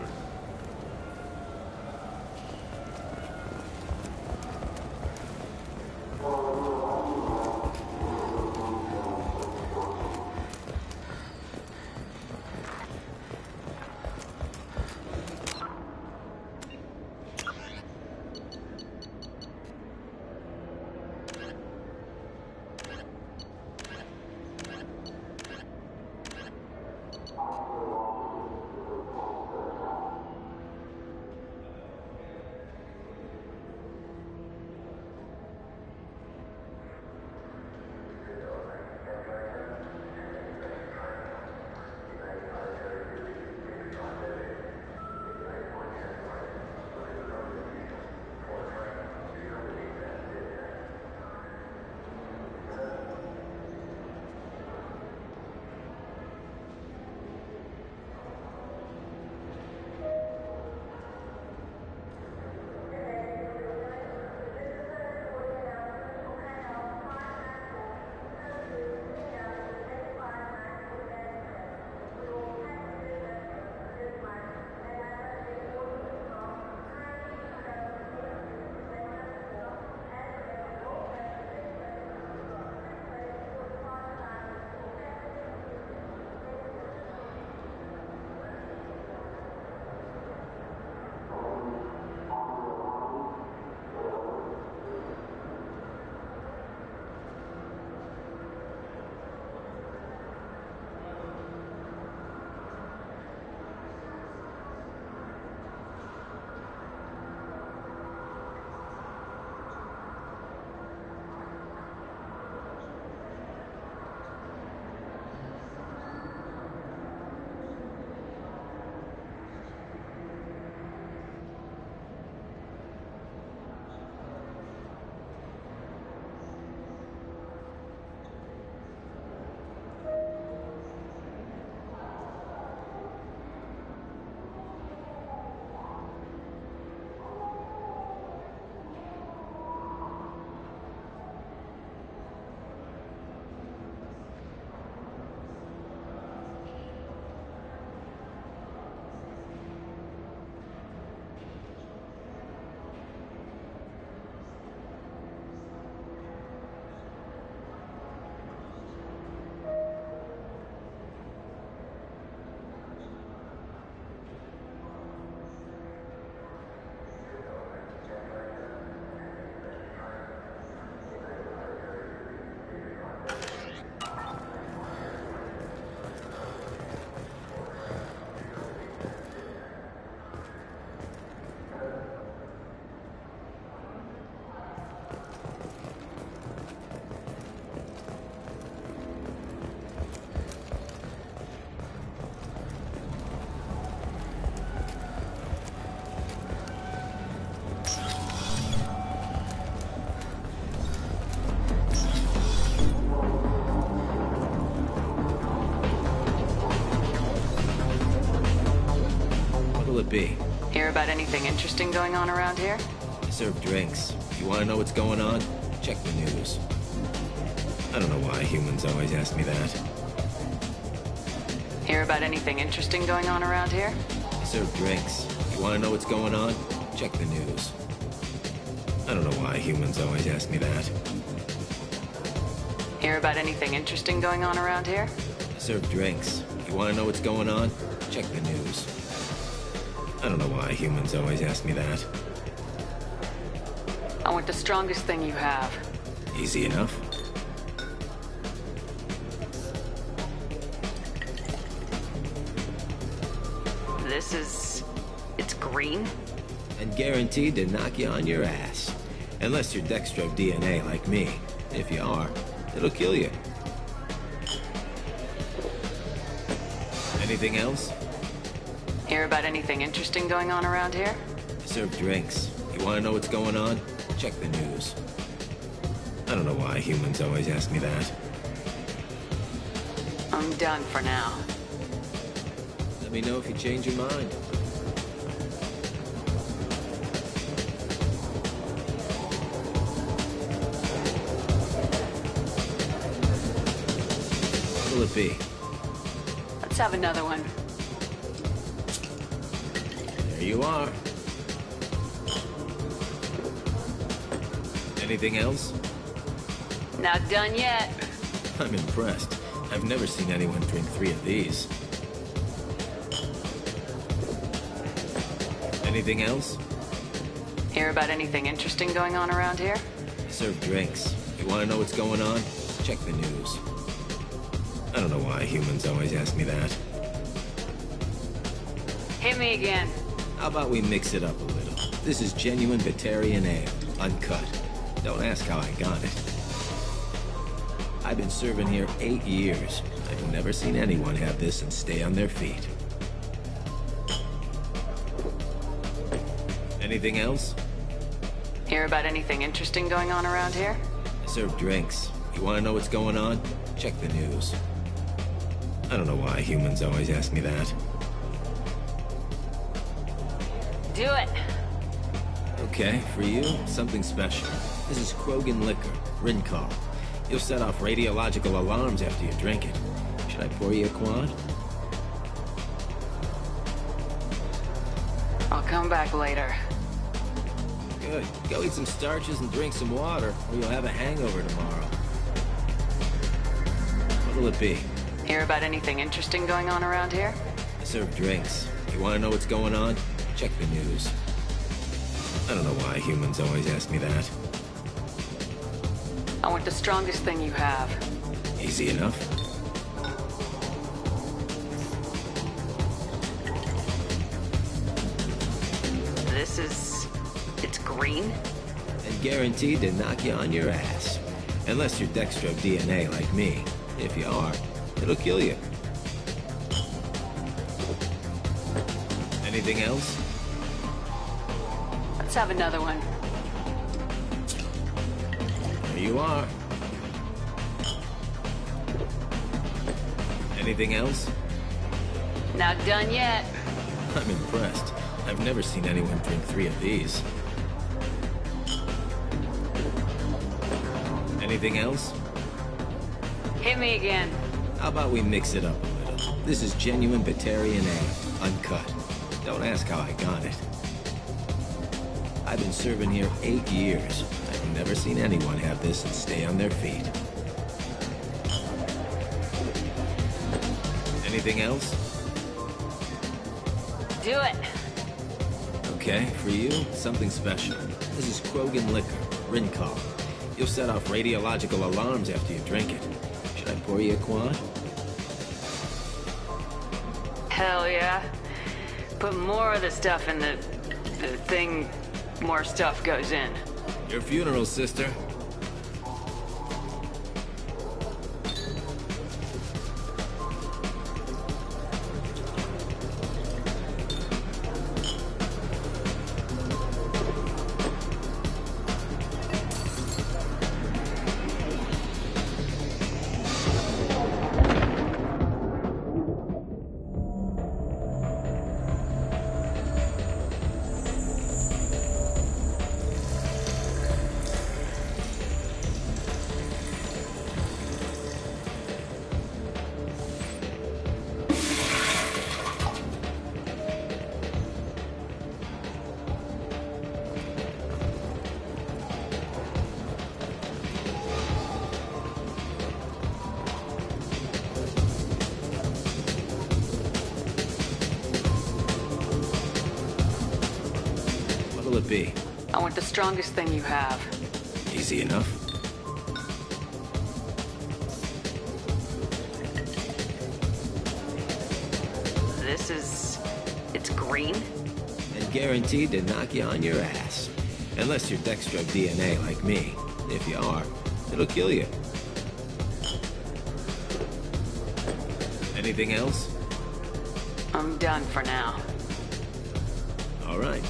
it be? Hear about anything interesting going on around here? I serve drinks. You want to know what's going on? Check the news. I don't know why humans always ask me that. Hear about anything interesting going on around here? I serve drinks. You want to know what's going on? Check the news. I don't know why humans always ask me that. Hear about anything interesting going on around here? I serve drinks. You want to know what's going on? Check the news. I don't know why humans always ask me that. I want the strongest thing you have. Easy enough. This is... it's green? And guaranteed to knock you on your ass. Unless you're Dextro DNA like me. If you are, it'll kill you. Anything else? Hear about anything interesting going on around here? I serve drinks. You want to know what's going on? Check the news. I don't know why humans always ask me that. I'm done for now. Let me know if you change your mind. What'll it be? Let's have another one. There you are. Anything else? Not done yet. I'm impressed. I've never seen anyone drink 3 of these. Anything else? Hear about anything interesting going on around here? I serve drinks. You want to know what's going on? Check the news. I don't know why humans always ask me that. Hit me again. How about we mix it up a little? This is genuine Batarian ale, uncut. Don't ask how I got it. I've been serving here 8 years. I've never seen anyone have this and stay on their feet. Anything else? Hear about anything interesting going on around here? I serve drinks. You want to know what's going on? Check the news. I don't know why humans always ask me that. Do it. Okay, for you, something special. This is Krogan liquor, Rincol. You'll set off radiological alarms after you drink it. Should I pour you a quad? I'll come back later. Good. Go eat some starches and drink some water, or you'll have a hangover tomorrow. What'll it be? Hear about anything interesting going on around here? I serve drinks. You want to know what's going on? Check the news. I don't know why humans always ask me that. I want the strongest thing you have. Easy enough. This is... it's green? And guaranteed to knock you on your ass. Unless you're Dextro DNA like me. If you are, it'll kill you. Anything else? Let's have another one. There you are. Anything else? Not done yet. I'm impressed. I've never seen anyone drink 3 of these. Anything else? Hit me again. How about we mix it up a little? This is genuine Batarian ale, uncut. Don't ask how I got it. I've been serving here 8 years. I've never seen anyone have this and stay on their feet. Anything else? Do it. Okay, for you, something special. This is Krogan liquor, Rincol. You'll set off radiological alarms after you drink it. Should I pour you a quad? Hell yeah. Put more of the stuff in the thing, more stuff goes in. Your funeral, sister. it be? I want the strongest thing you have. Easy enough. This is... it's green? And guaranteed to knock you on your ass. Unless you're dextro DNA like me. If you are, it'll kill you. Anything else? I'm done for now. All right.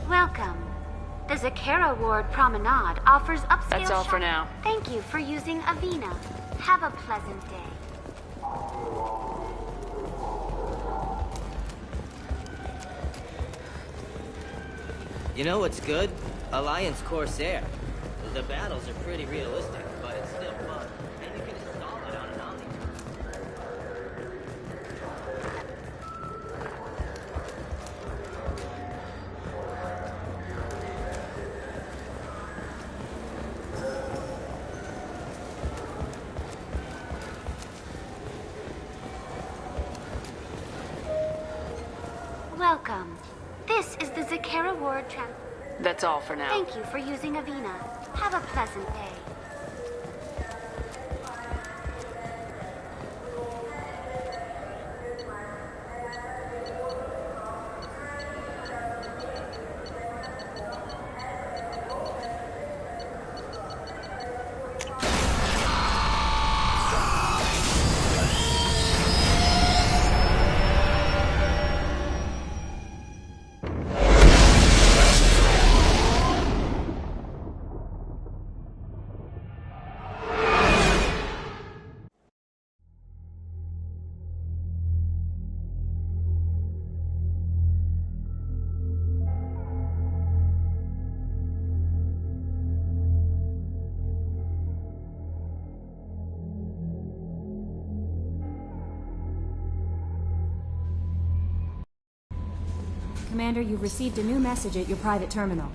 Welcome. The Zakara Ward Promenade offers upscale That's all for shop- now. Thank you for using Avena. Have a pleasant day. You know what's good? Alliance Corsair. The battles are pretty realistic, but it's still fun. And you can install it on an Omni. Welcome. This is the Zakara Ward That's all for now. Thank you for using Avena. Have a pleasant day. Commander, you've received a new message at your private terminal.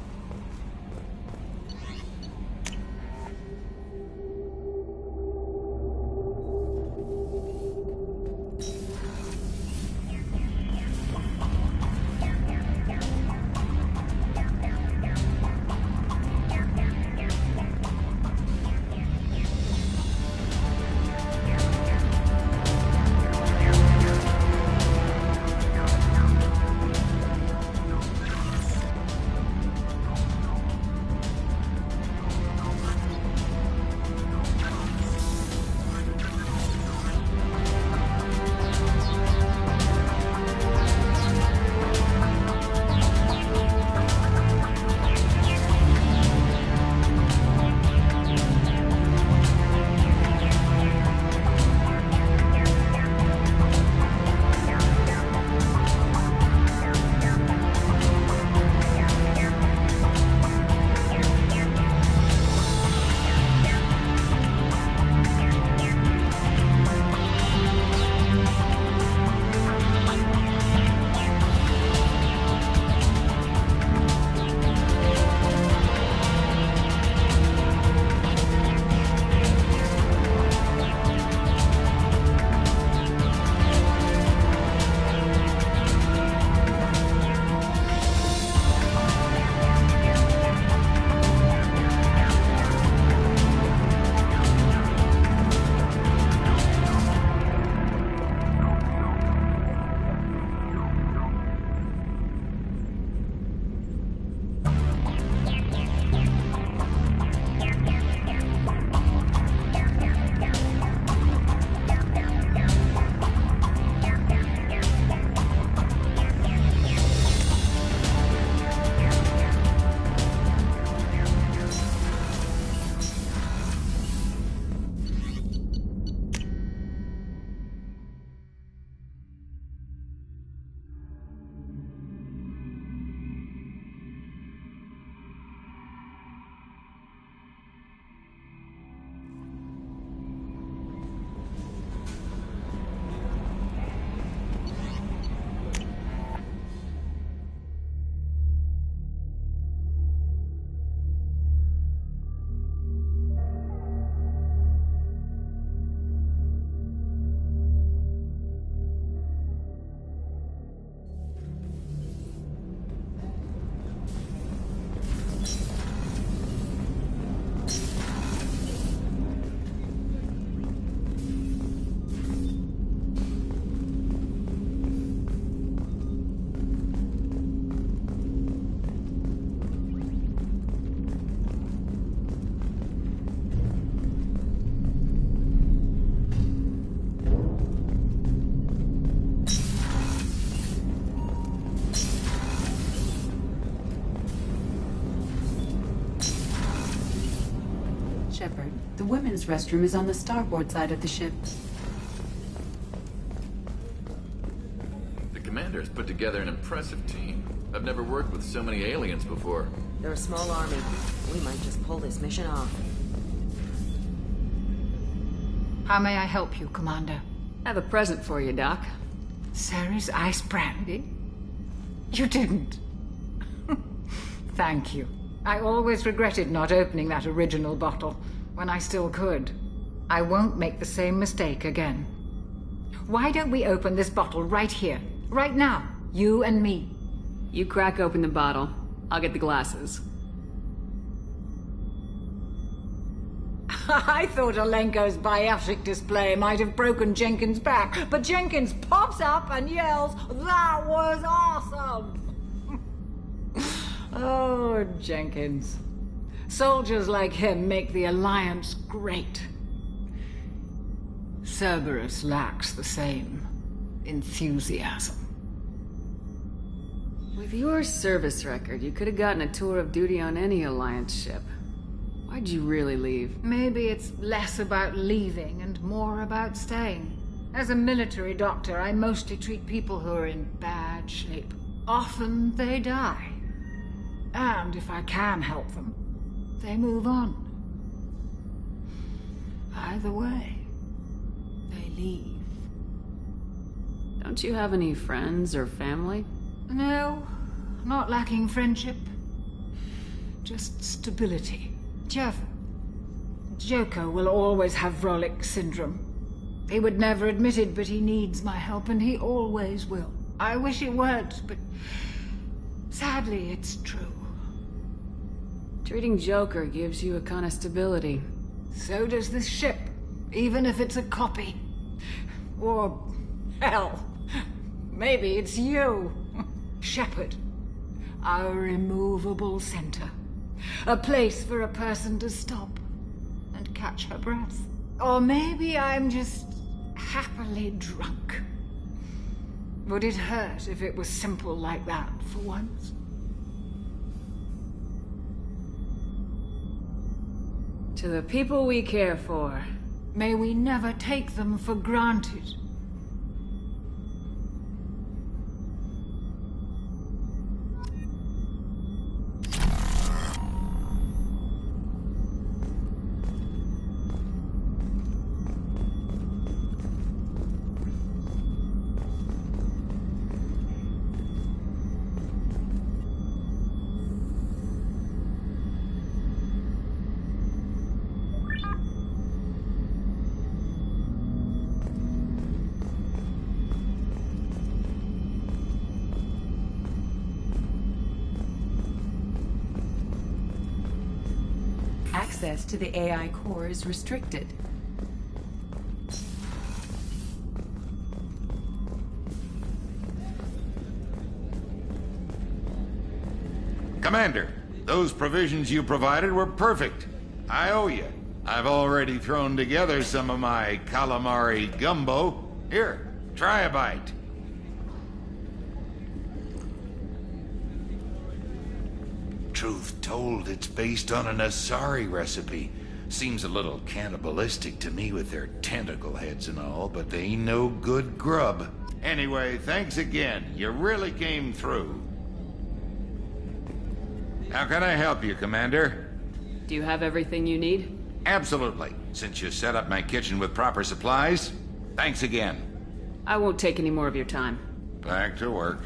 Shepard, the women's restroom is on the starboard side of the ship. The commander has put together an impressive team. I've never worked with so many aliens before. They're a small army. We might just pull this mission off. How may I help you, Commander? I have a present for you, Doc. Sarah's ice brandy? You didn't. Thank you. I always regretted not opening that original bottle when I still could. I won't make the same mistake again. Why don't we open this bottle right here, right now, you and me? You crack open the bottle. I'll get the glasses. I thought Alenko's biotic display might have broken Jenkins' back, but Jenkins pops up and yells, "That was awesome!" Oh, Jenkins. Soldiers like him make the Alliance great. Cerberus lacks the same enthusiasm. With your service record, you could have gotten a tour of duty on any Alliance ship. Why'd you really leave? Maybe it's less about leaving and more about staying. As a military doctor, I mostly treat people who are in bad shape. Often they die. And if I can help them, they move on. Either way, they leave. Don't you have any friends or family? No, not lacking friendship. Just stability. Jeff, Joker will always have Vrolik syndrome. He would never admit it, but he needs my help, and he always will. I wish it weren't, but sadly, it's true. Treating Joker gives you a kind of stability. So does this ship, even if it's a copy. Or, hell, maybe it's you, Shepard. Our immovable center. A place for a person to stop and catch her breath. Or maybe I'm just happily drunk. Would it hurt if it was simple like that for once? To the people we care for. May we never take them for granted. Access to the AI core is restricted. Commander, those provisions you provided were perfect. I owe you. I've already thrown together some of my calamari gumbo. Here, try a bite. Truth told, it's based on an Asari recipe. Seems a little cannibalistic to me with their tentacle heads and all, but they ain't no good grub. Anyway, thanks again. You really came through. How can I help you, Commander? Do you have everything you need? Absolutely. Since you set up my kitchen with proper supplies, thanks again. I won't take any more of your time. Back to work.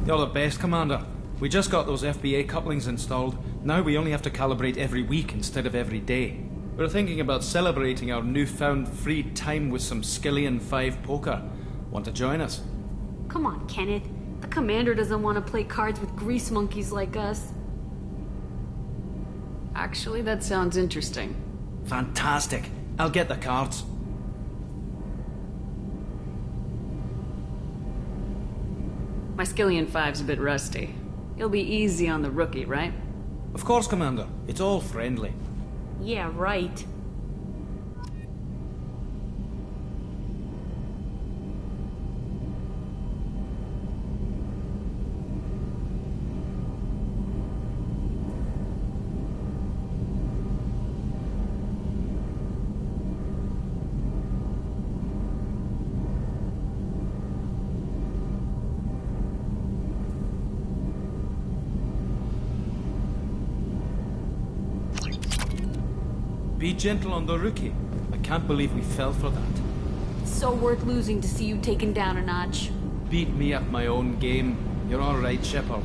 You're the best, Commander. We just got those FBA couplings installed. Now we only have to calibrate every week instead of every day. We're thinking about celebrating our newfound free time with some Skillian 5 poker. Want to join us? Come on, Kenneth. The commander doesn't want to play cards with grease monkeys like us. Actually, that sounds interesting. Fantastic. I'll get the cards. My Skillion 5's a bit rusty. You'll be easy on the rookie, right? Of course, Commander. It's all friendly. Yeah, right. Be gentle on the rookie. I can't believe we fell for that. So worth losing to see you taken down a notch. Beat me at my own game. You're all right, Shepard.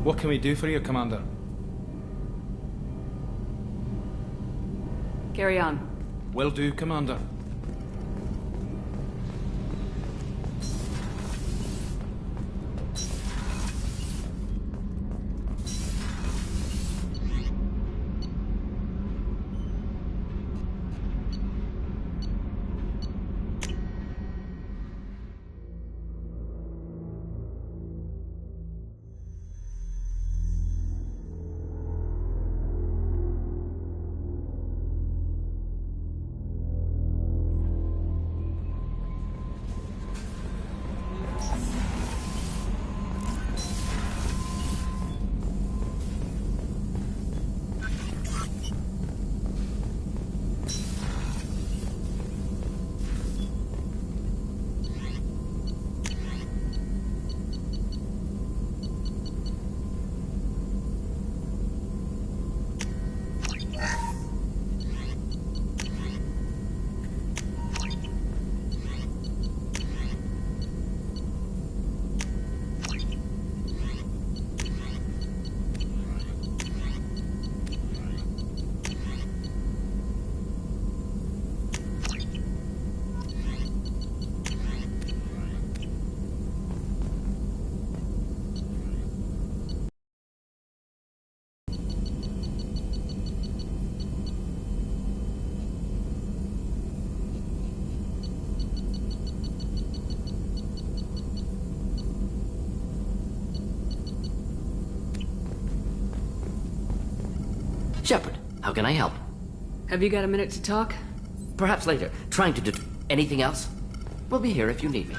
What can we do for you, Commander? Carry on. Will do, Commander. Shepard, how can I help? Have you got a minute to talk? Perhaps later. Trying to anything else? We'll be here if you need me.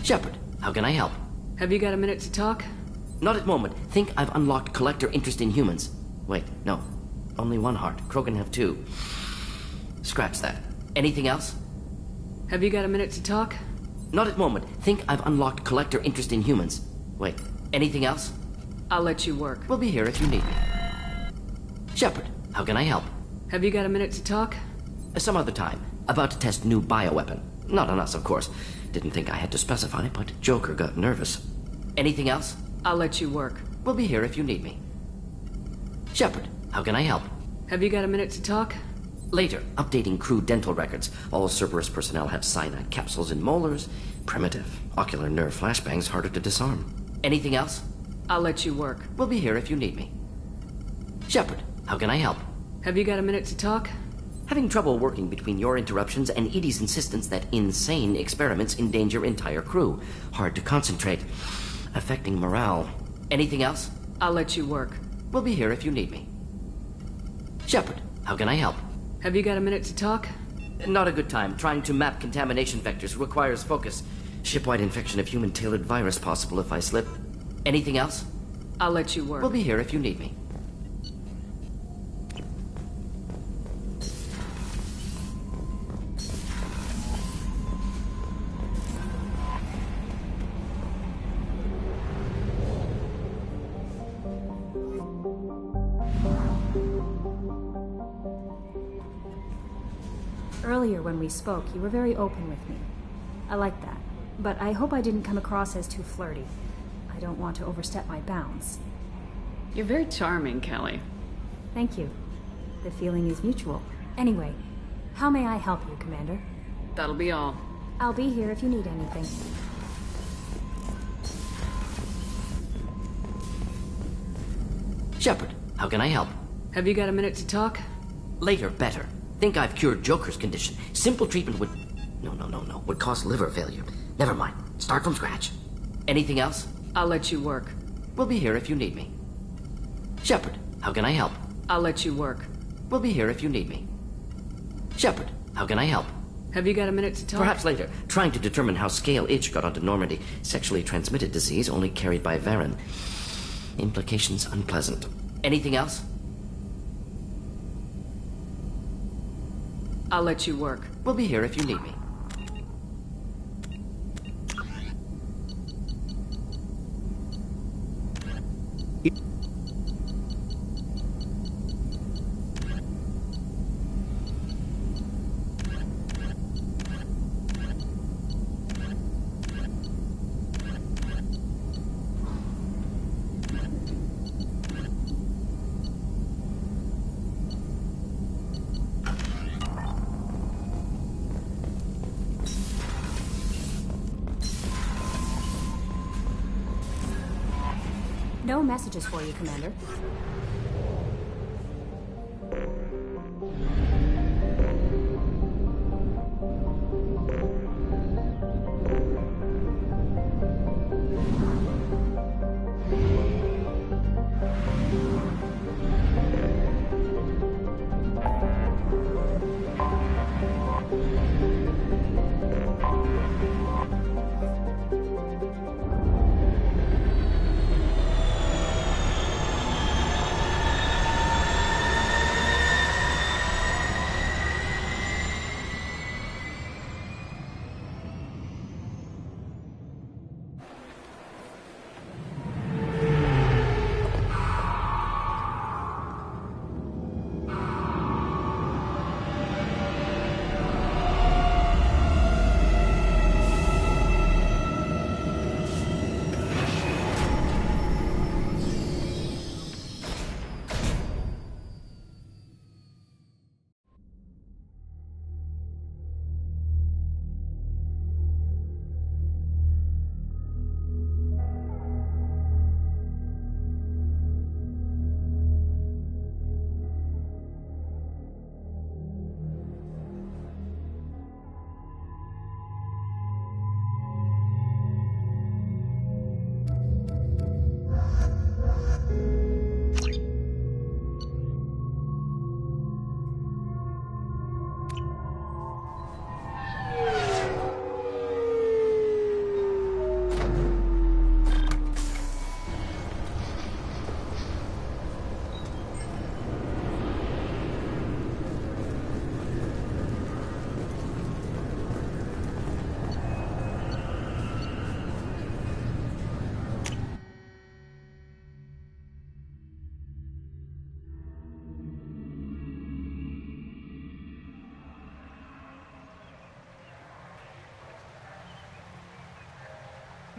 Shepard, how can I help? Have you got a minute to talk? Not at moment. Think I've unlocked collector interest in humans. Wait, no. Only one heart. Crow can have two. Scratch that. Anything else? Have you got a minute to talk? Not at moment. Think I've unlocked collector interest in humans. Wait, anything else? I'll let you work. We'll be here if you need me. Shepard, how can I help? Have you got a minute to talk? Some other time. About to test new bioweapon. Not on us, of course. Didn't think I had to specify, but Joker got nervous. Anything else? I'll let you work. We'll be here if you need me. Shepard, how can I help? Have you got a minute to talk? Later, updating crew dental records. All Cerberus personnel have cyanide capsules in molars. Primitive. Ocular nerve flashbangs harder to disarm. Anything else? I'll let you work. We'll be here if you need me. Shepard, how can I help? Have you got a minute to talk? Having trouble working between your interruptions and Edie's insistence that insane experiments endanger entire crew. Hard to concentrate. Affecting morale. Anything else? I'll let you work. We'll be here if you need me. Shepard, how can I help? Have you got a minute to talk? Not a good time. Trying to map contamination vectors requires focus. Shipwide infection of human-tailored virus possible if I slip. Anything else? I'll let you work. We'll be here if you need me. Earlier when we spoke, you were very open with me. I like that. But I hope I didn't come across as too flirty. I don't want to overstep my bounds. You're very charming, Kelly. Thank you. The feeling is mutual. Anyway, how may I help you, Commander? That'll be all. I'll be here if you need anything. Shepard, how can I help? Have you got a minute to talk? Later, better. Think I've cured Joker's condition. Simple treatment would... No. Would cause liver failure. Never mind. Start from scratch. Anything else? I'll let you work. We'll be here if you need me. Shepard, how can I help? I'll let you work. We'll be here if you need me. Shepard, how can I help? Have you got a minute to talk? Perhaps later. Trying to determine how scale itch got onto Normandy. Sexually transmitted disease only carried by Varen. Implications unpleasant. Anything else? I'll let you work. We'll be here if you need me. No messages for you, Commander.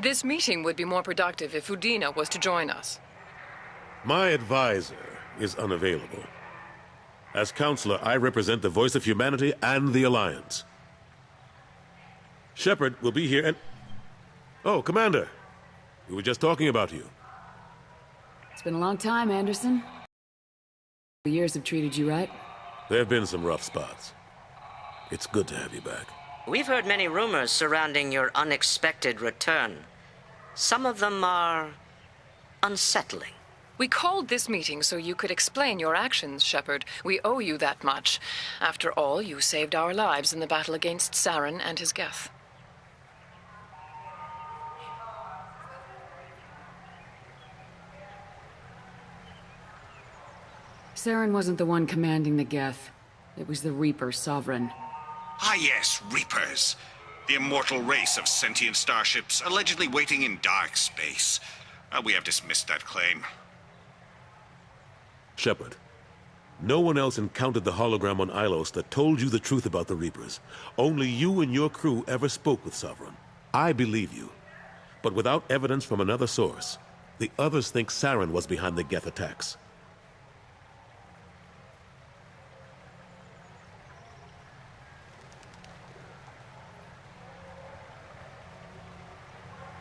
This meeting would be more productive if Udina was to join us. My advisor is unavailable. As counselor, I represent the voice of humanity and the Alliance. Shepard will be here and... Oh, Commander. We were just talking about you. It's been a long time, Anderson. The years have treated you right. There have been some rough spots. It's good to have you back. We've heard many rumors surrounding your unexpected return. Some of them are unsettling. We called this meeting so you could explain your actions, Shepard. We owe you that much. After all, you saved our lives in the battle against Saren and his Geth. Saren wasn't the one commanding the Geth. It was the Reaper Sovereign. Ah yes, Reapers. The immortal race of sentient starships allegedly waiting in dark space. We have dismissed that claim. Shepard, No one else encountered the hologram on Ilos that told you the truth about the Reapers. Only you and your crew ever spoke with Sovereign. I believe you. But without evidence from another source, the others think Saren was behind the Geth attacks.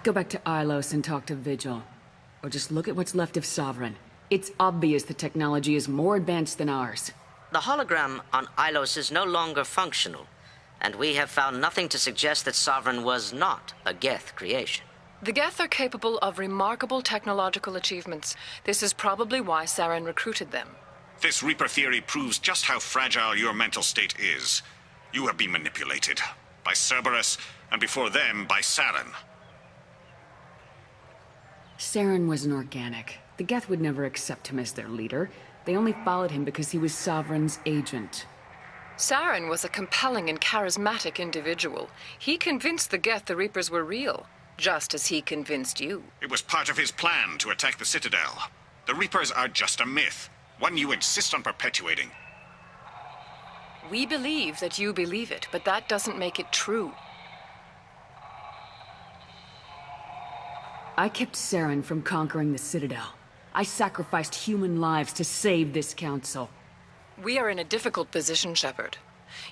Go back to Ilos and talk to Vigil. Or just look at what's left of Sovereign. It's obvious the technology is more advanced than ours. The hologram on Ilos is no longer functional, and we have found nothing to suggest that Sovereign was not a Geth creation. The Geth are capable of remarkable technological achievements. This is probably why Saren recruited them. This Reaper theory proves just how fragile your mental state is. You have been manipulated. By Cerberus, and before them, by Saren. Saren was an organic. The Geth would never accept him as their leader. They only followed him because he was Sovereign's agent. Saren was a compelling and charismatic individual. He convinced the Geth the Reapers were real, just as he convinced you. It was part of his plan to attack the Citadel. The Reapers are just a myth, one you insist on perpetuating. We believe that you believe it, but that doesn't make it true. I kept Saren from conquering the Citadel. I sacrificed human lives to save this council. We are in a difficult position, Shepard.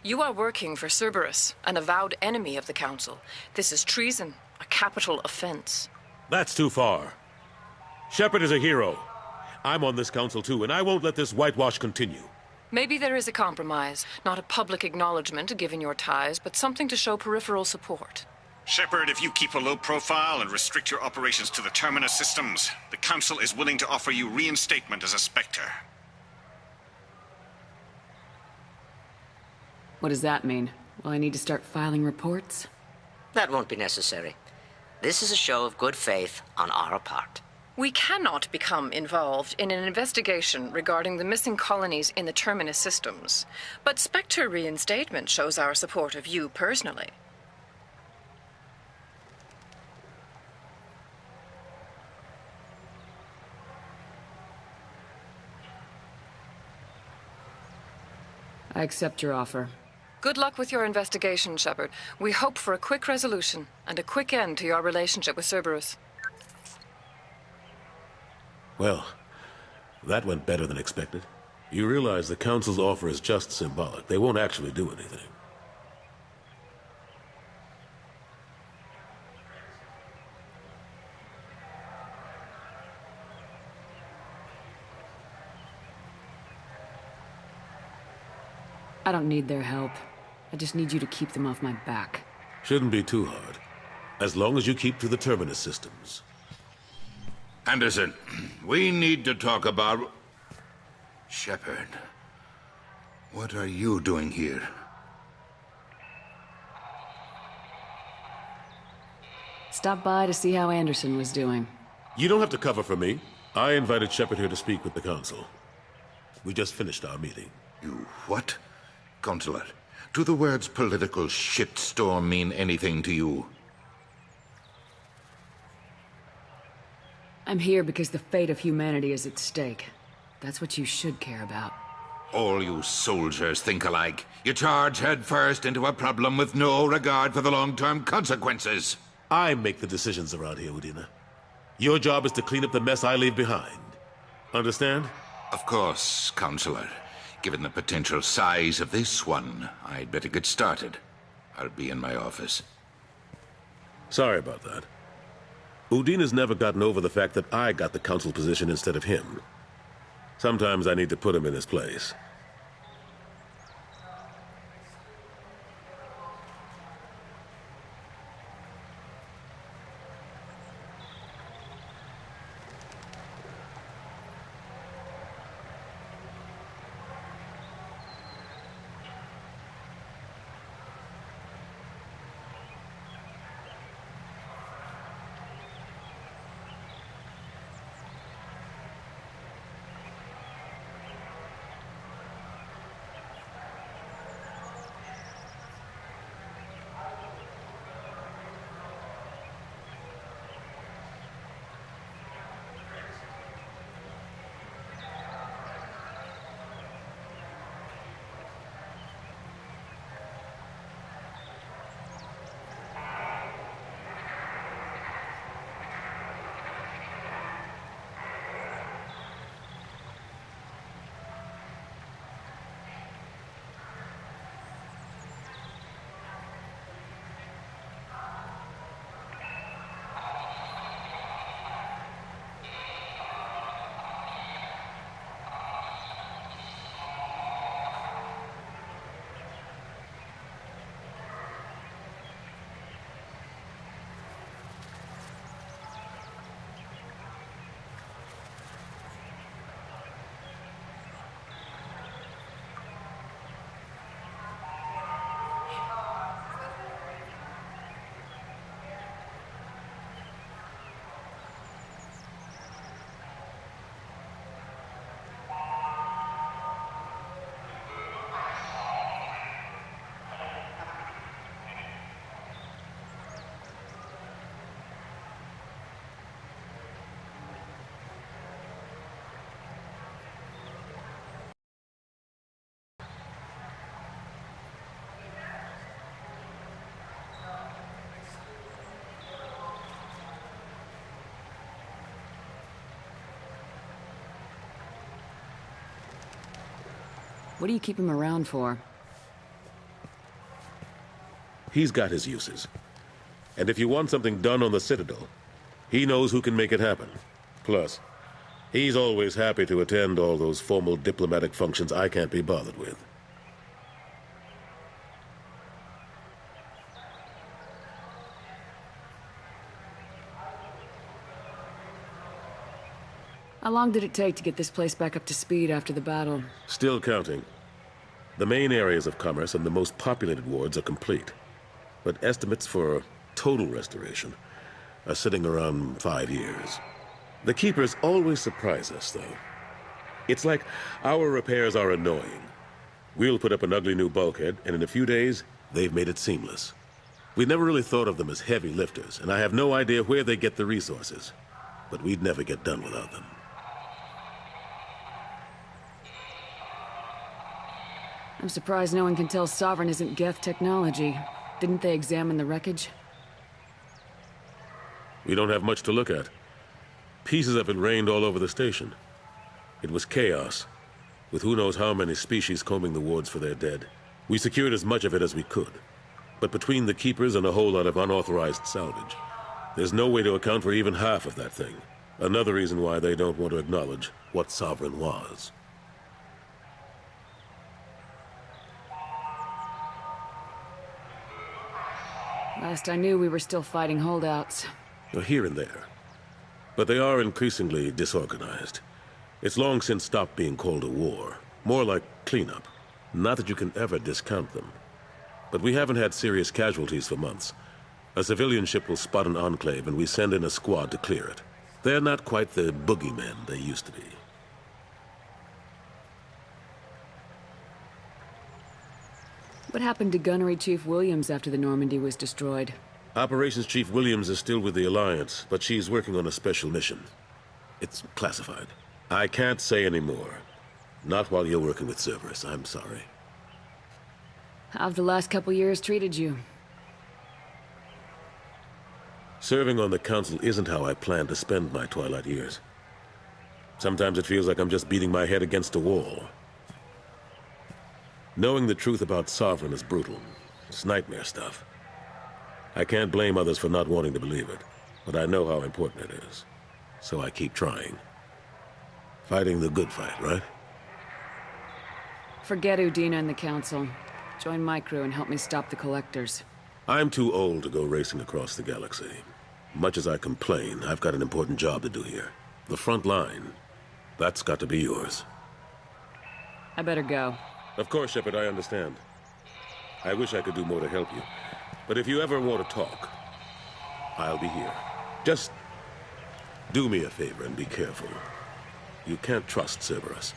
You are working for Cerberus, an avowed enemy of the Council. This is treason, a capital offense. That's too far. Shepard is a hero. I'm on this council too, and I won't let this whitewash continue. Maybe there is a compromise. Not a public acknowledgement given your ties, but something to show peripheral support. Shepard, if you keep a low profile and restrict your operations to the Terminus systems, the Council is willing to offer you reinstatement as a Spectre. What does that mean? Will I need to start filing reports? That won't be necessary. This is a show of good faith on our part. We cannot become involved in an investigation regarding the missing colonies in the Terminus systems, but Spectre reinstatement shows our support of you personally. I accept your offer. Good luck with your investigation, Shepard. We hope for a quick resolution and a quick end to your relationship with Cerberus. Well, that went better than expected. You realize the Council's offer is just symbolic. They won't actually do anything. I don't need their help. I just need you to keep them off my back. Shouldn't be too hard. As long as you keep to the Terminus systems. Anderson, we need to talk about... Shepard, what are you doing here? Stop by to see how Anderson was doing. You don't have to cover for me. I invited Shepard here to speak with the Council. We just finished our meeting. You what? Counselor, do the words political shitstorm mean anything to you? I'm here because the fate of humanity is at stake. That's what you should care about. All you soldiers think alike. You charge headfirst into a problem with no regard for the long-term consequences. I make the decisions around here, Udina. Your job is to clean up the mess I leave behind. Understand? Of course, Counselor. Given the potential size of this one, I'd better get started. I'll be in my office. Sorry about that. Udina's never gotten over the fact that I got the Council position instead of him. Sometimes I need to put him in his place. What do you keep him around for? He's got his uses. And if you want something done on the Citadel, he knows who can make it happen. Plus, he's always happy to attend all those formal diplomatic functions I can't be bothered with. How long did it take to get this place back up to speed after the battle? Still counting. The main areas of commerce and the most populated wards are complete. But estimates for total restoration are sitting around 5 years. The Keepers always surprise us, though. It's like our repairs are annoying. We'll put up an ugly new bulkhead, and in a few days, they've made it seamless. We never really thought of them as heavy lifters, and I have no idea where they get the resources. But we'd never get done without them. I'm surprised no one can tell Sovereign isn't Geth technology. Didn't they examine the wreckage? We don't have much to look at. Pieces of it rained all over the station. It was chaos, with who knows how many species combing the wards for their dead. We secured as much of it as we could. But between the Keepers and a whole lot of unauthorized salvage, there's no way to account for even half of that thing. Another reason why they don't want to acknowledge what Sovereign was. Last I knew, we were still fighting holdouts. Here and there. But they are increasingly disorganized. It's long since stopped being called a war. More like cleanup. Not that you can ever discount them. But we haven't had serious casualties for months. A civilian ship will spot an enclave and we send in a squad to clear it. They're not quite the boogeymen they used to be. What happened to Gunnery Chief Williams after the Normandy was destroyed? Operations Chief Williams is still with the Alliance, but she's working on a special mission. It's classified. I can't say any more. Not while you're working with Cerberus, I'm sorry. How have the last couple years treated you? Serving on the Council isn't how I plan to spend my twilight years. Sometimes it feels like I'm just beating my head against a wall. Knowing the truth about Sovereign is brutal. It's nightmare stuff. I can't blame others for not wanting to believe it, but I know how important it is. So I keep trying. Fighting the good fight, right? Forget Udina and the Council. Join my crew and help me stop the Collectors. I'm too old to go racing across the galaxy. Much as I complain, I've got an important job to do here. The front line. That's got to be yours. I better go. Of course, Shepard, I understand. I wish I could do more to help you. But if you ever want to talk, I'll be here. Just do me a favor and be careful. You can't trust Cerberus.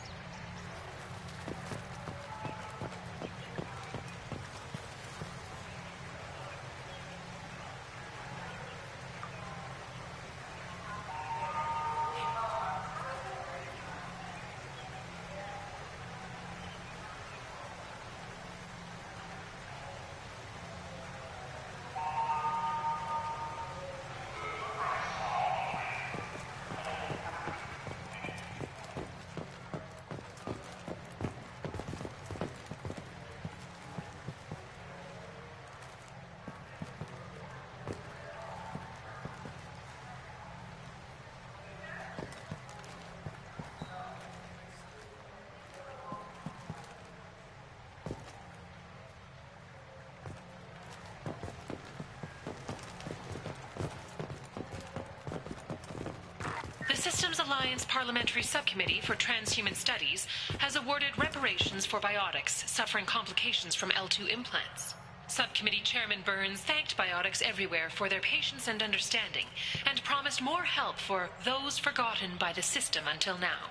Systems Alliance Parliamentary Subcommittee for Transhuman Studies has awarded reparations for biotics suffering complications from L2 implants. Subcommittee Chairman Burns thanked biotics everywhere for their patience and understanding, and promised more help for those forgotten by the system until now.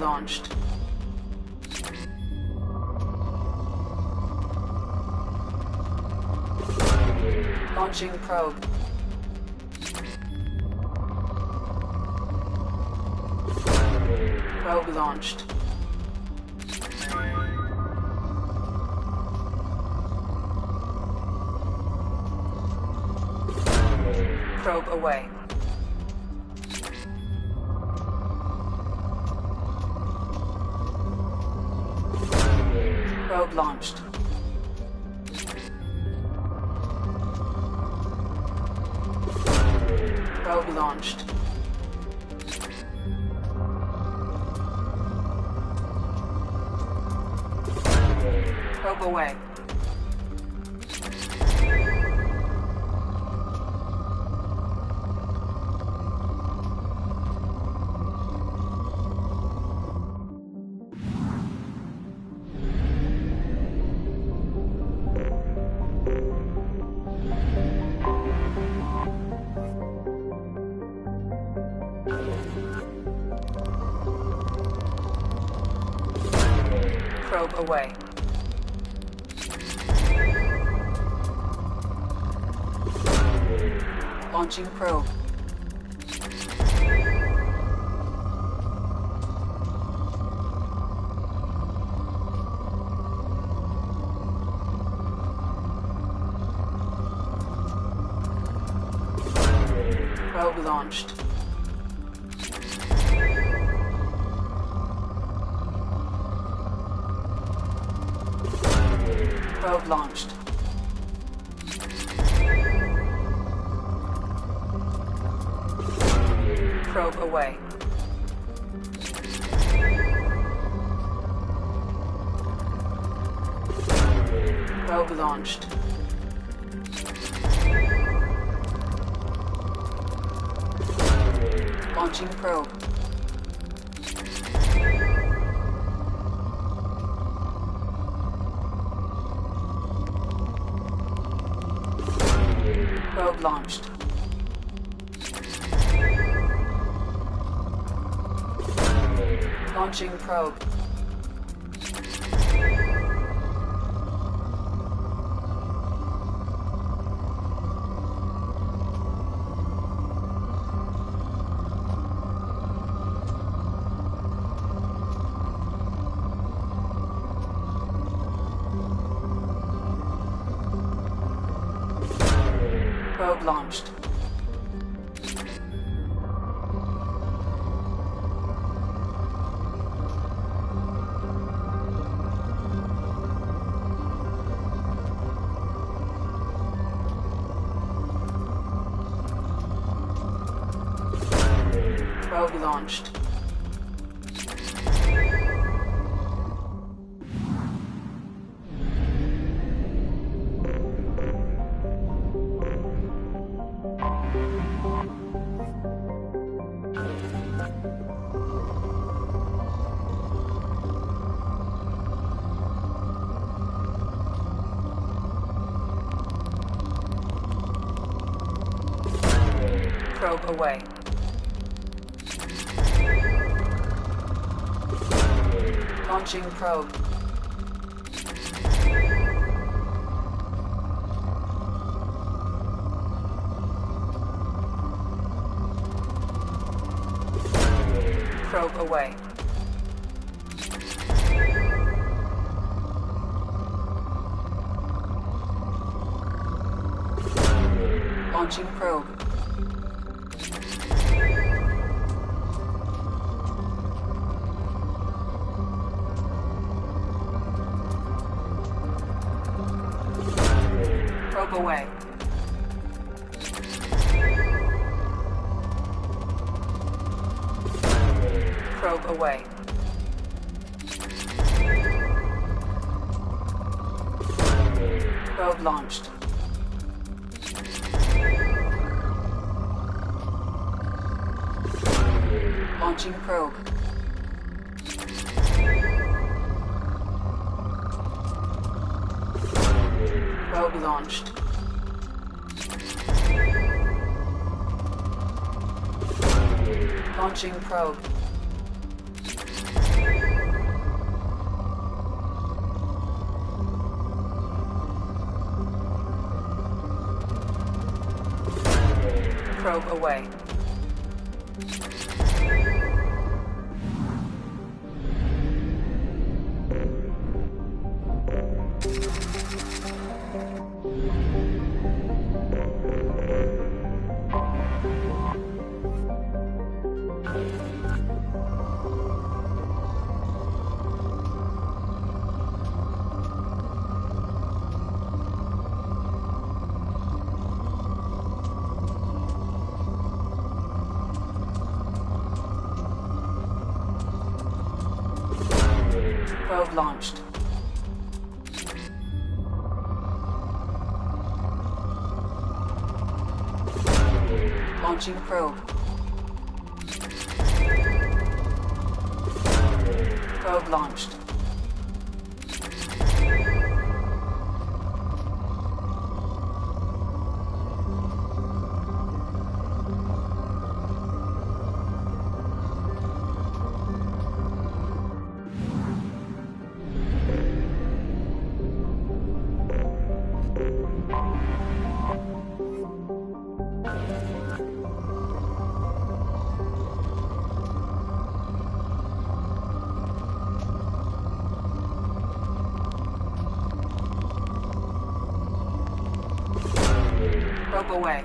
launched. Launching probe. Probe launched. Probe away. Probe launched. Probe launched. Probe away. Probe away. Launching probe. Probe launched. Probe launched. Probe away. Probe launched. Launching probe. Probe launched. Launching probe. Probe launched. Probe launched. Probe away. Launching probe. Probe away. Launching probe. Probe away. Probe away. Probe launched. Launching probe. Probe launched. Launching probe. Probe away. Probe launched. Launching probe. Probe launched. Probe away.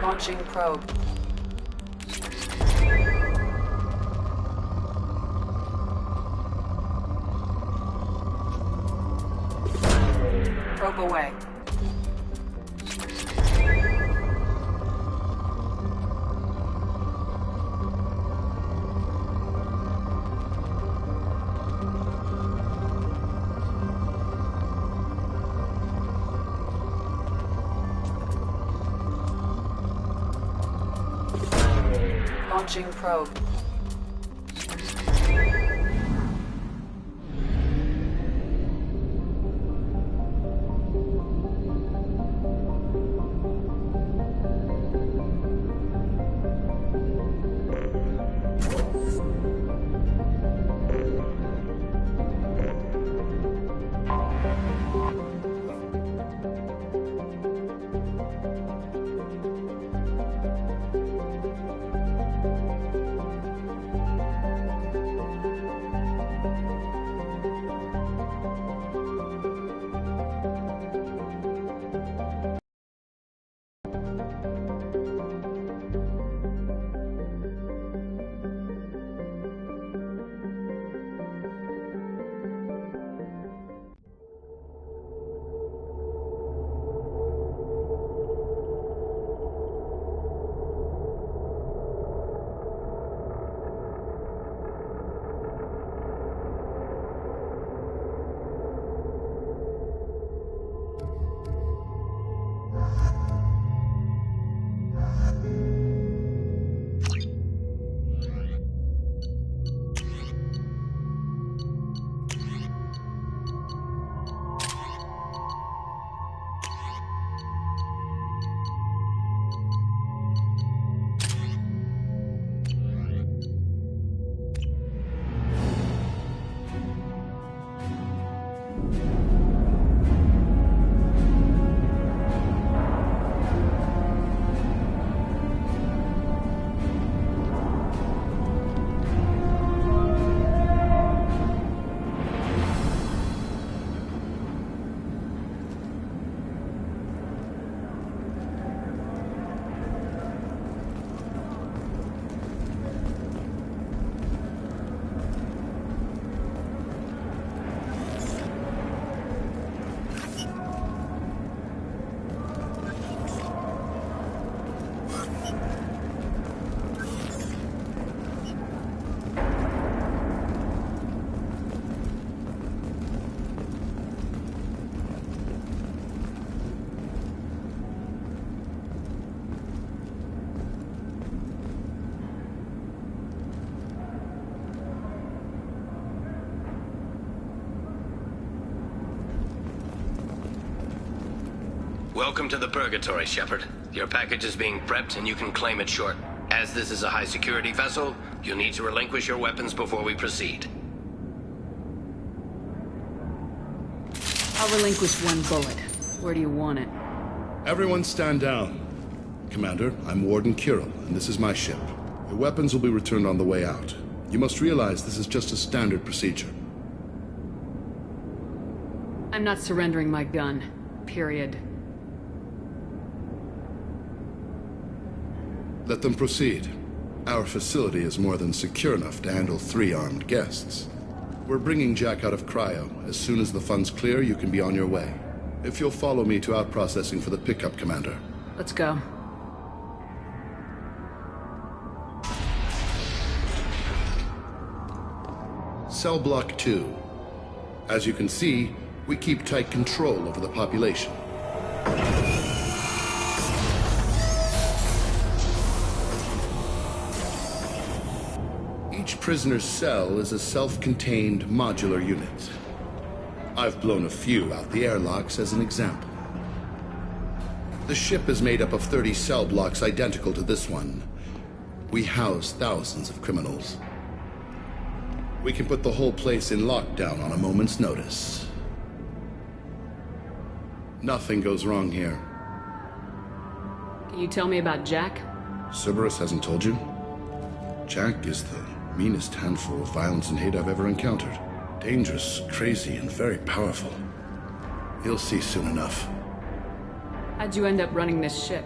Launching probe. Probe away. Launching probe. Welcome to the Purgatory, Shepard. Your package is being prepped and you can claim it short. As this is a high-security vessel, you'll need to relinquish your weapons before we proceed. I'll relinquish one bullet. Where do you want it? Everyone stand down. Commander, I'm Warden Kirill, and this is my ship. Your weapons will be returned on the way out. You must realize this is just a standard procedure. I'm not surrendering my gun. Period. Let them proceed. Our facility is more than secure enough to handle 3 armed guests. We're bringing Jack out of cryo. As soon as the funds clear, you can be on your way. If you'll follow me to out-processing for the pickup, Commander. Let's go. Cell Block 2. As you can see, we keep tight control over the population. Each prisoner's cell is a self-contained modular unit. I've blown a few out the airlocks as an example. The ship is made up of 30 cell blocks identical to this one. We house thousands of criminals. We can put the whole place in lockdown on a moment's notice. Nothing goes wrong here. Can you tell me about Jack? Cerberus hasn't told you? Jack is the meanest handful of violence and hate I've ever encountered. Dangerous, crazy, and very powerful. You'll see soon enough. How'd you end up running this ship?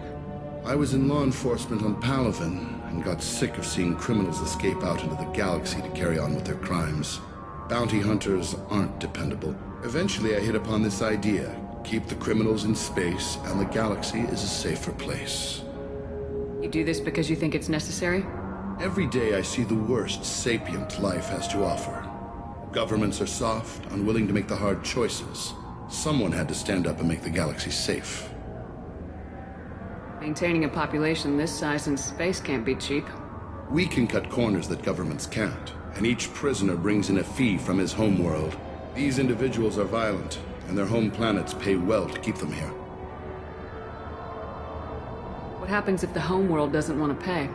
I was in law enforcement on Palaven and got sick of seeing criminals escape out into the galaxy to carry on with their crimes. Bounty hunters aren't dependable. Eventually I hit upon this idea. Keep the criminals in space and the galaxy is a safer place. You do this because you think it's necessary? Every day I see the worst sapient life has to offer. Governments are soft, unwilling to make the hard choices. Someone had to stand up and make the galaxy safe. Maintaining a population this size in space can't be cheap. We can cut corners that governments can't, and each prisoner brings in a fee from his home world. These individuals are violent, and their home planets pay well to keep them here. What happens if the homeworld doesn't want to pay?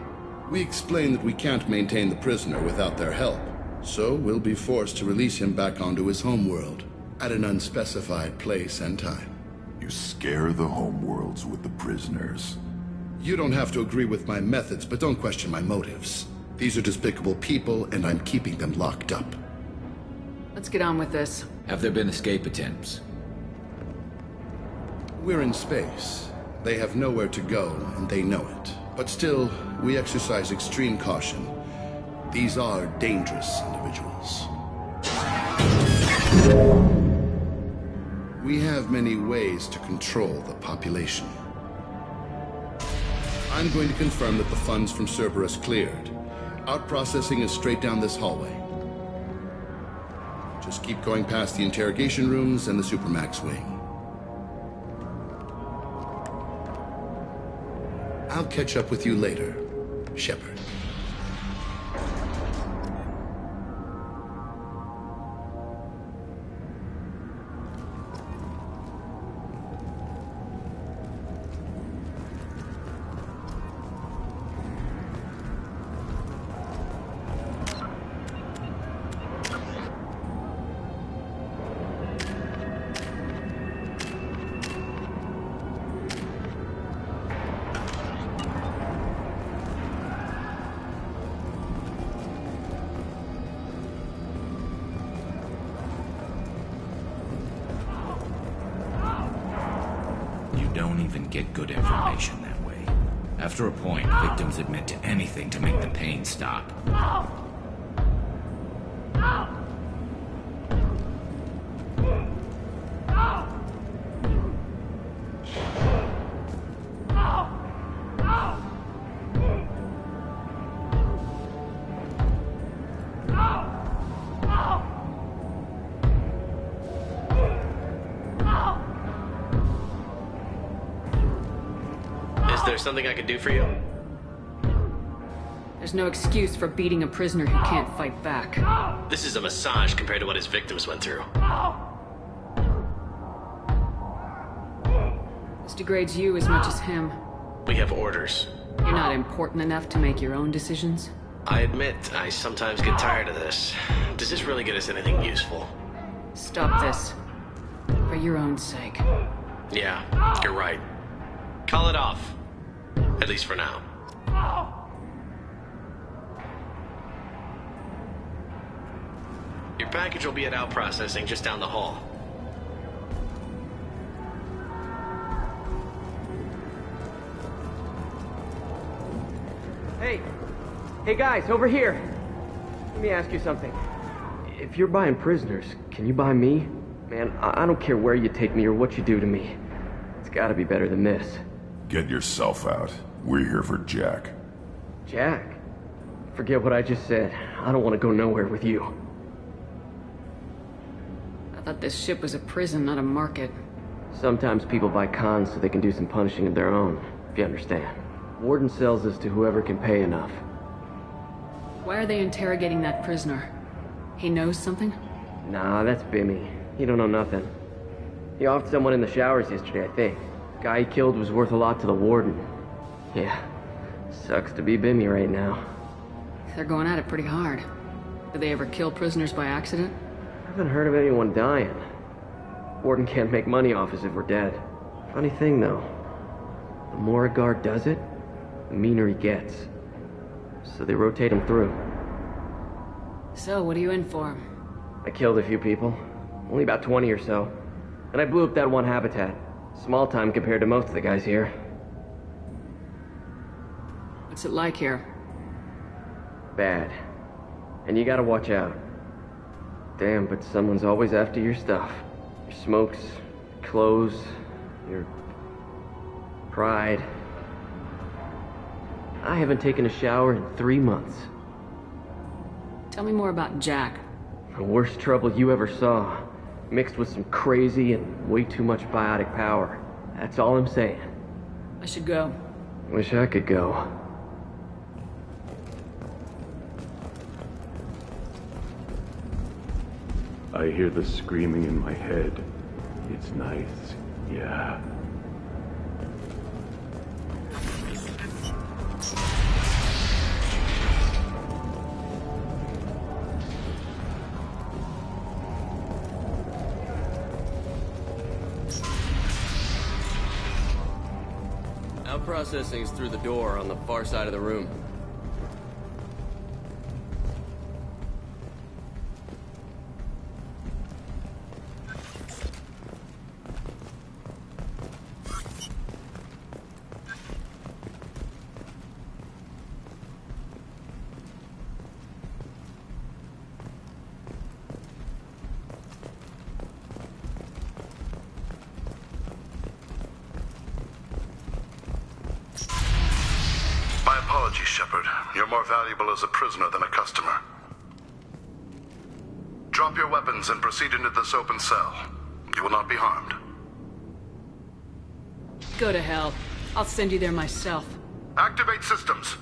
We explain that we can't maintain the prisoner without their help, so we'll be forced to release him back onto his homeworld at an unspecified place and time. You scare the homeworlds with the prisoners. You don't have to agree with my methods, but don't question my motives. These are despicable people, and I'm keeping them locked up. Let's get on with this. Have there been escape attempts? We're in space. They have nowhere to go, and they know it. But still, we exercise extreme caution. These are dangerous individuals. We have many ways to control the population. I'm going to confirm that the funds from Cerberus cleared. Out-processing is straight down this hallway. Just keep going past the interrogation rooms and the Supermax wing. I'll catch up with you later, Shepard. Don't even get good information that way. After a point, victims admit to anything to make the pain stop. Is there something I could do for you? There's no excuse for beating a prisoner who can't fight back. This is a massage compared to what his victims went through. This degrades you as much as him. We have orders. You're not important enough to make your own decisions? I admit, I sometimes get tired of this. Does this really get us anything useful? Stop this. For your own sake. Yeah, you're right. Call it off. At least for now. Your package will be at out processing just down the hall. Hey guys, over here. Let me ask you something. If you're buying prisoners, can you buy me? Man, I don't care where you take me or what you do to me. It's gotta be better than this. Get yourself out. We're here for Jack. Jack? Forget what I just said. I don't want to go nowhere with you. I thought this ship was a prison, not a market. Sometimes people buy cons so they can do some punishing of their own, if you understand. Warden sells us to whoever can pay enough. Why are they interrogating that prisoner? He knows something? Nah, that's Bimmy. He don't know nothing. He offed someone in the showers yesterday, I think. Guy he killed was worth a lot to the warden. Yeah, sucks to be Bimmy right now. They're going at it pretty hard. Did they ever kill prisoners by accident? I haven't heard of anyone dying. Warden can't make money off us if we're dead. Funny thing, though. The more a guard does it, the meaner he gets. So they rotate him through. So, what are you in for? I killed a few people. Only about 20 or so. And I blew up that one habitat. Small time compared to most of the guys here. What's it like here? Bad. And you gotta watch out. Damn, but someone's always after your stuff. Your smokes, your clothes, your pride. I haven't taken a shower in 3 months. Tell me more about Jack. The worst trouble you ever saw. Mixed with some crazy and way too much biotic power. That's all I'm saying. I should go. Wish I could go. I hear the screaming in my head. It's nice, yeah. Out processing is through the door on the far side of the room. Apologies, Shepard. You're more valuable as a prisoner than a customer. Drop your weapons and proceed into this open cell. You will not be harmed. Go to hell. I'll send you there myself. Activate systems.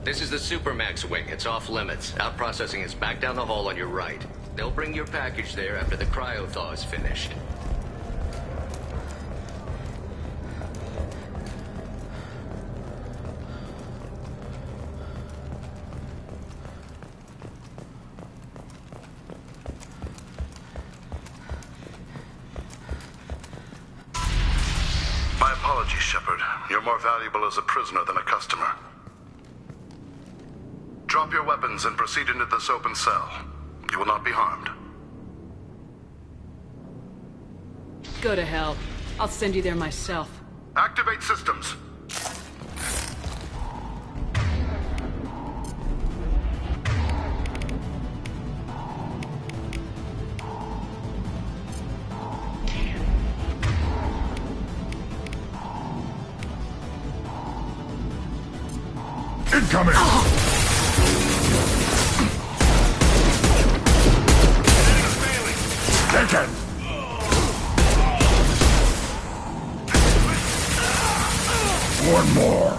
This is the Supermax wing. It's off limits. Out processing is back down the hall on your right. They'll bring your package there after the cryo-thaw is finished. apologies, Shepard. You're more valuable as a prisoner than a customer. Drop your weapons and proceed into this open cell. You will not be harmed. Go to hell. I'll send you there myself. Activate systems. Incoming! Taken! One more!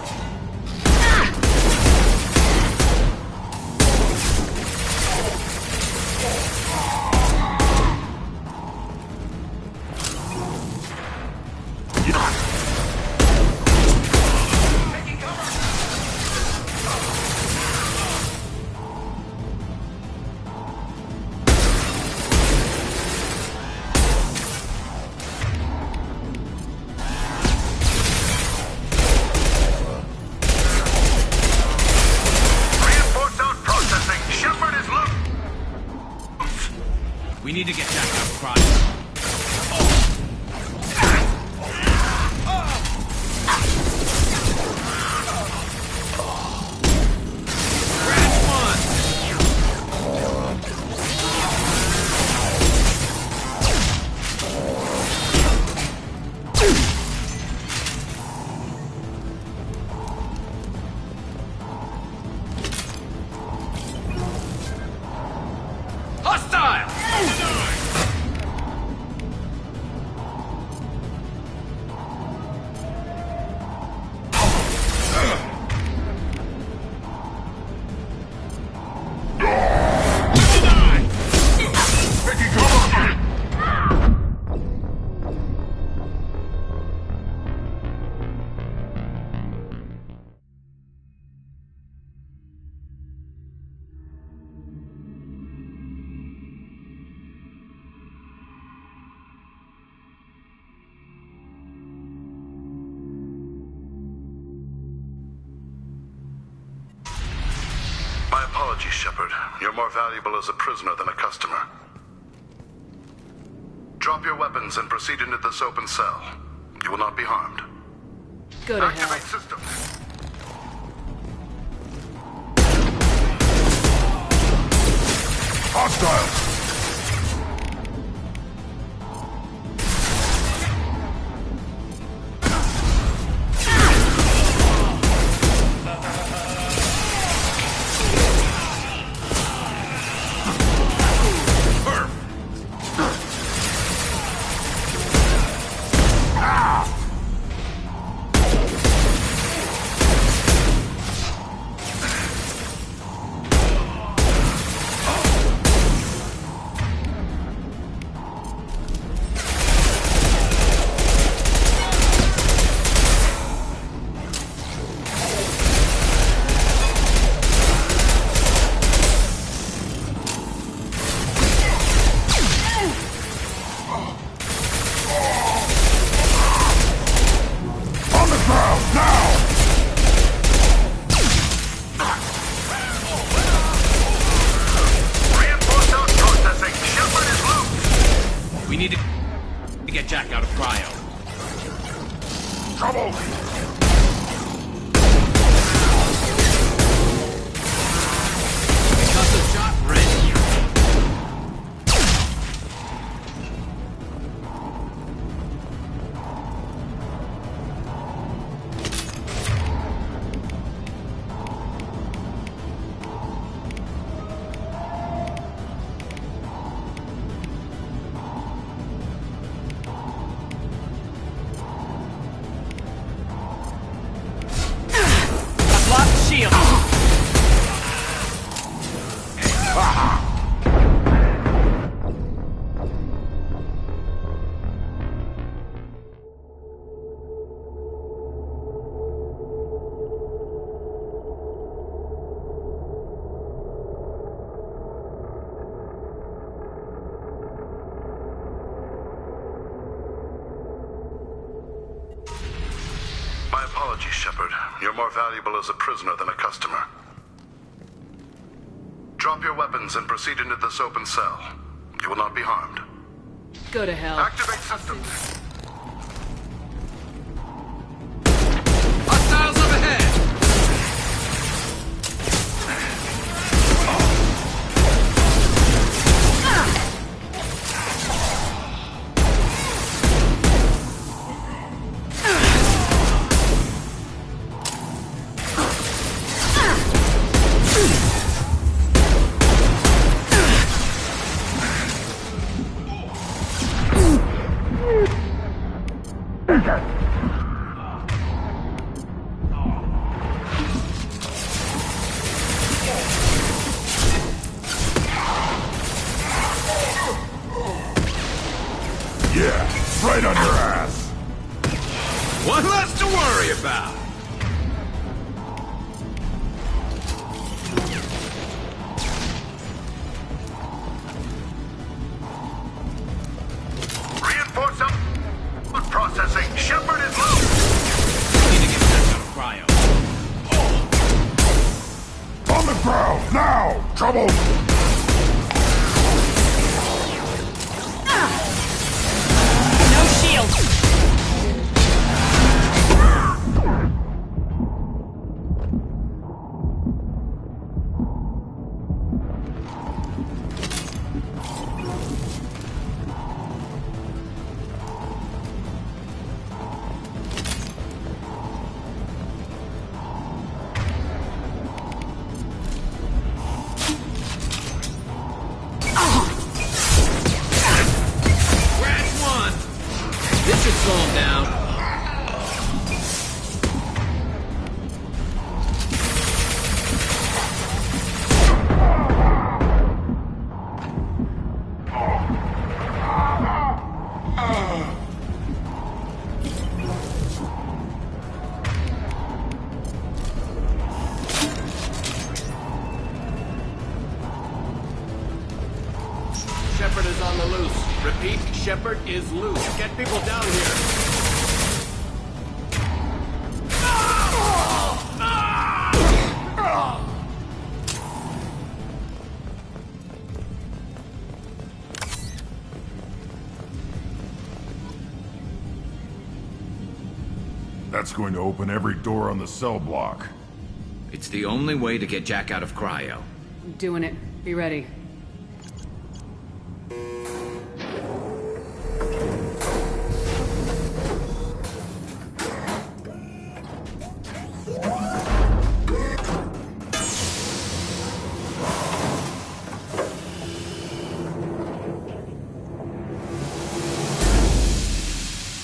We need to get Jack out of crime. My apologies, Shepard. You're more valuable as a prisoner than a customer. Drop your weapons and proceed into this open cell. You will not be harmed. Go to hell. Activate systems. Hostiles! We need to get Jack out of cryo. Trouble! Concussive shot ready. My apologies, Shepard. You're more valuable as a prisoner than a customer. Drop your weapons and proceed into this open cell. You will not be harmed. Go to hell. Activate systems. Hostiles up ahead! Yeah, right on your ass. One less to worry about. Reinforce up. Processing. Shepard is low. Need to get back out of cryo. On the ground, now! Trouble! No shield. This should slow him down. Shepard is on the loose. Repeat, Shepard is loose. Get people down here. That's going to open every door on the cell block. It's the only way to get Jack out of cryo. I'm doing it. Be ready.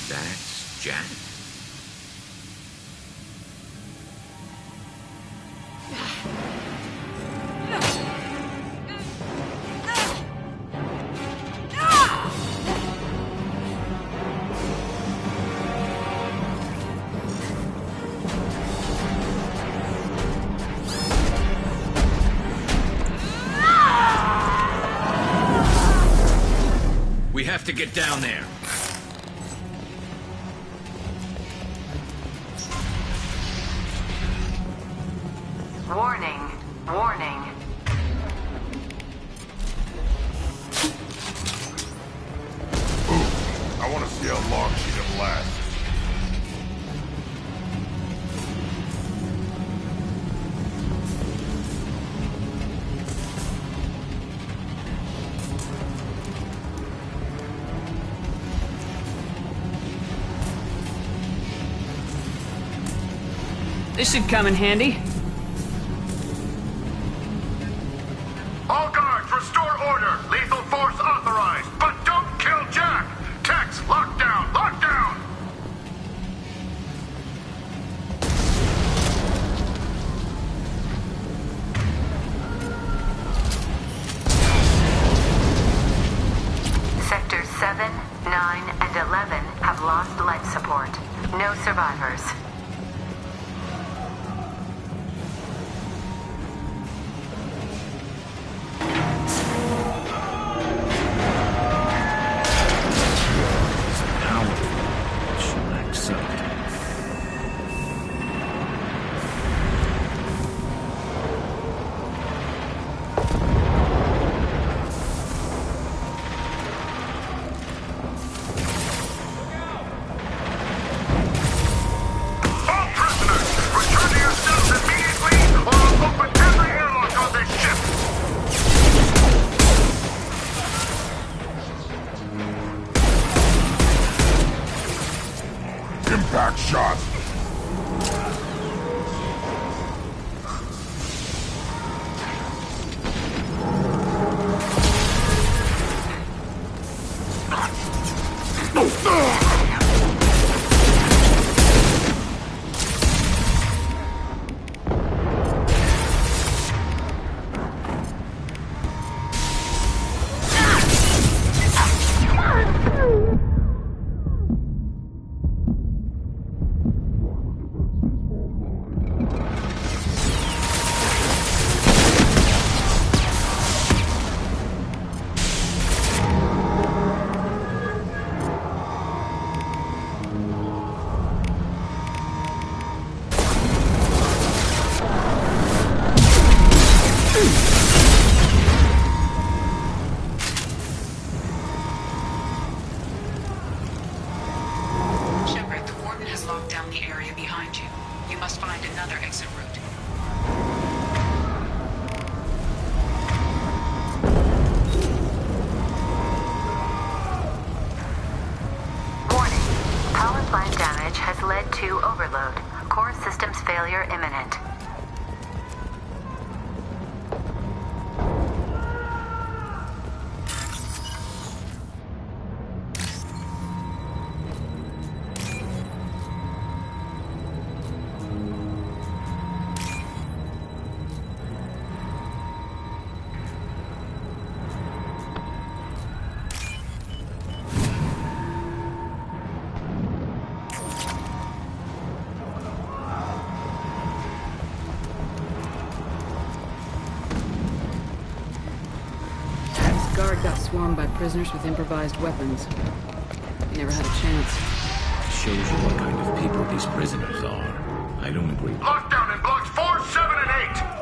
That's Jack? We have to get down there. Warning. Warning. I want to see how long she can last. This should come in handy. All guards, restore order. Lethal force authorized. But don't kill Jack. Tex, lockdown, lockdown. Sectors 7, 9, and 11 have lost life support. No survivors. Back shot. Shepard, the Warden has locked down the area behind you. You must find another exit route. Warning. Power plant damage has led to overload. Core systems failure imminent. Guard got swarmed by prisoners with improvised weapons. He never had a chance. Shows you what kind of people these prisoners are. I don't agree. Lockdown in blocks 4, 7, and 8.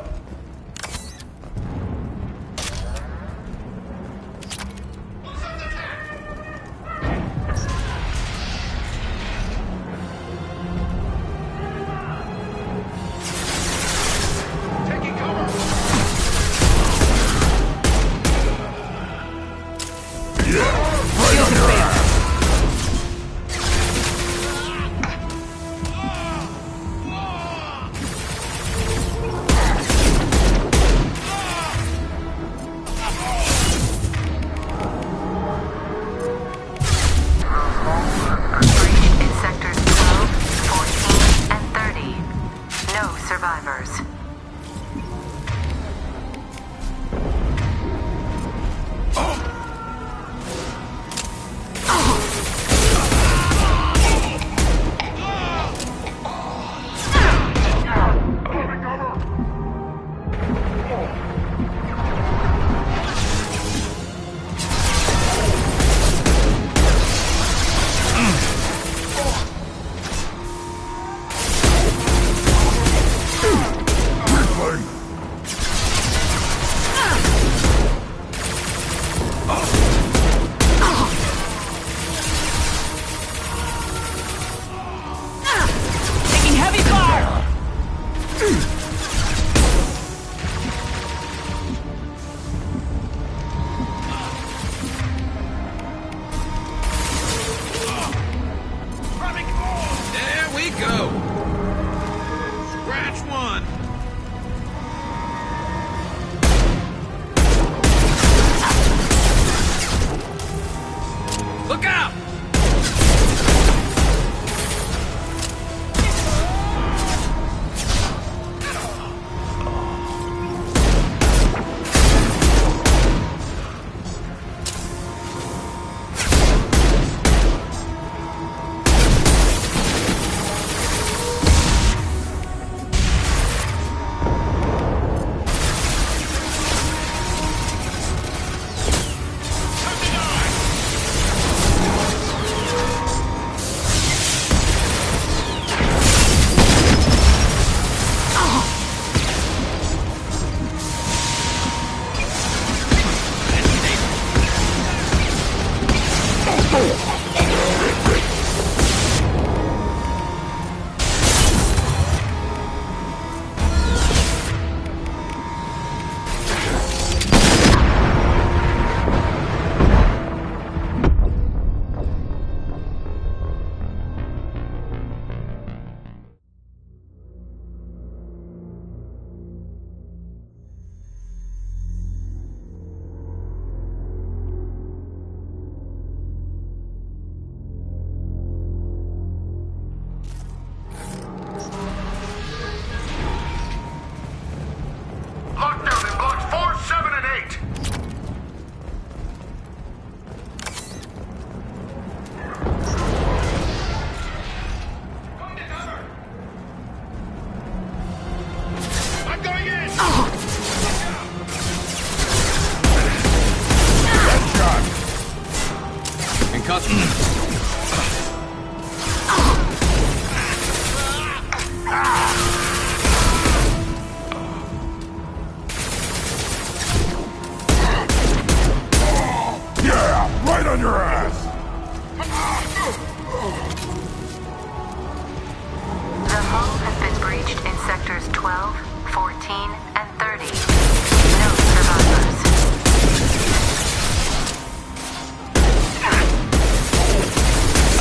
sectors 12, 14, and 30. No survivors.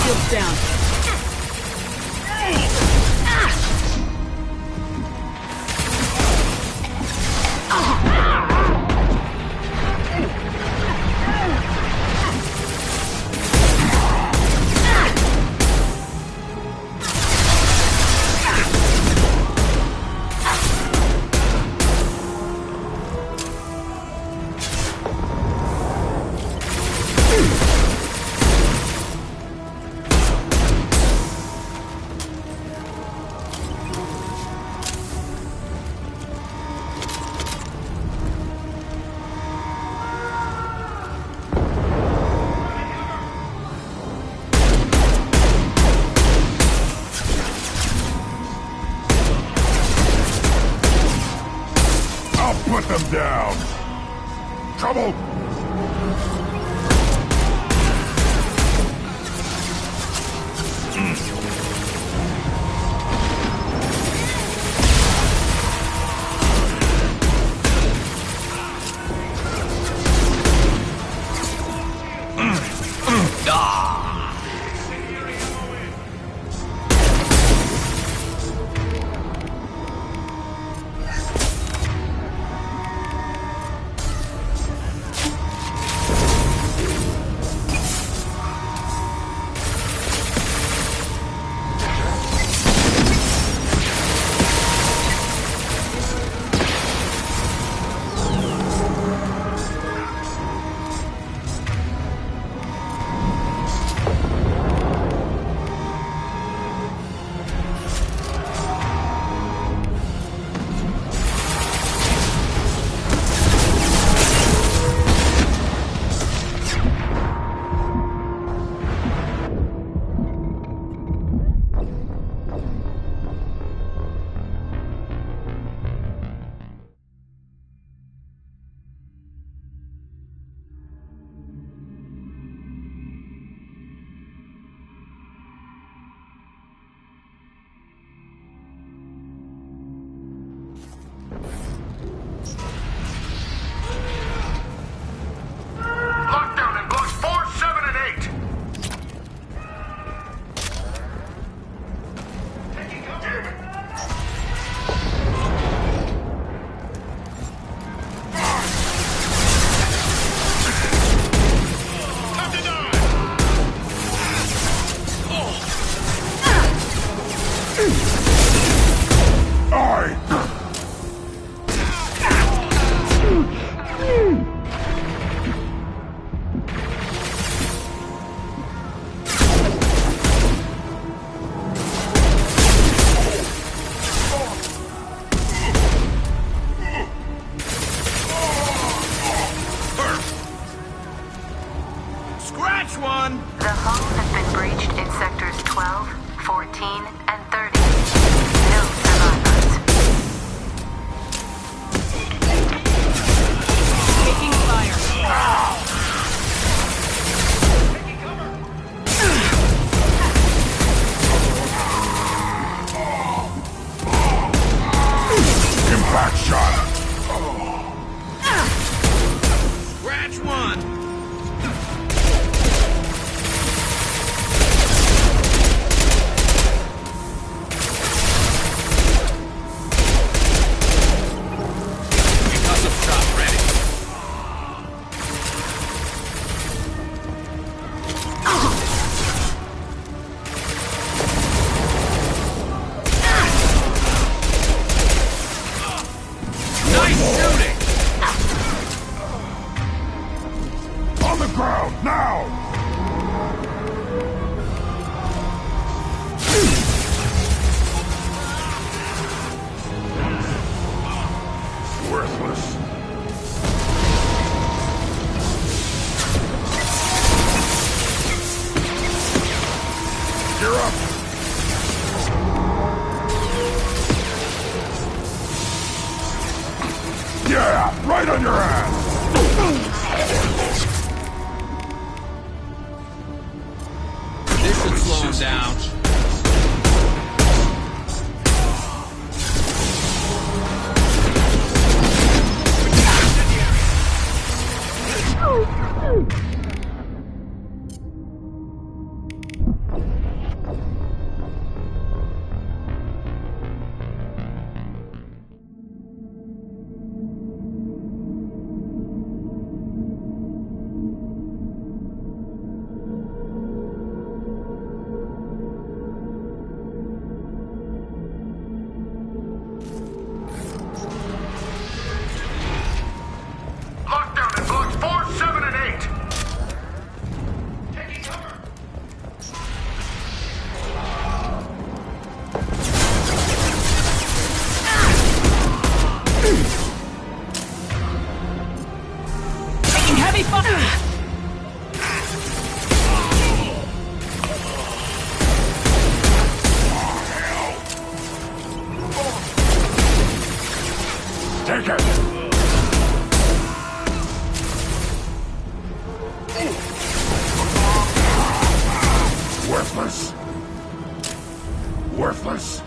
Shields down. Put them down! Trouble! Lockdown in blocks 4, 7, and 8. Scratch one! The hull has been breached in sectors 12, 14, and 30. No survivors. Taking fire. Impact shot! Scratch one! On the ground, now! Worthless. You're up! Yeah, right on your ass! This should slow him down. worthless?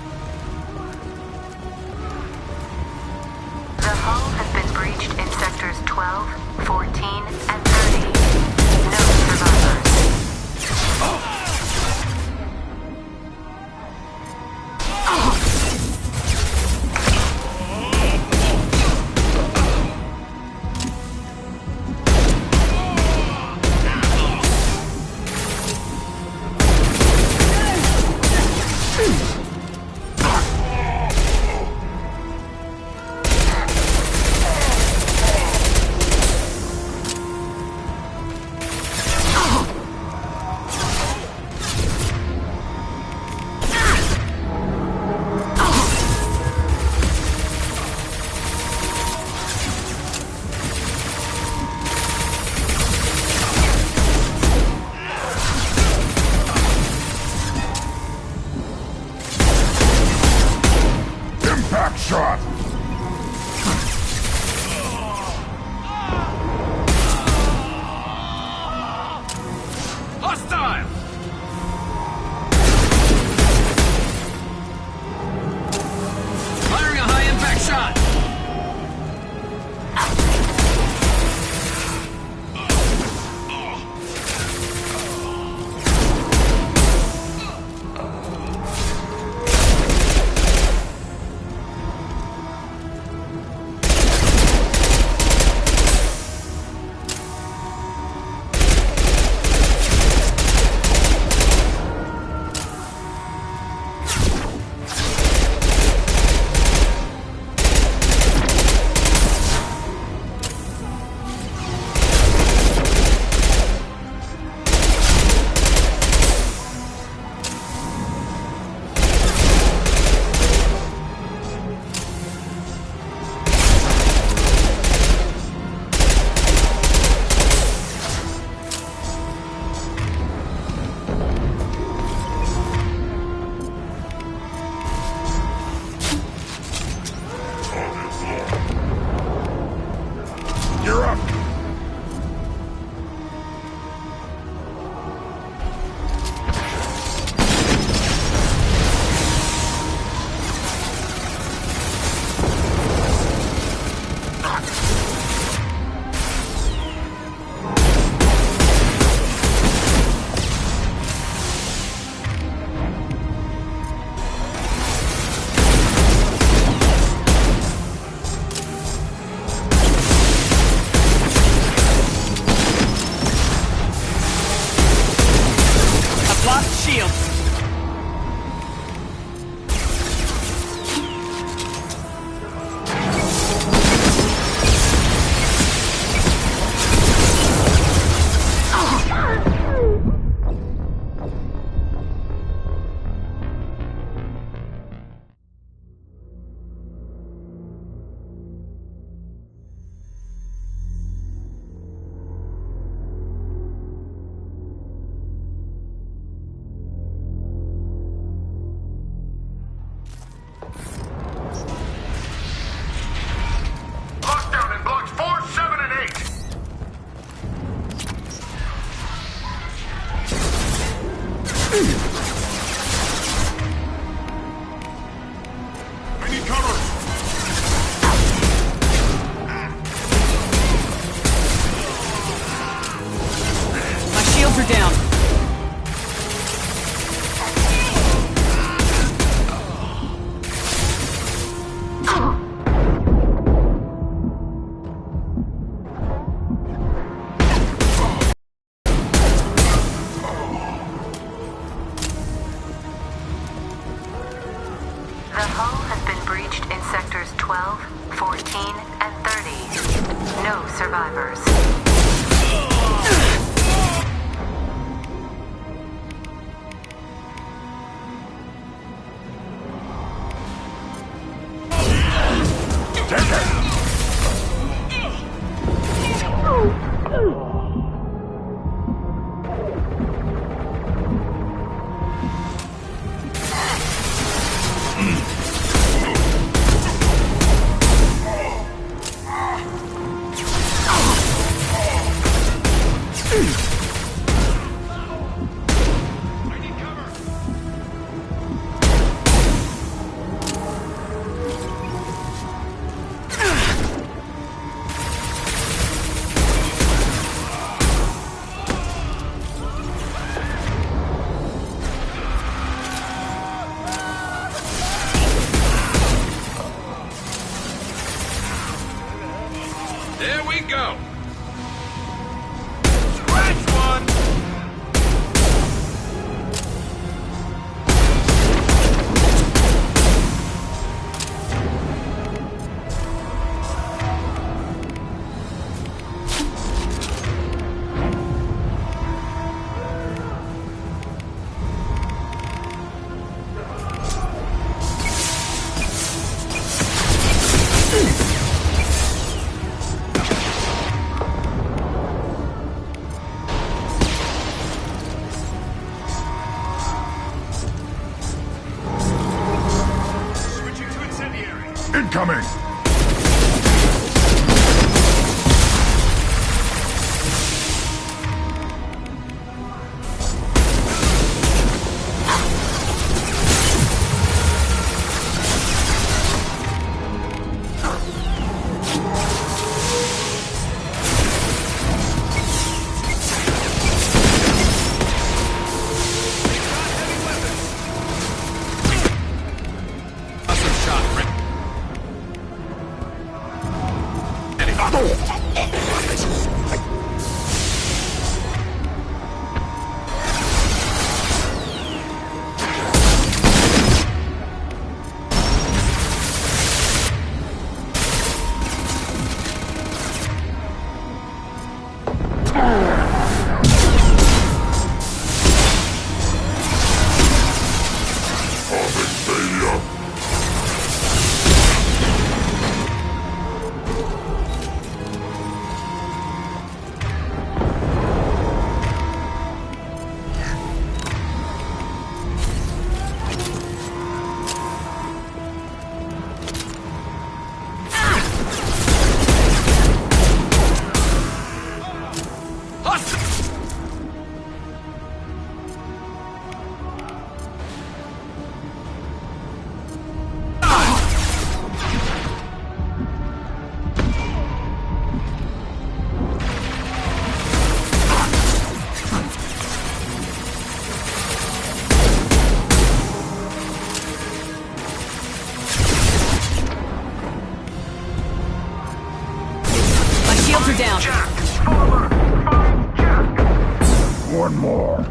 The hull has been breached in sectors 12, 14, and 30. No survivors. Impact shot! Hostile! Firing a high impact shot! You're up! Lost shield! Lockdown in blocks 4, 7, and 8. I need cover! My shields are down. The hull has been breached in sectors 12, 14, and 30. No survivors. Take it! go! Scratch one! Incoming! Down. One more.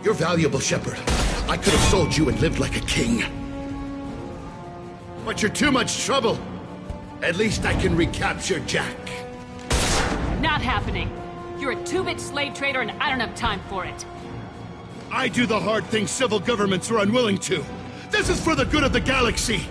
You're valuable, Shepard. I could have sold you and lived like a king. But you're too much trouble. At least I can recapture Jack. Not happening. You're a two-bit slave trader and I don't have time for it. I do the hard things civil governments are unwilling to. This is for the good of the galaxy.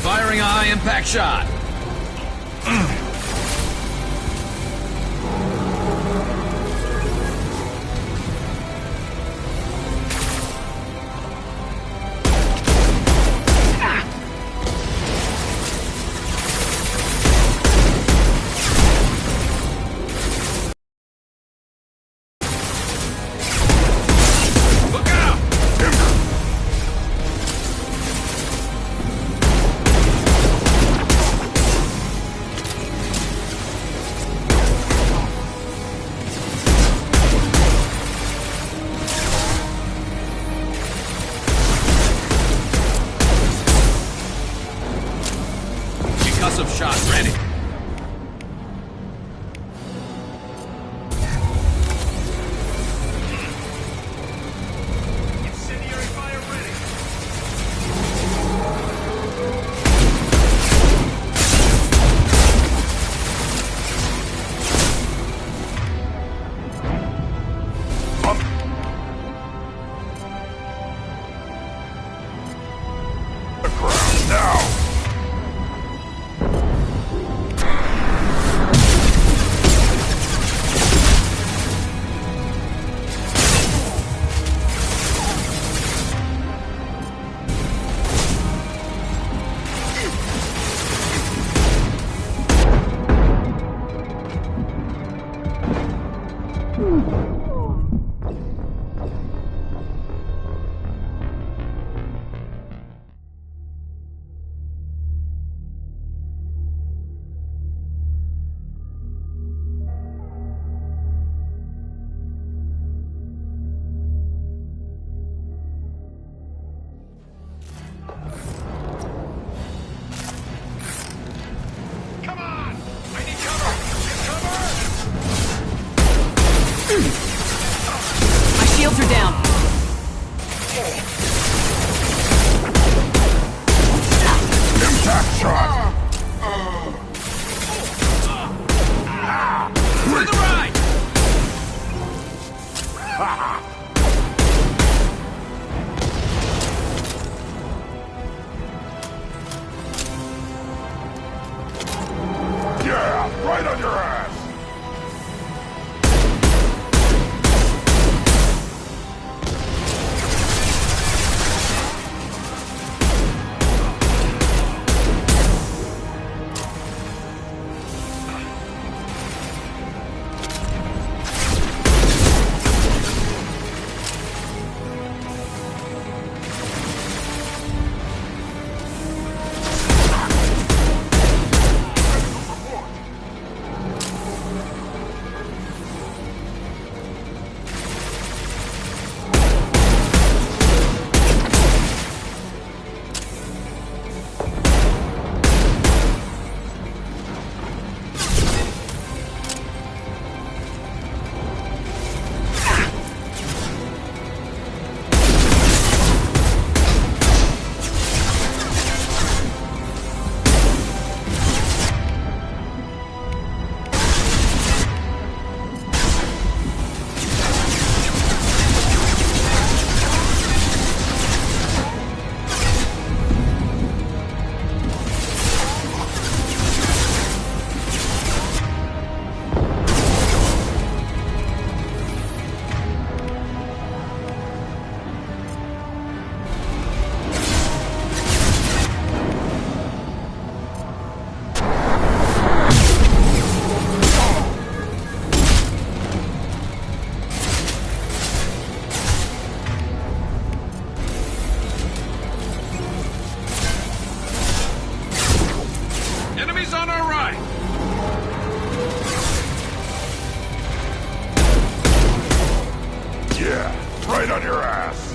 Firing a high-impact shot. Concussive shot ready. Incendiary fire ready. The ground now! My shields are down. Impact shot! To the right! Yeah, right on your ass! Enemies on our right! Yeah, right on your ass!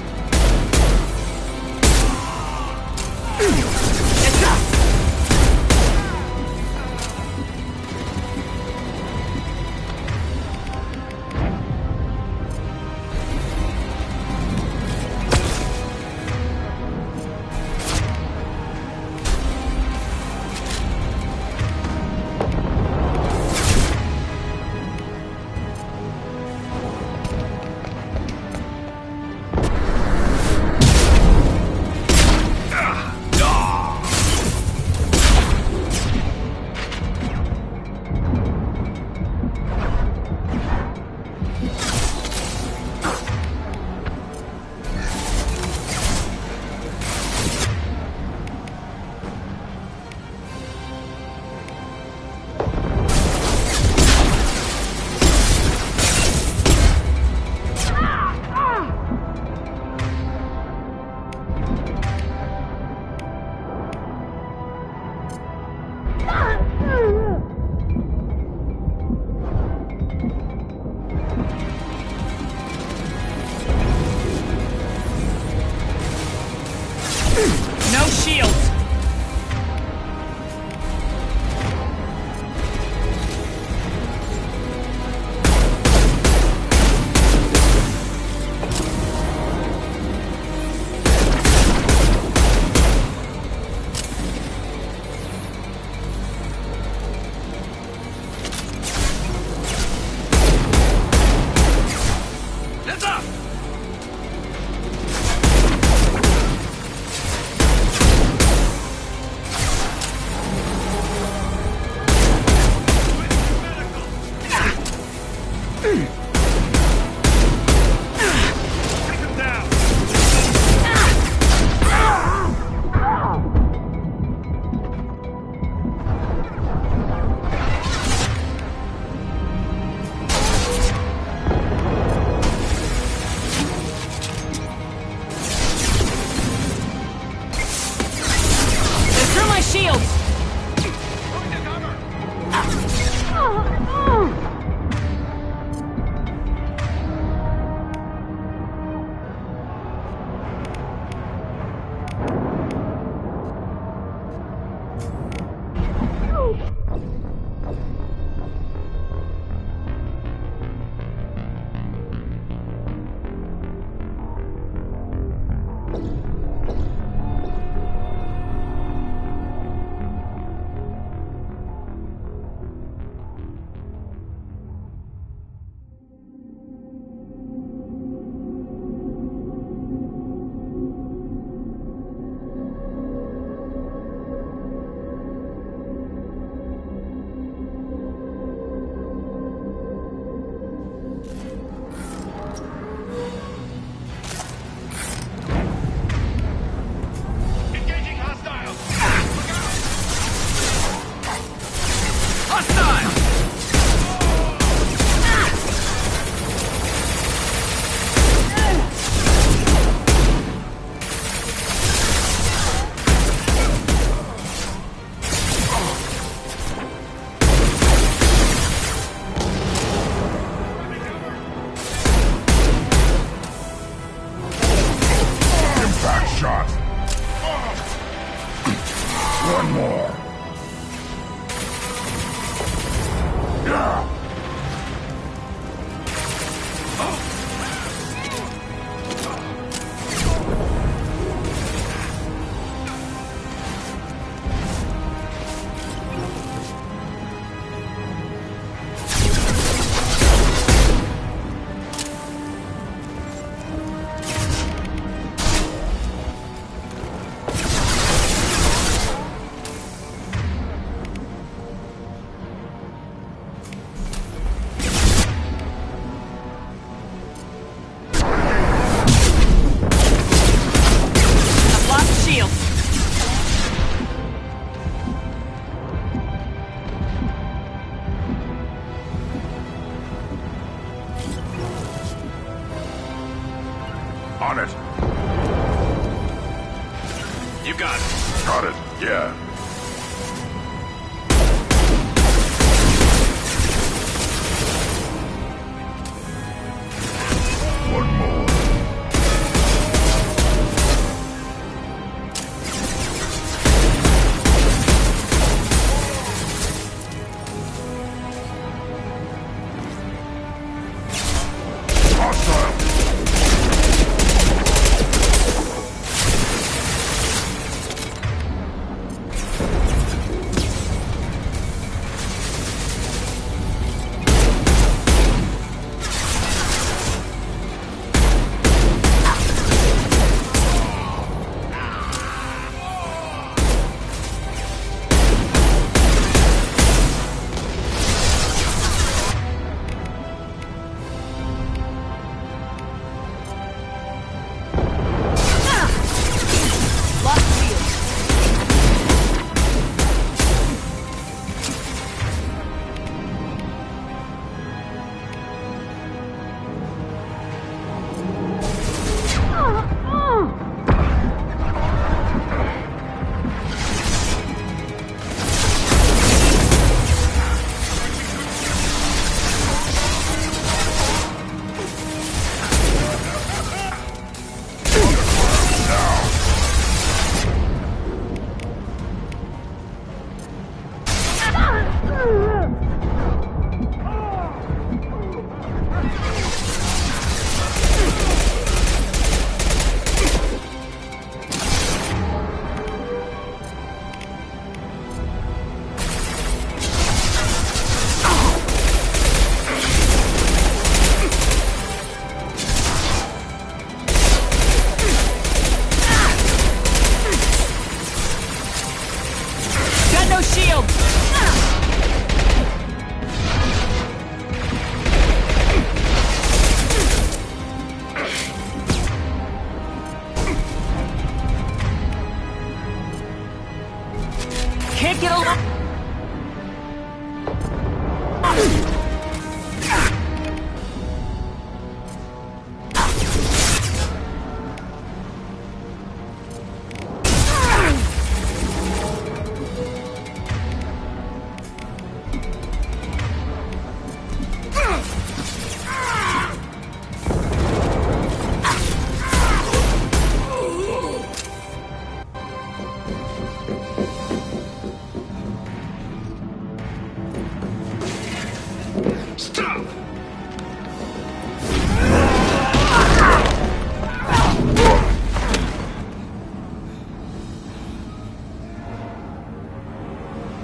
shot. One more. Yeah. On it. You got it. Got it. Yeah. One more. Hostile. Can't get along.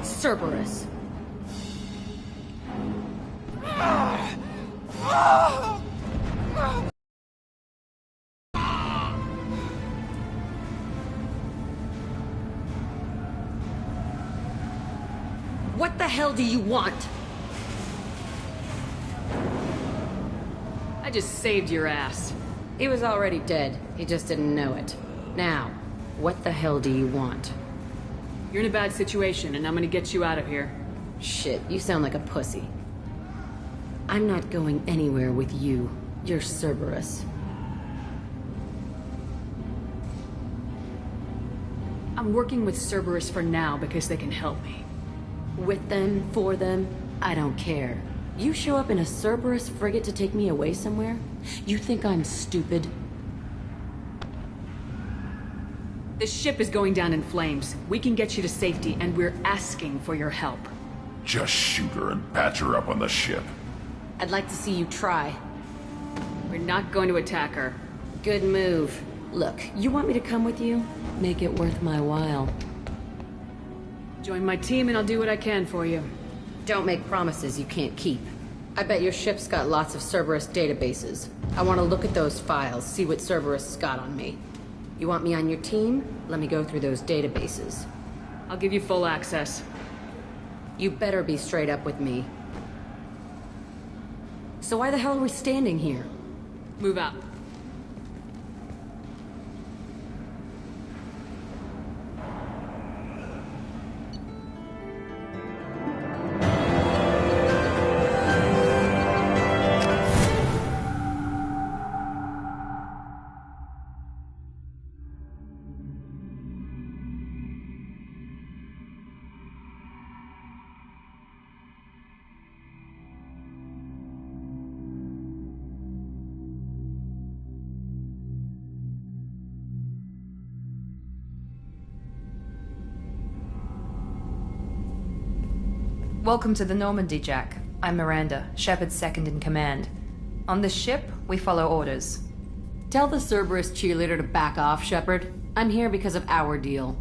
Cerberus. What the hell do you want? I just saved your ass. He was already dead. He just didn't know it. Now, what the hell do you want? You're in a bad situation, and I'm gonna get you out of here. Shit, you sound like a pussy. I'm not going anywhere with you. You're Cerberus. I'm working with Cerberus for now because they can help me. With them, for them, I don't care. You show up in a Cerberus frigate to take me away somewhere? You think I'm stupid? The ship is going down in flames. We can get you to safety, and we're asking for your help. Just shoot her and patch her up on the ship. I'd like to see you try. We're not going to attack her. Good move. Look, you want me to come with you? Make it worth my while. Join my team and I'll do what I can for you. Don't make promises you can't keep. I bet your ship's got lots of Cerberus databases. I want to look at those files, see what Cerberus has got on me. You want me on your team? Let me go through those databases. I'll give you full access. You better be straight up with me. So why the hell are we standing here? Move out. Welcome to the Normandy, Jack. I'm Miranda, Shepard's second in command. On this ship, we follow orders. Tell the Cerberus cheerleader to back off, Shepard. I'm here because of our deal.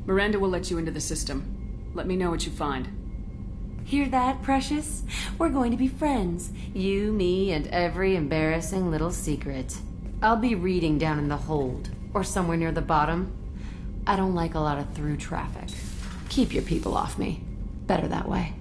Miranda will let you into the system. Let me know what you find. Hear that, Precious? We're going to be friends. You, me, and every embarrassing little secret. I'll be reading down in the hold, or somewhere near the bottom. I don't like a lot of through traffic. Keep your people off me. Better that way.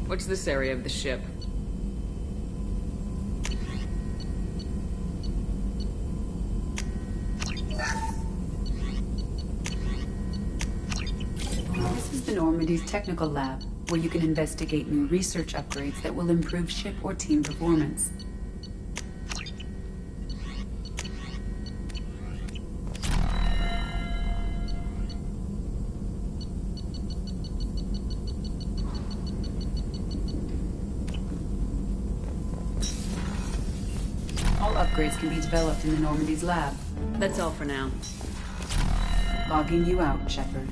What's this area of the ship? This is the Normandy's technical lab, where you can investigate new research upgrades that will improve ship or team performance. All upgrades can be developed in the Normandy's lab. That's all for now. Logging you out, Shepard.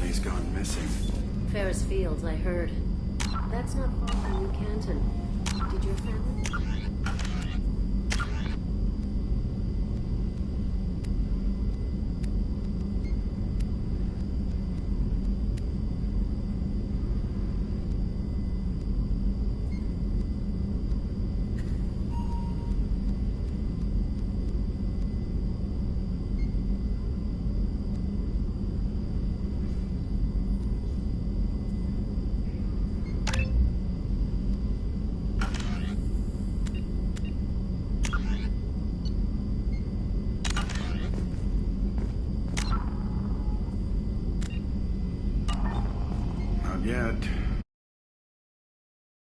Somebody's gone missing. Ferris Fields, I heard. That's not far from New Canton. Did your family? Not yet.